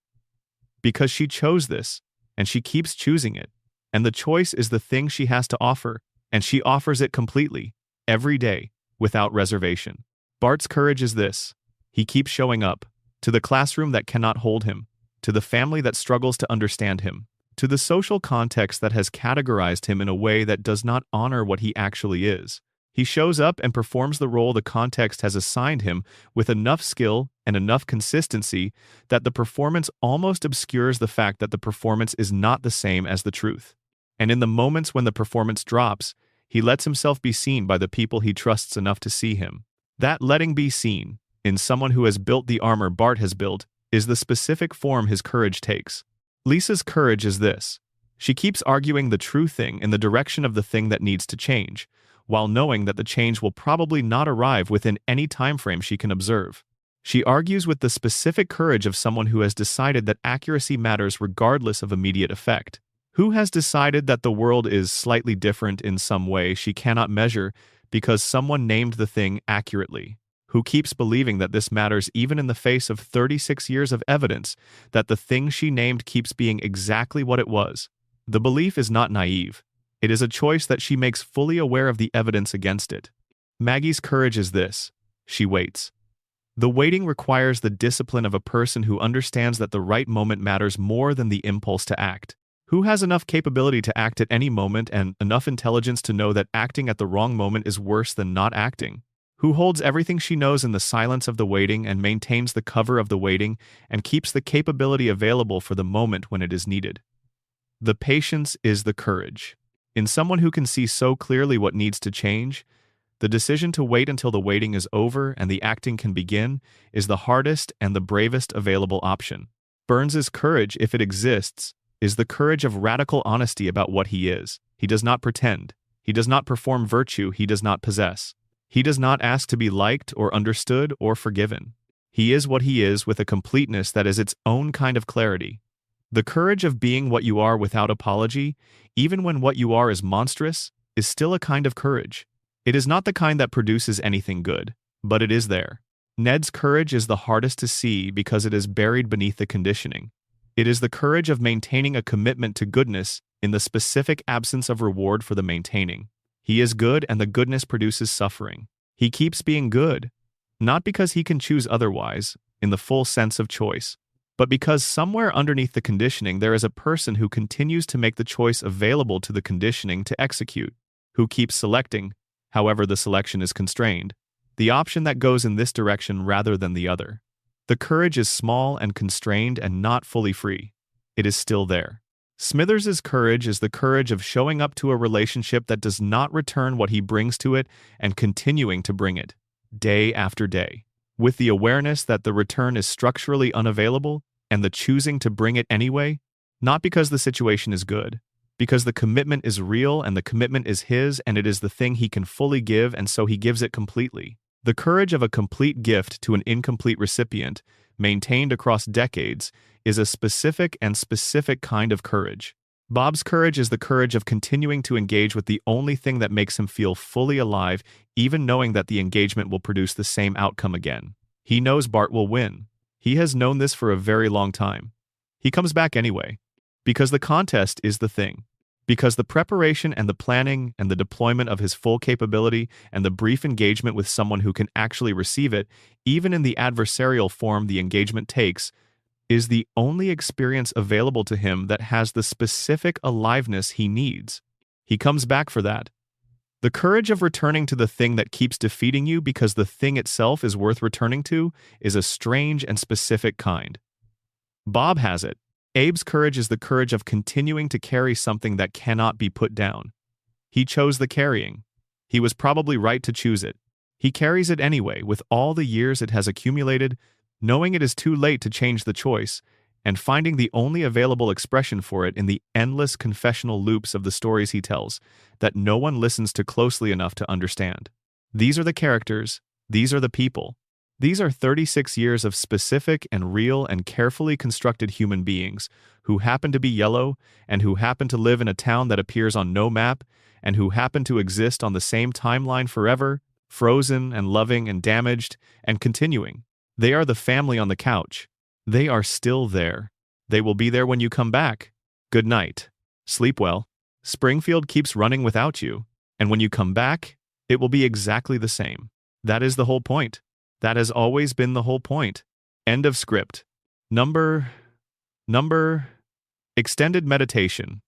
Because she chose this, and she keeps choosing it. And the choice is the thing she has to offer, and she offers it completely, every day, without reservation. Bart's courage is this: he keeps showing up, to the classroom that cannot hold him, to the family that struggles to understand him, to the social context that has categorized him in a way that does not honor what he actually is. He shows up and performs the role the context has assigned him with enough skill and enough consistency that the performance almost obscures the fact that the performance is not the same as the truth. And in the moments when the performance drops, he lets himself be seen by the people he trusts enough to see him. That letting be seen, in someone who has built the armor Bart has built, is the specific form his courage takes. Lisa's courage is this: she keeps arguing the true thing in the direction of the thing that needs to change, while knowing that the change will probably not arrive within any time frame she can observe. She argues with the specific courage of someone who has decided that accuracy matters regardless of immediate effect. Who has decided that the world is slightly different in some way she cannot measure because someone named the thing accurately, who keeps believing that this matters even in the face of 36 years of evidence that the thing she named keeps being exactly what it was. The belief is not naive. It is a choice that she makes fully aware of the evidence against it. Maggie's courage is this: she waits. The waiting requires the discipline of a person who understands that the right moment matters more than the impulse to act, who has enough capability to act at any moment and enough intelligence to know that acting at the wrong moment is worse than not acting, who holds everything she knows in the silence of the waiting and maintains the cover of the waiting and keeps the capability available for the moment when it is needed. The patience is the courage. In someone who can see so clearly what needs to change, the decision to wait until the waiting is over and the acting can begin is the hardest and the bravest available option. Burns's courage, if it exists, is the courage of radical honesty about what he is. He does not pretend. He does not perform virtue he does not possess. He does not ask to be liked or understood or forgiven. He is what he is with a completeness that is its own kind of clarity. The courage of being what you are without apology, even when what you are is monstrous, is still a kind of courage. It is not the kind that produces anything good, but it is there. Ned's courage is the hardest to see because it is buried beneath the conditioning. It is the courage of maintaining a commitment to goodness in the specific absence of reward for the maintaining. He is good and the goodness produces suffering. He keeps being good, not because he can choose otherwise, in the full sense of choice, but because somewhere underneath the conditioning there is a person who continues to make the choice available to the conditioning to execute, who keeps selecting, however the selection is constrained, the option that goes in this direction rather than the other. The courage is small and constrained and not fully free. It is still there. Smithers's courage is the courage of showing up to a relationship that does not return what he brings to it and continuing to bring it, day after day, with the awareness that the return is structurally unavailable and the choosing to bring it anyway, not because the situation is good, because the commitment is real and the commitment is his and it is the thing he can fully give and so he gives it completely. The courage of a complete gift to an incomplete recipient, maintained across decades, is a specific kind of courage. Bob's courage is the courage of continuing to engage with the only thing that makes him feel fully alive, even knowing that the engagement will produce the same outcome again. He knows Bart will win. He has known this for a very long time. He comes back anyway, because the contest is the thing. Because the preparation and the planning and the deployment of his full capability and the brief engagement with someone who can actually receive it, even in the adversarial form the engagement takes, is the only experience available to him that has the specific aliveness he needs. He comes back for that. The courage of returning to the thing that keeps defeating you because the thing itself is worth returning to is a strange and specific kind. Bob has it. Abe's courage is the courage of continuing to carry something that cannot be put down. He chose the carrying. He was probably right to choose it. He carries it anyway, with all the years it has accumulated, knowing it is too late to change the choice, and finding the only available expression for it in the endless confessional loops of the stories he tells, that no one listens to closely enough to understand. These are the characters. These are the people. These are 36 years of specific and real and carefully constructed human beings who happen to be yellow and who happen to live in a town that appears on no map and who happen to exist on the same timeline forever, frozen and loving and damaged and continuing. They are the family on the couch. They are still there. They will be there when you come back. Good night. Sleep well. Springfield keeps running without you, and when you come back, it will be exactly the same. That is the whole point. That has always been the whole point. End of script. Number. Extended meditation.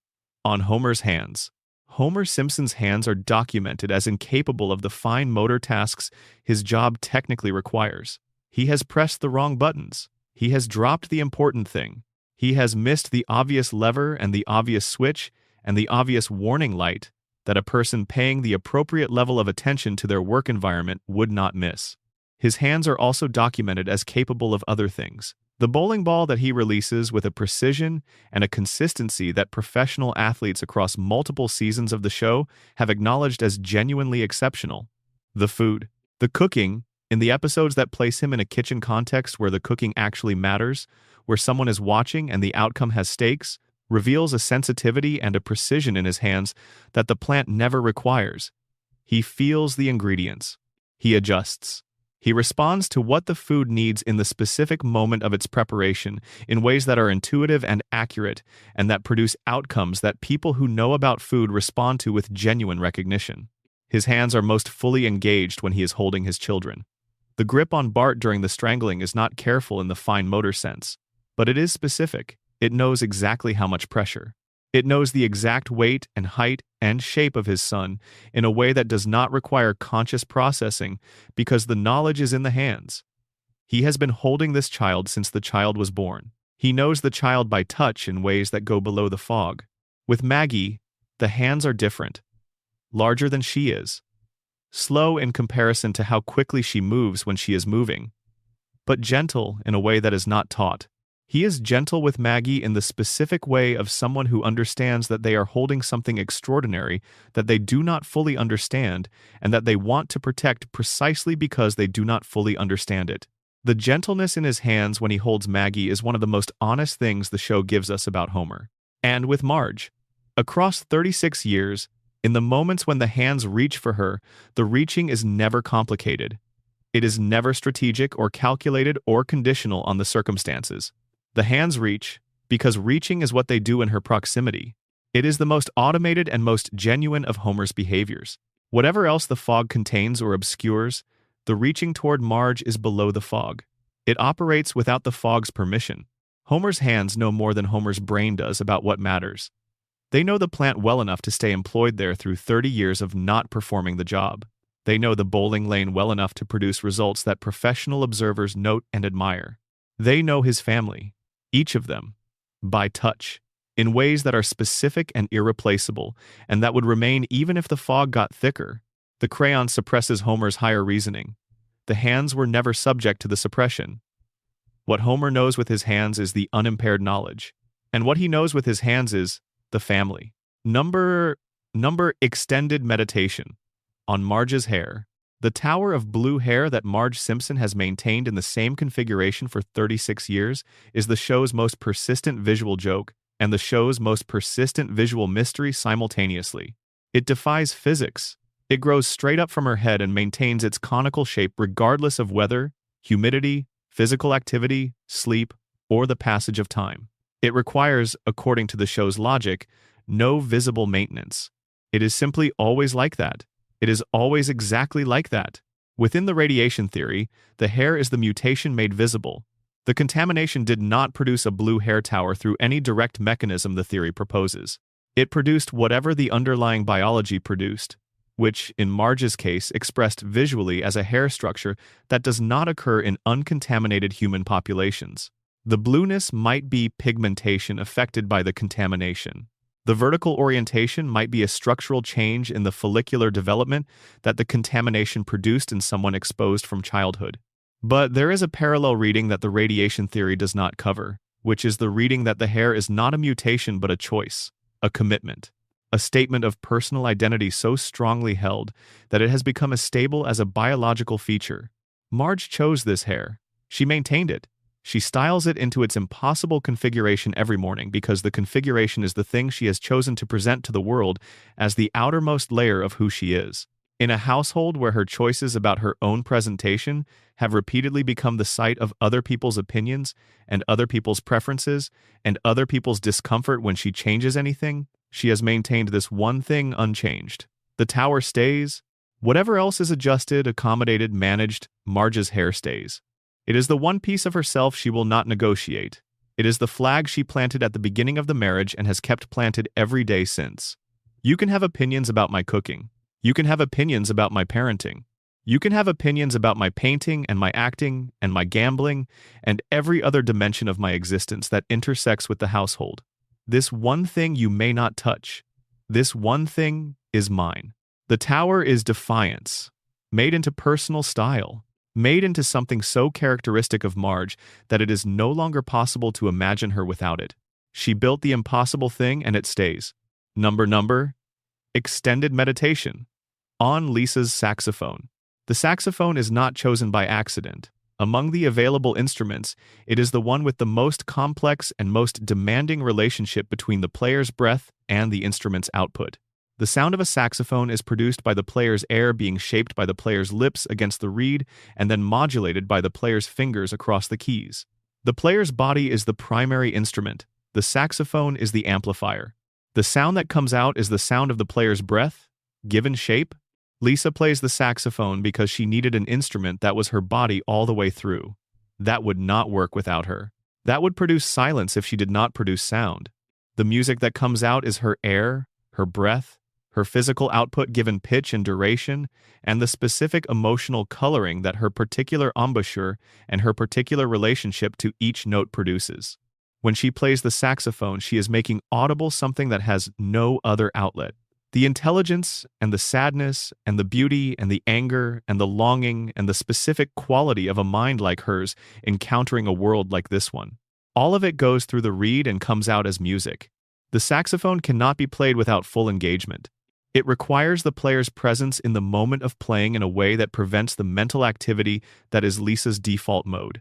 On Homer's hands. Homer Simpson's hands are documented as incapable of the fine motor tasks his job technically requires. He has pressed the wrong buttons. He has dropped the important thing. He has missed the obvious lever and the obvious switch and the obvious warning light that a person paying the appropriate level of attention to their work environment would not miss. His hands are also documented as capable of other things. The bowling ball that he releases with a precision and a consistency that professional athletes across multiple seasons of the show have acknowledged as genuinely exceptional. The food. The cooking, in the episodes that place him in a kitchen context where the cooking actually matters, where someone is watching and the outcome has stakes, reveals a sensitivity and a precision in his hands that the plant never requires. He feels the ingredients. He adjusts. He responds to what the food needs in the specific moment of its preparation in ways that are intuitive and accurate and that produce outcomes that people who know about food respond to with genuine recognition. His hands are most fully engaged when he is holding his children. The grip on Bart during the strangling is not careful in the fine motor sense, but it is specific. It knows exactly how much pressure. It knows the exact weight and height and shape of his son in a way that does not require conscious processing because the knowledge is in the hands. He has been holding this child since the child was born. He knows the child by touch in ways that go below the fog. With Maggie, the hands are different. Larger than she is. Slow in comparison to how quickly she moves when she is moving. But gentle in a way that is not taught. He is gentle with Maggie in the specific way of someone who understands that they are holding something extraordinary that they do not fully understand and that they want to protect precisely because they do not fully understand it. The gentleness in his hands when he holds Maggie is one of the most honest things the show gives us about Homer. And with Marge. Across 36 years, in the moments when the hands reach for her, the reaching is never complicated. It is never strategic or calculated or conditional on the circumstances. The hands reach, because reaching is what they do in her proximity. It is the most automated and most genuine of Homer's behaviors. Whatever else the fog contains or obscures, the reaching toward Marge is below the fog. It operates without the fog's permission. Homer's hands know more than Homer's brain does about what matters. They know the plant well enough to stay employed there through 30 years of not performing the job. They know the bowling lane well enough to produce results that professional observers note and admire. They know his family. Each of them, by touch, in ways that are specific and irreplaceable, and that would remain even if the fog got thicker. The crayon suppresses Homer's higher reasoning. The hands were never subject to the suppression. What Homer knows with his hands is the unimpaired knowledge, and what he knows with his hands is the family. Number extended meditation. On Marge's hair. The tower of blue hair that Marge Simpson has maintained in the same configuration for 36 years is the show's most persistent visual joke and the show's most persistent visual mystery simultaneously. It defies physics. It grows straight up from her head and maintains its conical shape regardless of weather, humidity, physical activity, sleep, or the passage of time. It requires, according to the show's logic, no visible maintenance. It is simply always like that. It is always exactly like that. Within the radiation theory, the hair is the mutation made visible. The contamination did not produce a blue hair tower through any direct mechanism the theory proposes. It produced whatever the underlying biology produced, which, in Marge's case, expressed visually as a hair structure that does not occur in uncontaminated human populations. The blueness might be pigmentation affected by the contamination. The vertical orientation might be a structural change in the follicular development that the contamination produced in someone exposed from childhood. But there is a parallel reading that the radiation theory does not cover, which is the reading that the hair is not a mutation but a choice, a commitment, a statement of personal identity so strongly held that it has become as stable as a biological feature. Marge chose this hair. She maintained it. She styles it into its impossible configuration every morning because the configuration is the thing she has chosen to present to the world as the outermost layer of who she is. In a household where her choices about her own presentation have repeatedly become the site of other people's opinions and other people's preferences and other people's discomfort when she changes anything, she has maintained this one thing unchanged. The tower stays. Whatever else is adjusted, accommodated, managed, Marge's hair stays. It is the one piece of herself she will not negotiate. It is the flag she planted at the beginning of the marriage and has kept planted every day since. You can have opinions about my cooking. You can have opinions about my parenting. You can have opinions about my painting and my acting and my gambling and every other dimension of my existence that intersects with the household. This one thing you may not touch. This one thing is mine. The tower is defiance, made into personal style. Made into something so characteristic of Marge that it is no longer possible to imagine her without it. She built the impossible thing and it stays. Extended meditation. On Lisa's saxophone. The saxophone is not chosen by accident. Among the available instruments, it is the one with the most complex and most demanding relationship between the player's breath and the instrument's output. The sound of a saxophone is produced by the player's air being shaped by the player's lips against the reed and then modulated by the player's fingers across the keys. The player's body is the primary instrument. The saxophone is the amplifier. The sound that comes out is the sound of the player's breath, given shape. Lisa plays the saxophone because she needed an instrument that was her body all the way through. That would not work without her. That would produce silence if she did not produce sound. The music that comes out is her air, her breath, her physical output given pitch and duration, and the specific emotional coloring that her particular embouchure and her particular relationship to each note produces. When she plays the saxophone, she is making audible something that has no other outlet. The intelligence and the sadness and the beauty and the anger and the longing and the specific quality of a mind like hers encountering a world like this one. All of it goes through the reed and comes out as music. The saxophone cannot be played without full engagement. It requires the player's presence in the moment of playing in a way that prevents the mental activity that is Lisa's default mode.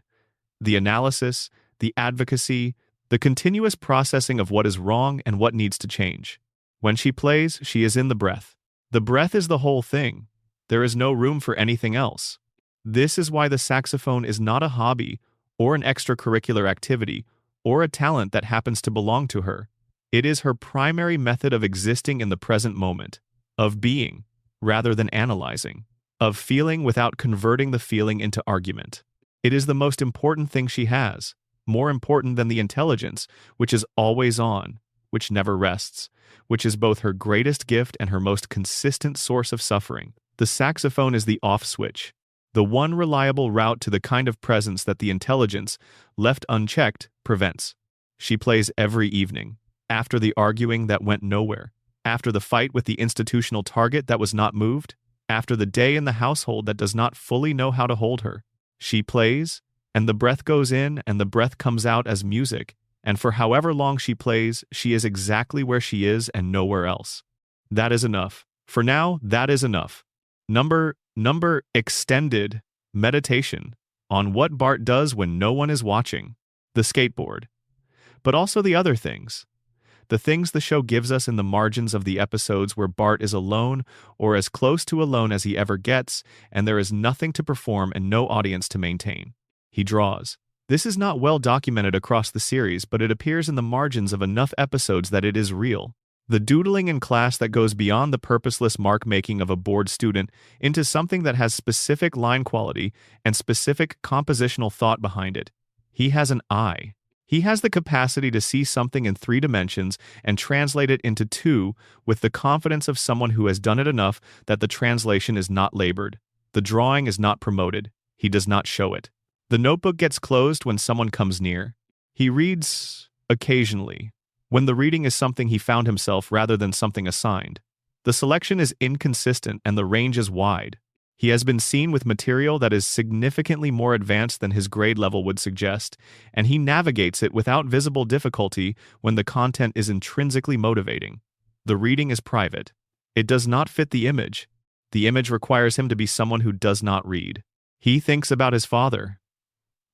The analysis, the advocacy, the continuous processing of what is wrong and what needs to change. When she plays, she is in the breath. The breath is the whole thing. There is no room for anything else. This is why the saxophone is not a hobby or an extracurricular activity or a talent that happens to belong to her. It is her primary method of existing in the present moment, of being, rather than analyzing, of feeling without converting the feeling into argument. It is the most important thing she has, more important than the intelligence, which is always on, which never rests, which is both her greatest gift and her most consistent source of suffering. The saxophone is the off switch, the one reliable route to the kind of presence that the intelligence, left unchecked, prevents. She plays every evening. After the arguing that went nowhere, after the fight with the institutional target that was not moved, after the day in the household that does not fully know how to hold her, she plays, and the breath goes in and the breath comes out as music, and for however long she plays, she is exactly where she is and nowhere else. That is enough. For now, that is enough. Number extended meditation on what Bart does when no one is watching. The skateboard. But also the other things. The things the show gives us in the margins of the episodes where Bart is alone or as close to alone as he ever gets, and there is nothing to perform and no audience to maintain. He draws. This is not well documented across the series, but it appears in the margins of enough episodes that it is real. The doodling in class that goes beyond the purposeless mark-making of a bored student into something that has specific line quality and specific compositional thought behind it. He has an eye. He has the capacity to see something in 3 dimensions and translate it into 2 with the confidence of someone who has done it enough that the translation is not labored. The drawing is not promoted. He does not show it. The notebook gets closed when someone comes near. He reads occasionally, when the reading is something he found himself rather than something assigned. The selection is inconsistent and the range is wide. He has been seen with material that is significantly more advanced than his grade level would suggest, and he navigates it without visible difficulty when the content is intrinsically motivating. The reading is private. It does not fit the image. The image requires him to be someone who does not read. He thinks about his father,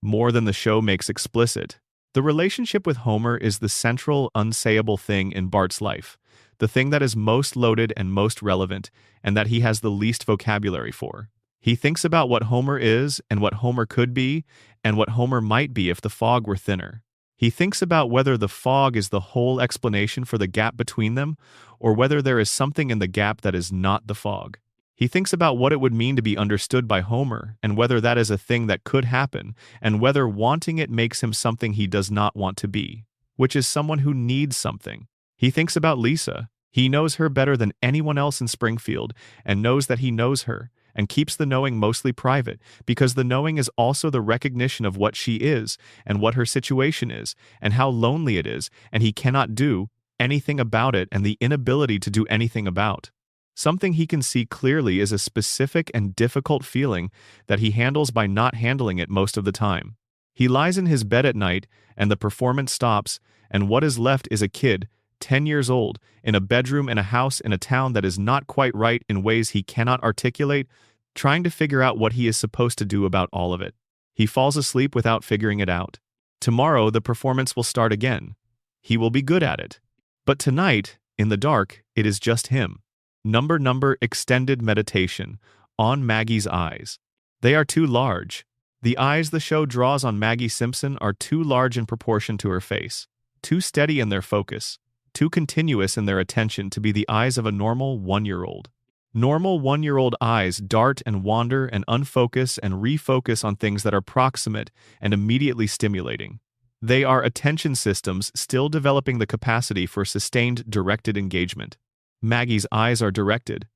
more than the show makes explicit. The relationship with Homer is the central, unsayable thing in Bart's life, the thing that is most loaded and most relevant, and that he has the least vocabulary for. He thinks about what Homer is and what Homer could be, and what Homer might be if the fog were thinner. He thinks about whether the fog is the whole explanation for the gap between them, or whether there is something in the gap that is not the fog. He thinks about what it would mean to be understood by Homer, and whether that is a thing that could happen, and whether wanting it makes him something he does not want to be, which is someone who needs something. He thinks about Lisa. He knows her better than anyone else in Springfield, and knows that he knows her, and keeps the knowing mostly private, because the knowing is also the recognition of what she is, and what her situation is, and how lonely it is, and he cannot do anything about it, and the inability to do anything about. Something he can see clearly is a specific and difficult feeling that he handles by not handling it most of the time. He lies in his bed at night, and the performance stops, and what is left is a kid, 10 years old, in a bedroom in a house in a town that is not quite right in ways he cannot articulate, trying to figure out what he is supposed to do about all of it. He falls asleep without figuring it out. Tomorrow the performance will start again. He will be good at it. But tonight, in the dark, it is just him. Number extended meditation on Maggie's eyes. They are too large. The eyes the show draws on Maggie Simpson are too large in proportion to her face, too steady in their focus, too continuous in their attention to be the eyes of a normal one-year-old. Normal one-year-old eyes dart and wander and unfocus and refocus on things that are proximate and immediately stimulating. They are attention systems still developing the capacity for sustained directed engagement. Maggie's eyes are directed.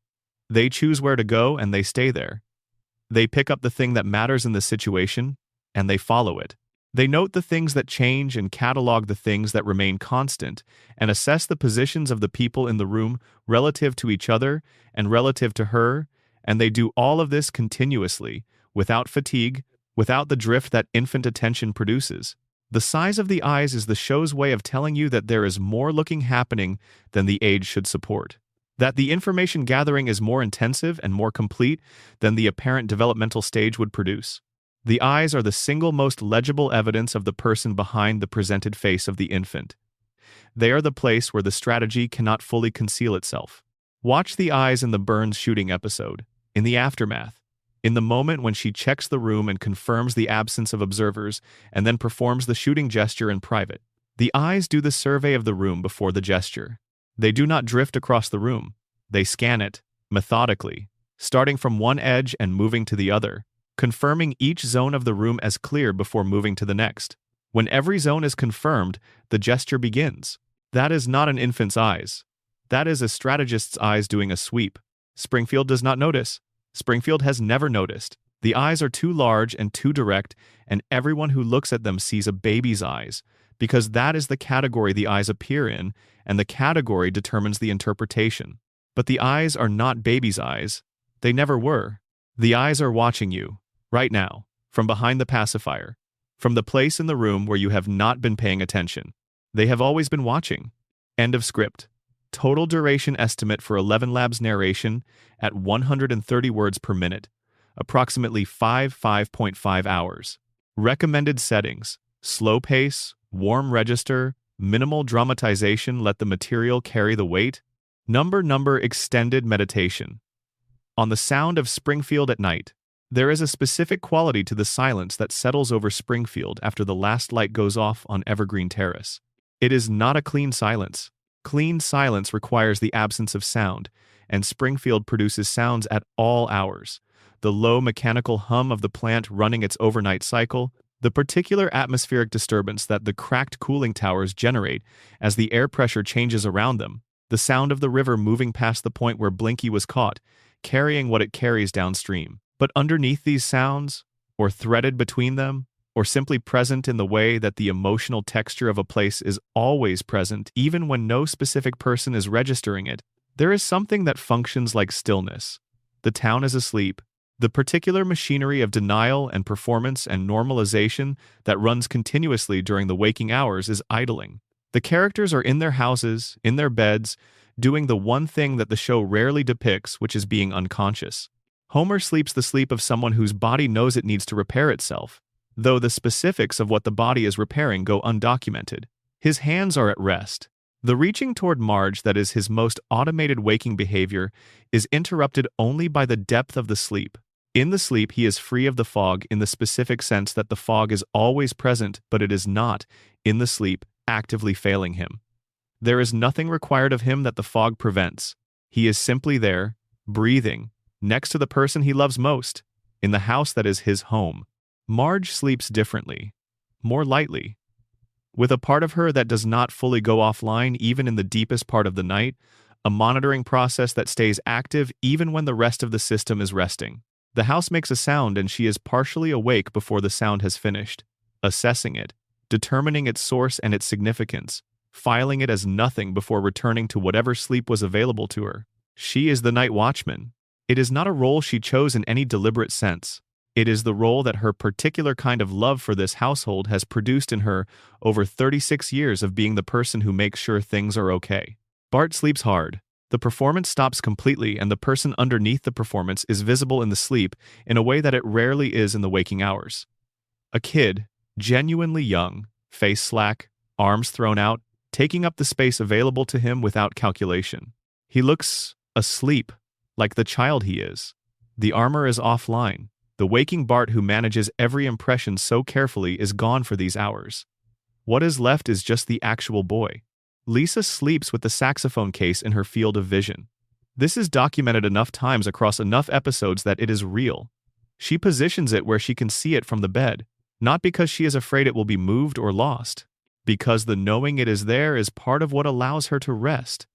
They choose where to go and they stay there. They pick up the thing that matters in the situation, and they follow it. They note the things that change and catalog the things that remain constant, and assess the positions of the people in the room relative to each other and relative to her, and they do all of this continuously, without fatigue, without the drift that infant attention produces. The size of the eyes is the show's way of telling you that there is more looking happening than the age should support. That the information gathering is more intensive and more complete than the apparent developmental stage would produce. The eyes are the single most legible evidence of the person behind the presented face of the infant. They are the place where the strategy cannot fully conceal itself. Watch the eyes in the Burns shooting episode, in the aftermath, in the moment when she checks the room and confirms the absence of observers and then performs the shooting gesture in private. The eyes do the survey of the room before the gesture. They do not drift across the room. They scan it, methodically, starting from one edge and moving to the other, confirming each zone of the room as clear before moving to the next. When every zone is confirmed, the gesture begins. That is not an infant's eyes. That is a strategist's eyes doing a sweep. Springfield does not notice. Springfield has never noticed. The eyes are too large and too direct, and everyone who looks at them sees a baby's eyes, because that is the category the eyes appear in, and the category determines the interpretation. But the eyes are not baby's eyes. They never were. The eyes are watching you, right now, from behind the pacifier, from the place in the room where you have not been paying attention. They have always been watching. End of script. Total duration estimate for 11 Labs narration at 130 words per minute, approximately 5.5 hours. Recommended settings: slow pace, warm register, minimal dramatization, let the material carry the weight. Number extended meditation. On the sound of Springfield at night, there is a specific quality to the silence that settles over Springfield after the last light goes off on Evergreen Terrace. It is not a clean silence. Clean silence requires the absence of sound, and Springfield produces sounds at all hours. The low mechanical hum of the plant running its overnight cycle, the particular atmospheric disturbance that the cracked cooling towers generate as the air pressure changes around them, the sound of the river moving past the point where Blinky was caught, carrying what it carries downstream. But underneath these sounds, or threaded between them, or simply present in the way that the emotional texture of a place is always present even when no specific person is registering it, there is something that functions like stillness. The town is asleep. The particular machinery of denial and performance and normalization that runs continuously during the waking hours is idling. The characters are in their houses, in their beds, doing the one thing that the show rarely depicts, which is being unconscious. Homer sleeps the sleep of someone whose body knows it needs to repair itself, though the specifics of what the body is repairing go undocumented. His hands are at rest. The reaching toward Marge that is his most automated waking behavior is interrupted only by the depth of the sleep. In the sleep, he is free of the fog in the specific sense that the fog is always present, but it is not, in the sleep, actively failing him. There is nothing required of him that the fog prevents. He is simply there, breathing, next to the person he loves most, in the house that is his home. Marge sleeps differently, more lightly, with a part of her that does not fully go offline even in the deepest part of the night, a monitoring process that stays active even when the rest of the system is resting. The house makes a sound and she is partially awake before the sound has finished, assessing it, determining its source and its significance, filing it as nothing before returning to whatever sleep was available to her. She is the night watchman. It is not a role she chose in any deliberate sense. It is the role that her particular kind of love for this household has produced in her over 36 years of being the person who makes sure things are okay. Bart sleeps hard. The performance stops completely and the person underneath the performance is visible in the sleep in a way that it rarely is in the waking hours. A kid, genuinely young, face slack, arms thrown out, taking up the space available to him without calculation. He looks asleep, like the child he is. The armor is offline. The waking Bart who manages every impression so carefully is gone for these hours. What is left is just the actual boy. Lisa sleeps with the saxophone case in her field of vision. This is documented enough times across enough episodes that it is real. She positions it where she can see it from the bed, not because she is afraid it will be moved or lost, because the knowing it is there is part of what allows her to rest.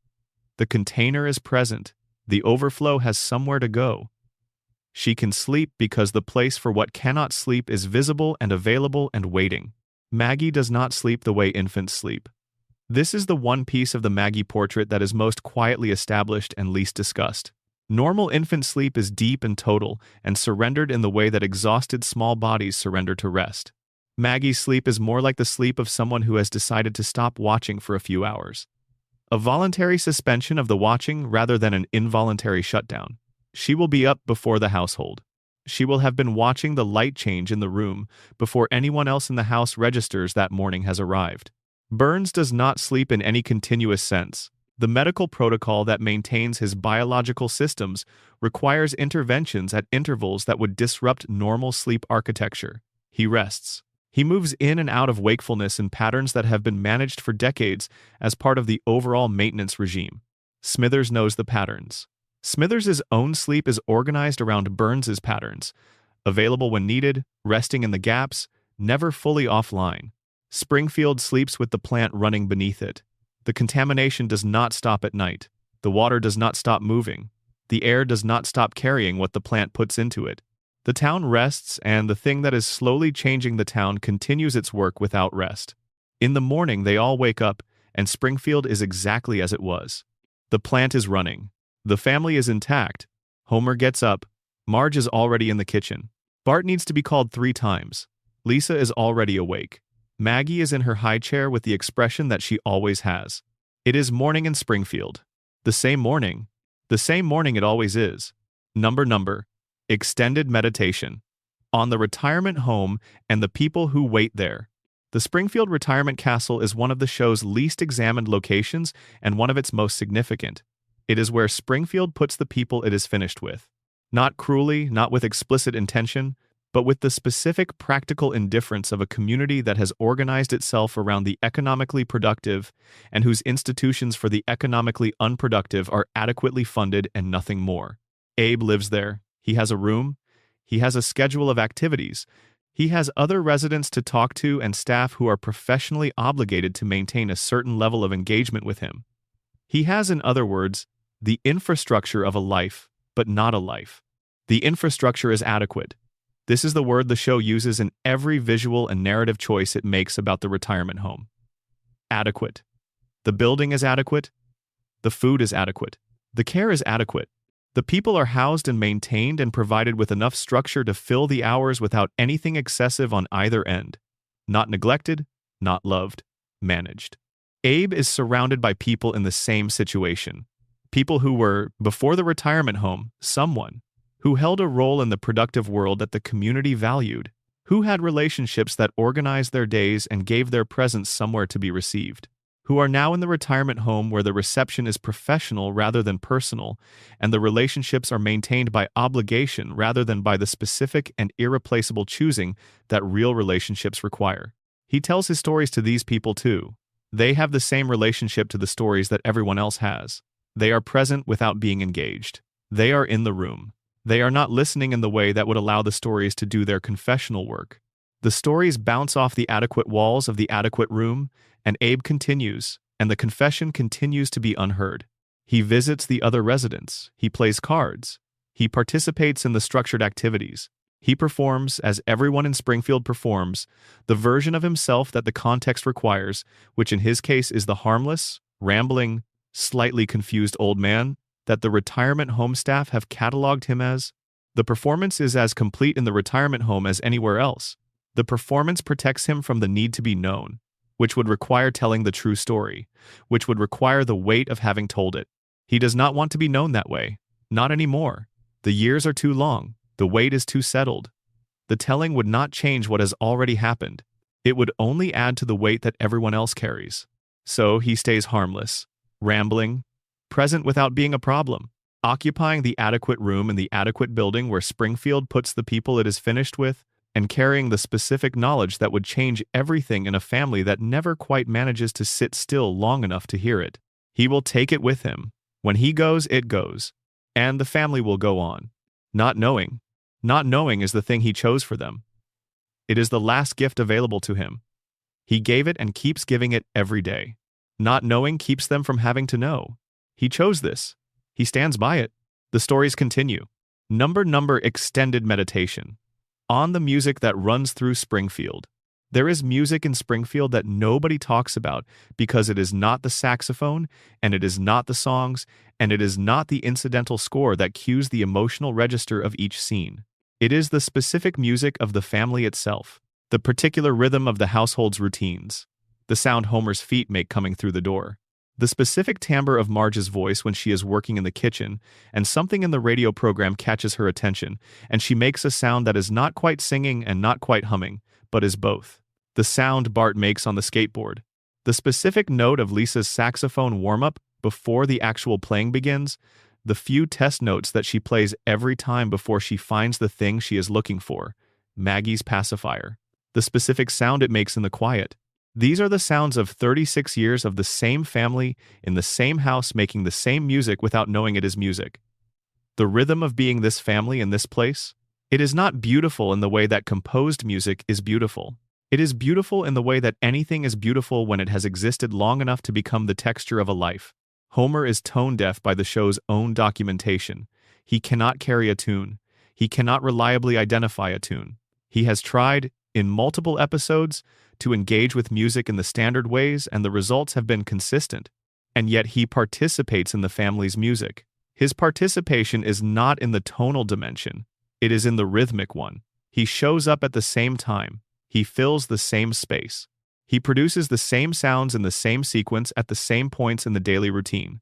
The container is present. The overflow has somewhere to go. She can sleep because the place for what cannot sleep is visible and available and waiting. Maggie does not sleep the way infants sleep. This is the one piece of the Maggie portrait that is most quietly established and least discussed. Normal infant sleep is deep and total, and surrendered in the way that exhausted small bodies surrender to rest. Maggie's sleep is more like the sleep of someone who has decided to stop watching for a few hours. A voluntary suspension of the watching rather than an involuntary shutdown. She will be up before the household. She will have been watching the light change in the room before anyone else in the house registers that morning has arrived. Burns does not sleep in any continuous sense. The medical protocol that maintains his biological systems requires interventions at intervals that would disrupt normal sleep architecture. He rests. He moves in and out of wakefulness in patterns that have been managed for decades as part of the overall maintenance regime. Smithers knows the patterns. Smithers' own sleep is organized around Burns' patterns, available when needed, resting in the gaps, never fully offline. Springfield sleeps with the plant running beneath it. The contamination does not stop at night. The water does not stop moving. The air does not stop carrying what the plant puts into it. The town rests, and the thing that is slowly changing the town continues its work without rest. In the morning, they all wake up, and Springfield is exactly as it was. The plant is running. The family is intact. Homer gets up. Marge is already in the kitchen. Bart needs to be called 3 times. Lisa is already awake. Maggie is in her high chair with the expression that she always has. It is morning in Springfield. The same morning it always is. Number. Extended meditation. On the retirement home and the people who wait there. The Springfield Retirement Castle is one of the show's least examined locations and one of its most significant. It is where Springfield puts the people it is finished with. Not cruelly, not with explicit intention, but with the specific practical indifference of a community that has organized itself around the economically productive and whose institutions for the economically unproductive are adequately funded and nothing more. Abe lives there. He has a room. He has a schedule of activities. He has other residents to talk to and staff who are professionally obligated to maintain a certain level of engagement with him. He has, in other words, the infrastructure of a life, but not a life. The infrastructure is adequate. This is the word the show uses in every visual and narrative choice it makes about the retirement home. Adequate. The building is adequate. The food is adequate. The care is adequate. The people are housed and maintained and provided with enough structure to fill the hours without anything excessive on either end. Not neglected, not loved, managed. Abe is surrounded by people in the same situation. People who were, before the retirement home, someone. Who held a role in the productive world that the community valued, who had relationships that organized their days and gave their presence somewhere to be received, who are now in the retirement home where the reception is professional rather than personal, and the relationships are maintained by obligation rather than by the specific and irreplaceable choosing that real relationships require. He tells his stories to these people too. They have the same relationship to the stories that everyone else has. They are present without being engaged. They are in the room. They are not listening in the way that would allow the stories to do their confessional work. The stories bounce off the adequate walls of the adequate room, and Abe continues, and the confession continues to be unheard. He visits the other residents. He plays cards. He participates in the structured activities. He performs, as everyone in Springfield performs, the version of himself that the context requires, which in his case is the harmless, rambling, slightly confused old man that the retirement home staff have cataloged him as. The performance is as complete in the retirement home as anywhere else. The performance protects him from the need to be known, which would require telling the true story, which would require the weight of having told it. He does not want to be known that way. Not anymore. The years are too long. The weight is too settled. The telling would not change what has already happened. It would only add to the weight that everyone else carries. So he stays harmless, rambling, present without being a problem. occupying the adequate room in the adequate building where Springfield puts the people it is finished with, and carrying the specific knowledge that would change everything in a family that never quite manages to sit still long enough to hear it. He will take it with him. When he goes, it goes. And the family will go on. Not knowing. Not knowing is the thing he chose for them. It is the last gift available to him. He gave it and keeps giving it every day. Not knowing keeps them from having to know. He chose this. He stands by it. The stories continue. Number extended meditation. On the music that runs through Springfield. There is music in Springfield that nobody talks about because it is not the saxophone, and it is not the songs, and it is not the incidental score that cues the emotional register of each scene. It is the specific music of the family itself, the particular rhythm of the household's routines, the sound Homer's feet make coming through the door, the specific timbre of Marge's voice when she is working in the kitchen, and something in the radio program catches her attention, and she makes a sound that is not quite singing and not quite humming, but is both. The sound Bart makes on the skateboard. The specific note of Lisa's saxophone warm-up before the actual playing begins. The few test notes that she plays every time before she finds the thing she is looking for. Maggie's pacifier. The specific sound it makes in the quiet. These are the sounds of 36 years of the same family, in the same house making the same music without knowing it is music. The rhythm of being this family in this place? It is not beautiful in the way that composed music is beautiful. It is beautiful in the way that anything is beautiful when it has existed long enough to become the texture of a life. Homer is tone-deaf by the show's own documentation. He cannot carry a tune. He cannot reliably identify a tune. He has tried, in multiple episodes, to engage with music in the standard ways, and the results have been consistent. And yet he participates in the family's music. His participation is not in the tonal dimension. It is in the rhythmic one. He shows up at the same time. He fills the same space. He produces the same sounds in the same sequence at the same points in the daily routine.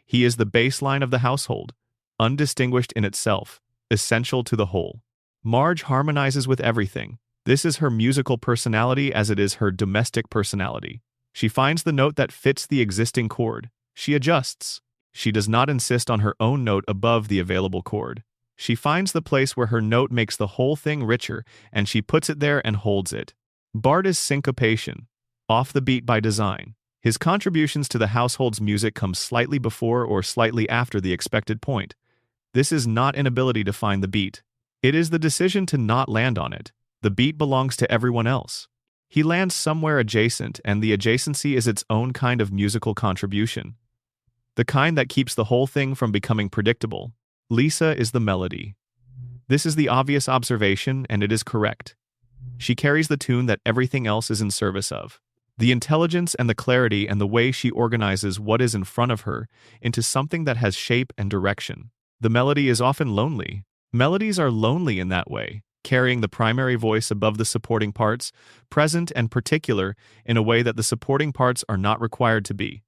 He is the baseline of the household, undistinguished in itself, essential to the whole. Marge harmonizes with everything. This is her musical personality as it is her domestic personality. She finds the note that fits the existing chord. She adjusts. She does not insist on her own note above the available chord. She finds the place where her note makes the whole thing richer, and she puts it there and holds it. Bart is syncopation, off the beat by design. His contributions to the household's music come slightly before or slightly after the expected point. This is not inability to find the beat. It is the decision to not land on it. The beat belongs to everyone else. He lands somewhere adjacent, and the adjacency is its own kind of musical contribution. The kind that keeps the whole thing from becoming predictable. Lisa is the melody. This is the obvious observation, and it is correct. She carries the tune that everything else is in service of. The intelligence and the clarity and the way she organizes what is in front of her into something that has shape and direction. The melody is often lonely. Melodies are lonely in that way, carrying the primary voice above the supporting parts, present and particular in a way that the supporting parts are not required to be.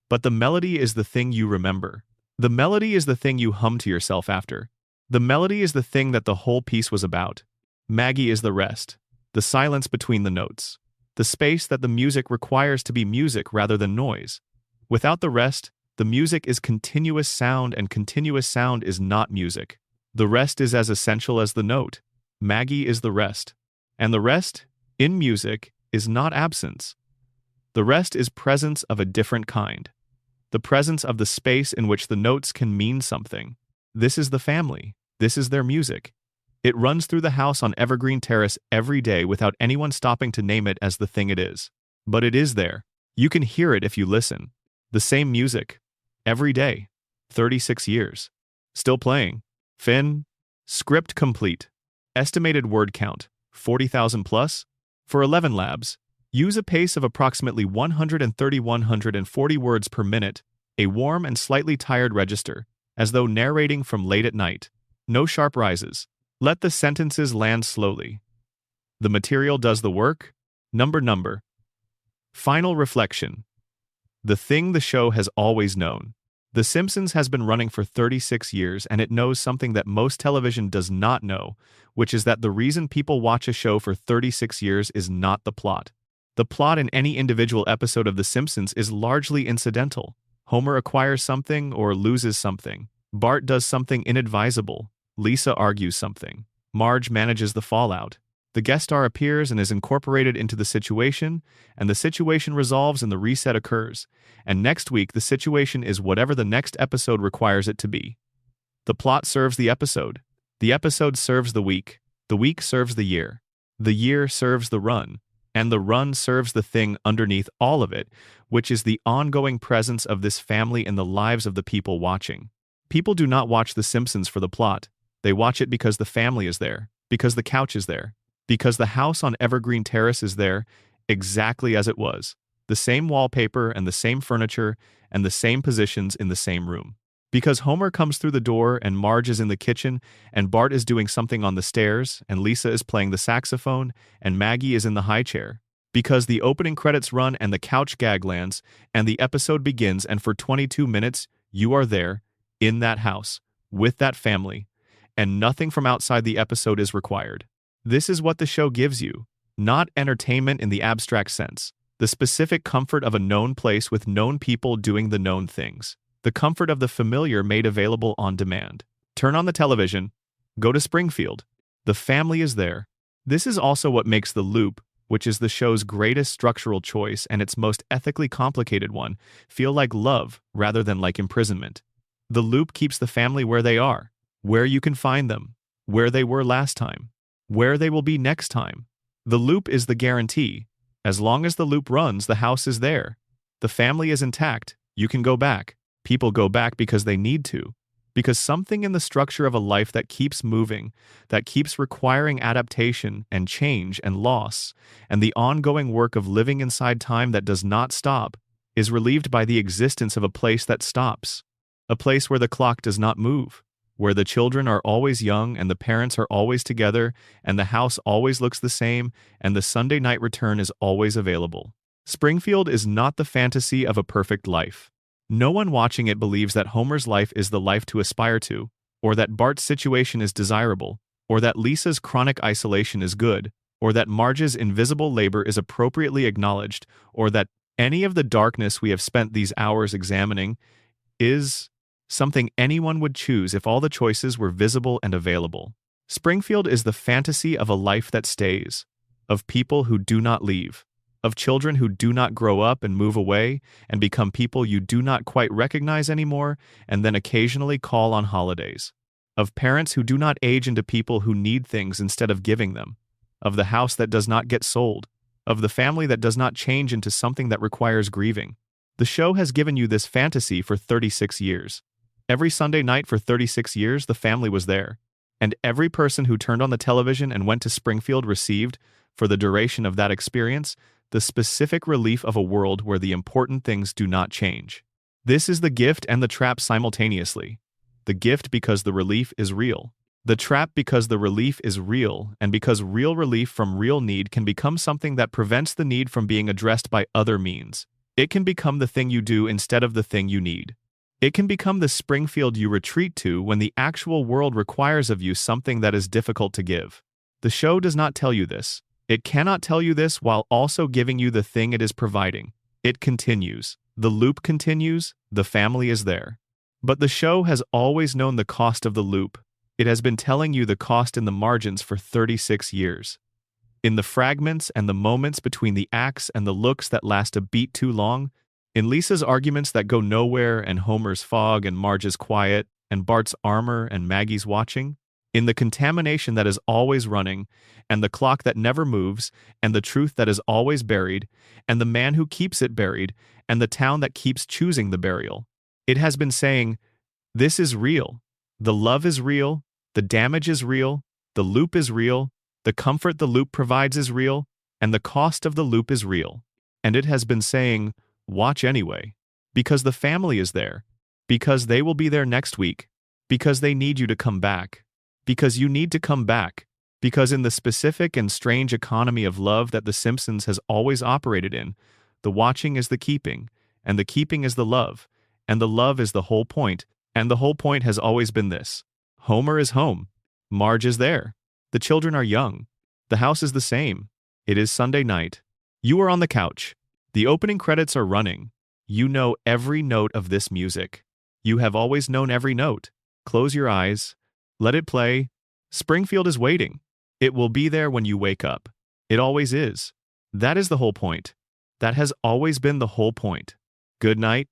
But the melody is the thing you remember. The melody is the thing you hum to yourself after. The melody is the thing that the whole piece was about. Maggie is the rest, the silence between the notes, the space that the music requires to be music rather than noise. Without the rest, the music is continuous sound, and continuous sound is not music. The rest is as essential as the note. Maggie is the rest. And the rest, in music, is not absence. The rest is presence of a different kind. The presence of the space in which the notes can mean something. This is the family. This is their music. It runs through the house on Evergreen Terrace every day without anyone stopping to name it as the thing it is. But it is there. You can hear it if you listen. The same music. Every day. 36 years. Still playing. Finn. Script complete. Estimated word count. 40,000 plus. For 11 labs. Use a pace of approximately 130–140 words per minute, a warm and slightly tired register, as though narrating from late at night. No sharp rises. Let the sentences land slowly. The material does the work. Number. Final reflection. The thing the show has always known. The Simpsons has been running for 36 years, and it knows something that most television does not know, which is that the reason people watch a show for 36 years is not the plot. The plot in any individual episode of The Simpsons is largely incidental. Homer acquires something or loses something. Bart does something inadvisable. Lisa argues something. Marge manages the fallout. The guest star appears and is incorporated into the situation, and the situation resolves and the reset occurs. And next week, the situation is whatever the next episode requires it to be. The plot serves the episode. The episode serves the week. The week serves the year. The year serves the run. And the run serves the thing underneath all of it, which is the ongoing presence of this family in the lives of the people watching. People do not watch The Simpsons for the plot. They watch it because the family is there, because the couch is there, because the house on Evergreen Terrace is there, exactly as it was. The same wallpaper and the same furniture and the same positions in the same room. Because Homer comes through the door and Marge is in the kitchen and Bart is doing something on the stairs and Lisa is playing the saxophone and Maggie is in the high chair. Because the opening credits run and the couch gag lands and the episode begins and for 22 minutes you are there, in that house, with that family, and nothing from outside the episode is required. This is what the show gives you, not entertainment in the abstract sense, the specific comfort of a known place with known people doing the known things. The comfort of the familiar made available on demand. Turn on the television. Go to Springfield. The family is there. This is also what makes The Loop, which is the show's greatest structural choice and its most ethically complicated one, feel like love rather than like imprisonment. The Loop keeps the family where they are, where you can find them, where they were last time, where they will be next time. The Loop is the guarantee. As long as the Loop runs, the house is there. The family is intact. You can go back. People go back because they need to, because something in the structure of a life that keeps moving, that keeps requiring adaptation and change and loss, and the ongoing work of living inside time that does not stop, is relieved by the existence of a place that stops, a place where the clock does not move, where the children are always young and the parents are always together, and the house always looks the same, and the Sunday night return is always available. Springfield is not the fantasy of a perfect life. No one watching it believes that Homer's life is the life to aspire to, or that Bart's situation is desirable, or that Lisa's chronic isolation is good, or that Marge's invisible labor is appropriately acknowledged, or that any of the darkness we have spent these hours examining is something anyone would choose if all the choices were visible and available. Springfield is the fantasy of a life that stays, of people who do not leave, of children who do not grow up and move away and become people you do not quite recognize anymore and then occasionally call on holidays, of parents who do not age into people who need things instead of giving them, of the house that does not get sold, of the family that does not change into something that requires grieving. The show has given you this fantasy for 36 years. Every Sunday night for 36 years, the family was there, and every person who turned on the television and went to Springfield received, for the duration of that experience, the specific relief of a world where the important things do not change. This is the gift and the trap simultaneously. The gift because the relief is real. The trap because the relief is real, and because real relief from real need can become something that prevents the need from being addressed by other means. It can become the thing you do instead of the thing you need. It can become the Springfield you retreat to when the actual world requires of you something that is difficult to give. The show does not tell you this. It cannot tell you this while also giving you the thing it is providing. It continues. The loop continues. The family is there. But the show has always known the cost of the loop. It has been telling you the cost in the margins for 36 years. In the fragments and the moments between the acts and the looks that last a beat too long, in Lisa's arguments that go nowhere and Homer's fog and Marge's quiet and Bart's armor and Maggie's watching, in the contamination that is always running, and the clock that never moves, and the truth that is always buried, and the man who keeps it buried, and the town that keeps choosing the burial. It has been saying, this is real. The love is real. The damage is real. The loop is real. The comfort the loop provides is real. And the cost of the loop is real. And it has been saying, watch anyway. Because the family is there. Because they will be there next week. Because they need you to come back. Because you need to come back. Because in the specific and strange economy of love that The Simpsons has always operated in, the watching is the keeping, and the keeping is the love, and the love is the whole point, and the whole point has always been this. Homer is home. Marge is there. The children are young. The house is the same. It is Sunday night. You are on the couch. The opening credits are running. You know every note of this music. You have always known every note. Close your eyes. Let it play. Springfield is waiting. It will be there when you wake up. It always is. That is the whole point. That has always been the whole point. Good night.